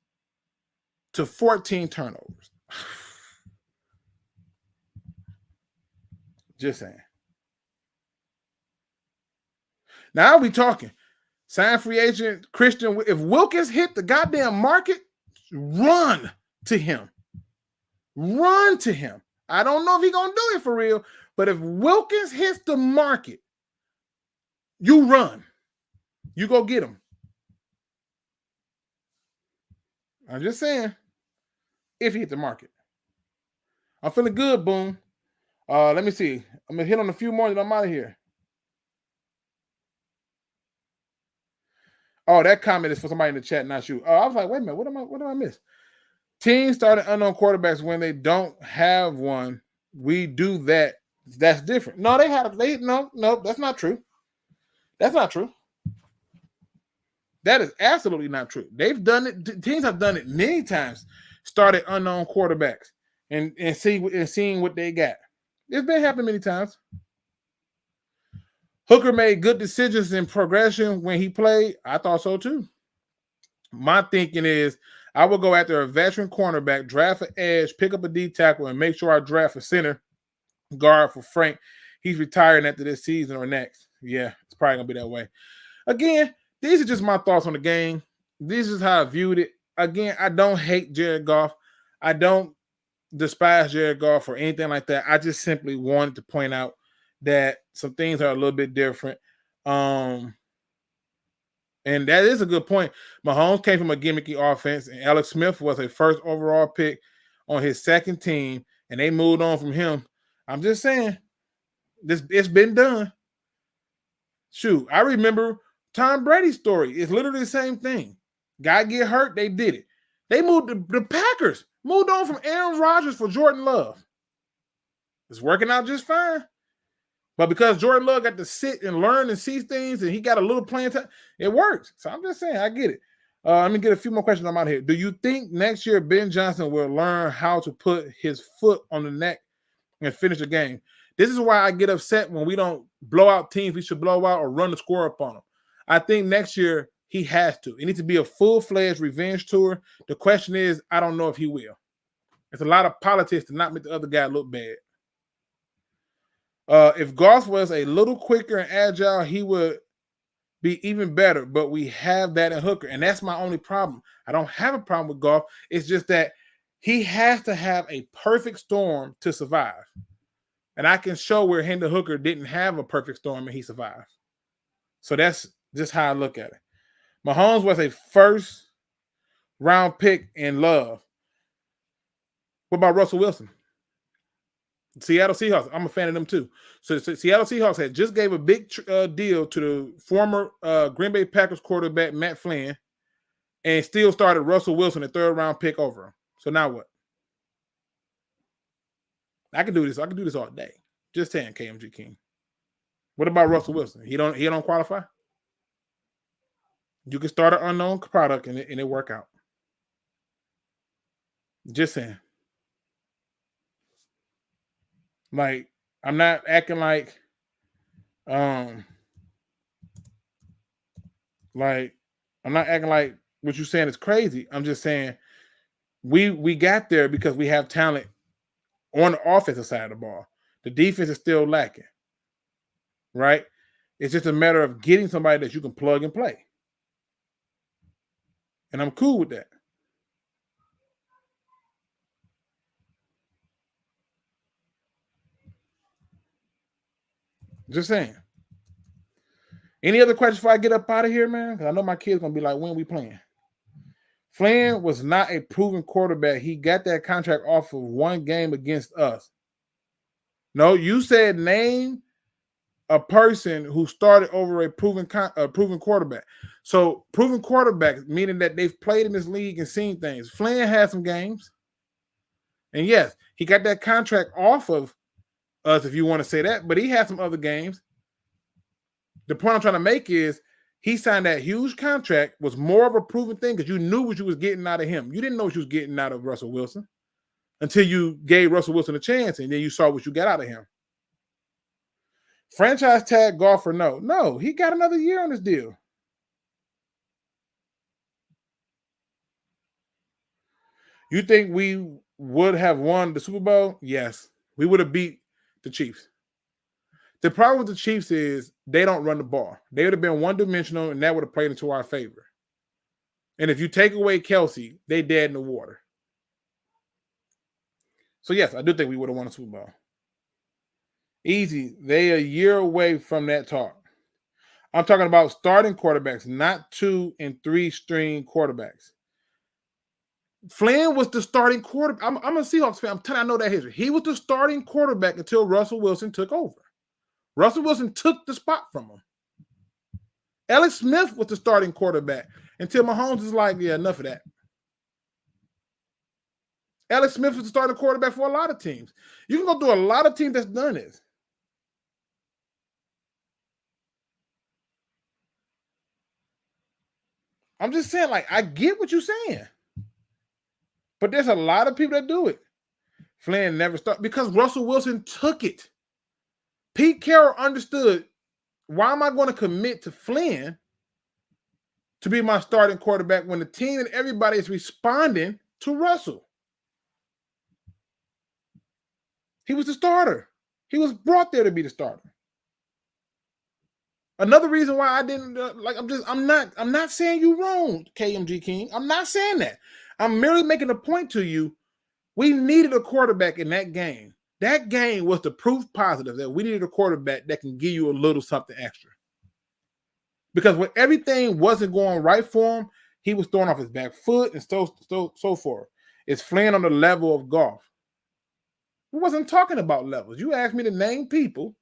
to 14 turnovers. Just saying. Now we talking. Sign free agent Christian. If Wilkins hit the goddamn market, run to him. Run to him. I don't know if he's going to do it for real, but if Wilkins hits the market, you run. You go get him. I'm just saying, if he hit the market. I'm feeling good, Boom. Let me see. I'm going to hit on a few more and I'm out of here. Oh, that comment is for somebody in the chat, not you. Oh, I was like, wait a minute, what do I miss? Teams starting unknown quarterbacks when they don't have one. We do that. That's different. No, no, that's not true. That's not true. That is absolutely not true. They've done it. Teams have done it many times. Started unknown quarterbacks and seeing what they got. It's been happening many times. Hooker made good decisions in progression when he played. I thought so too. My thinking is I will go after a veteran cornerback, draft an edge, pick up a D tackle, and make sure I draft a center guard for Frank. He's retiring after this season or next. Yeah, it's probably going to be that way. Again, these are just my thoughts on the game. This is how I viewed it. Again, I don't hate Jared Goff. I don't despise Jared Goff or anything like that. I just simply wanted to point out that some things are a little bit different. And that is a good point. Mahomes came from a gimmicky offense, and Alex Smith was a first overall pick on his second team, and they moved on from him. I'm just saying, it's been done. Shoot, I remember Tom Brady's story. It's literally the same thing. Guy get hurt, they did it. They moved the Packers, moved on from Aaron Rodgers for Jordan Love. It's working out just fine. But because Jordan Love got to sit and learn and see things and he got a little playing time, it works. So I'm just saying, I get it. Let me get a few more questions. I'm out here. Do you think next year Ben Johnson will learn how to put his foot on the neck and finish the game? This is why I get upset when we don't blow out teams we should blow out or run the score up on them. I think next year he has to. It needs to be a full-fledged revenge tour. The question is, I don't know if he will. It's a lot of politics to not make the other guy look bad. If Goff was a little quicker and agile, he would be even better. But we have that in Hooker, and that's my only problem. I don't have a problem with Goff. It's just that he has to have a perfect storm to survive. And I can show where Hendon Hooker didn't have a perfect storm and he survived. So that's just how I look at it. Mahomes was a first-round pick in Love. What about Russell Wilson? Seattle Seahawks. I'm a fan of them too. So Seattle Seahawks had just gave a big deal to the former Green Bay Packers quarterback Matt Flynn and still started Russell Wilson, a third-round pick over him. So now what? I can do this. I can do this all day. Just saying, KMG King. What about Russell Wilson? He don't qualify? You can start an unknown product and it work out. Just saying. Like, I'm not acting like I'm not acting like what you're saying is crazy. I'm just saying we got there because we have talent on the offensive side of the ball. The defense is still lacking, right? It's just a matter of getting somebody that you can plug and play. And I'm cool with that. Just saying. Any other questions before I get up out of here, man? Because I know my kids going to be like, when we playing? Flynn was not a proven quarterback. He got that contract off of one game against us. No, you said name a person who started over a proven quarterback. So proven quarterback, meaning that they've played in this league and seen things. Flynn had some games. And yes, he got that contract off of us, if you want to say that, but he had some other games. The point I'm trying to make is he signed that huge contract, was more of a proven thing because you knew what you was getting out of him. You didn't know what you was getting out of Russell Wilson until you gave Russell Wilson a chance, and then you saw what you got out of him. Franchise tag golfer, no. No, he got another year on this deal. You think we would have won the Super Bowl? Yes. We would have beat the Chiefs. The problem with the Chiefs is they don't run the ball. They would have been one-dimensional, and that would have played into our favor. And if you take away Kelsey, they dead in the water. So, yes, I do think we would have won the Super Bowl. Easy. They a year away from that talk. I'm talking about starting quarterbacks, not 2 and 3 string quarterbacks. Flynn was the starting quarterback. I'm a Seahawks fan. I'm telling you, I know that history. He was the starting quarterback until Russell Wilson took over. Russell Wilson took the spot from him. Alex Smith was the starting quarterback until Mahomes is like, yeah, enough of that. Alex Smith was the starting quarterback for a lot of teams. You can go through a lot of teams that's done this. I'm just saying, like, I get what you're saying. But there's a lot of people that do it. Flynn never started because Russell Wilson took it. Pete Carroll understood, why am I going to commit to Flynn to be my starting quarterback when the team and everybody is responding to Russell? He was the starter. He was brought there to be the starter. Another reason why I didn't I'm not saying you wrong, KMG King. I'm not saying that. I'm merely making a point to you. We needed a quarterback in that game. That game was the proof positive that we needed a quarterback that can give you a little something extra. Because when everything wasn't going right for him, he was throwing off his back foot and so forth. It's Flynn on the level of golf. We wasn't talking about levels. You asked me to name people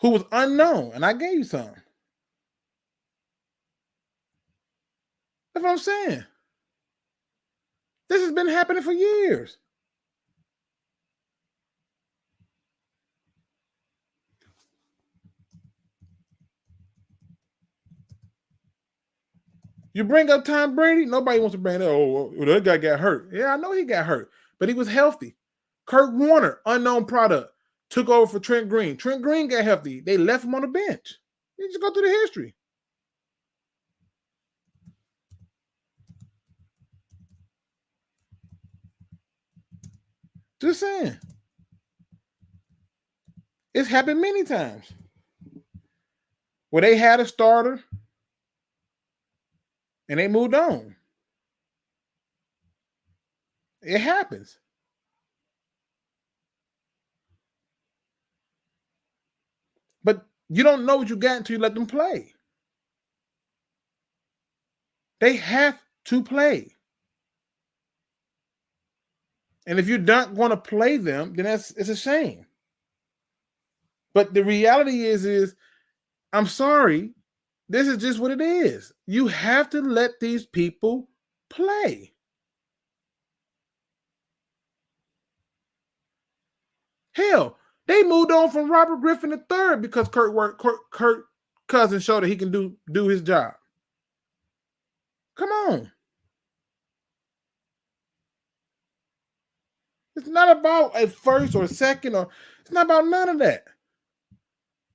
who was unknown, and I gave you some. That's what I'm saying. This has been happening for years. You bring up Tom Brady, nobody wants to bring that. Oh, that guy got hurt. Yeah, I know he got hurt, but he was healthy. Kurt Warner, unknown product, took over for Trent Green. Trent Green got healthy. They left him on the bench. You just go through the history. Just saying. It's happened many times where they had a starter and they moved on. It happens. But you don't know what you got until you let them play. They have to play. And if you're not going to play them, then it's a shame. But the reality is I'm sorry, this is just what it is. You have to let these people play. Hell, they moved on from Robert Griffin III because Kirk Cousins showed that he can do his job. Come on. It's not about a first or a second, or it's not about none of that.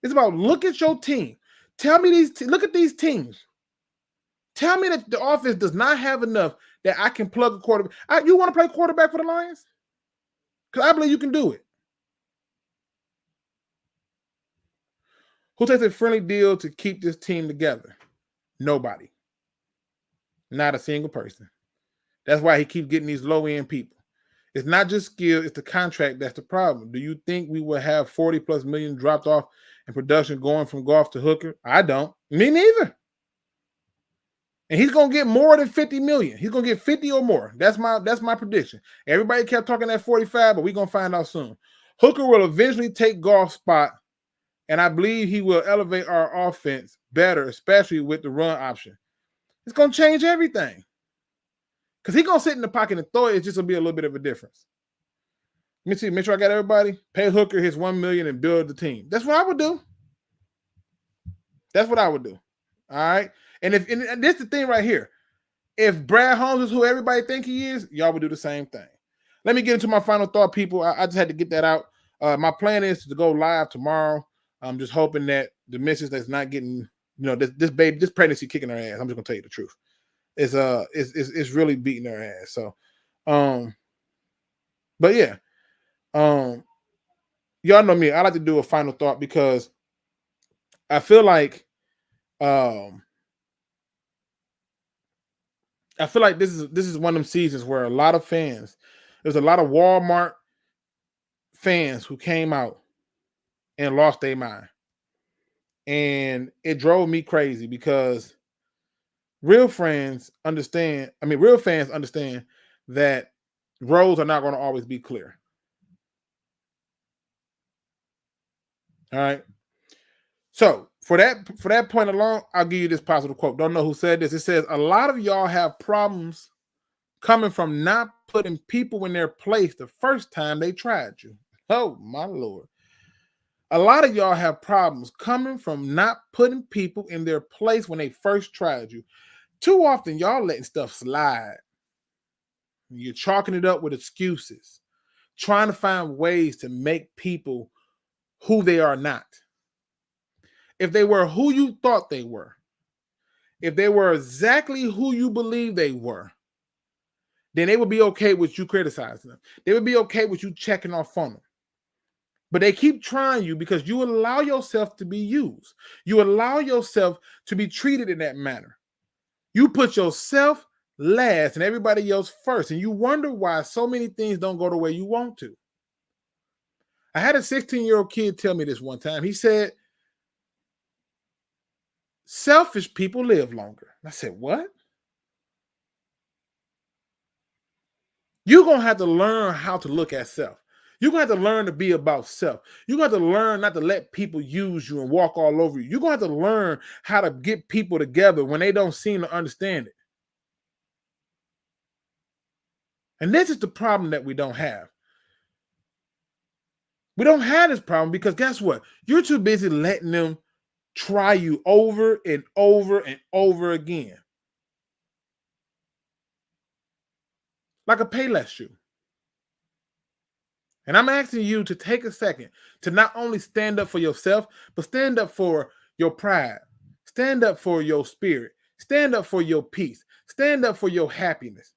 It's about look at your team. Tell me look at these teams. Tell me that the offense does not have enough that I can plug a quarterback. You want to play quarterback for the Lions? Because I believe you can do it. Who takes a friendly deal to keep this team together? Nobody. Not a single person. That's why he keeps getting these low-end people. It's not just skill, it's the contract that's the problem. Do you think we will have 40+ million dropped off in production going from Goff to Hooker? I don't. Me neither. And he's going to get more than 50 million. He's going to get 50 or more. That's my prediction. Everybody kept talking that 45, but we're going to find out soon. Hooker will eventually take Goff's spot, and I believe he will elevate our offense better, especially with the run option. It's going to change everything. Because he's going to sit in the pocket and throw it. It's just going to be a little bit of a difference. Let me see. Make sure I got everybody. Pay Hooker his $1 million and build the team. That's what I would do. That's what I would do. All right? And this is the thing right here. If Brad Holmes is who everybody think he is, y'all would do the same thing. Let me get into my final thought, people. I just had to get that out. My plan is to go live tomorrow. I'm just hoping that the missus that's not getting, this pregnancy kicking her ass. I'm just gonna tell you the truth. It's really beating her ass. So, but yeah, y'all know me. I like to do a final thought because I feel like this is one of them seasons where a lot of fans, there's a lot of Walmart fans who came out and lost their mind. And it drove me crazy because real fans understand that roads are not going to always be clear. All right. So for that point alone, I'll give you this positive quote. Don't know who said this. It says, a lot of y'all have problems coming from not putting people in their place the first time they tried you. Oh, my Lord. A lot of y'all have problems coming from not putting people in their place when they first tried you. Too often, y'all letting stuff slide. You're chalking it up with excuses, trying to find ways to make people who they are not. If they were who you thought they were, if they were exactly who you believe they were, then they would be okay with you criticizing them. They would be okay with you checking off on them. But they keep trying you because you allow yourself to be used. You allow yourself to be treated in that manner. You put yourself last and everybody else first, and you wonder why so many things don't go the way you want to. I had a 16-year-old kid tell me this one time. He said, selfish people live longer. I said, what? You're going to have to learn how to look at self. You're going to have to learn to be about self. You're going to have to learn not to let people use you and walk all over you. You're going to have to learn how to get people together when they don't seem to understand it. And this is the problem that we don't have. We don't have this problem because guess what? You're too busy letting them try you over and over and over again. Like a Payless shoe. And I'm asking you to take a second to not only stand up for yourself, but stand up for your pride. Stand up for your spirit. Stand up for your peace. Stand up for your happiness.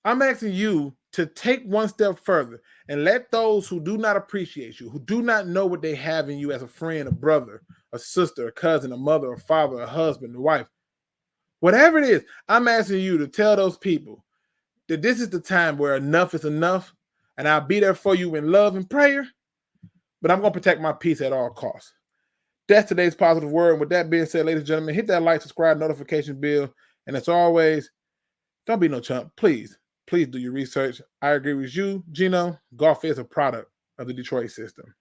I'm asking you to take one step further and let those who do not appreciate you, who do not know what they have in you as a friend, a brother, a sister, a cousin, a mother, a father, a husband, a wife, whatever it is, I'm asking you to tell those people that this is the time where enough is enough, and I'll be there for you in love and prayer, but I'm going to protect my peace at all costs. That's today's positive word. And with that being said, ladies and gentlemen, hit that like, subscribe, notification bell, and as always, don't be no chump. Please do your research. I agree with you, Gino. Golf is a product of the Detroit system.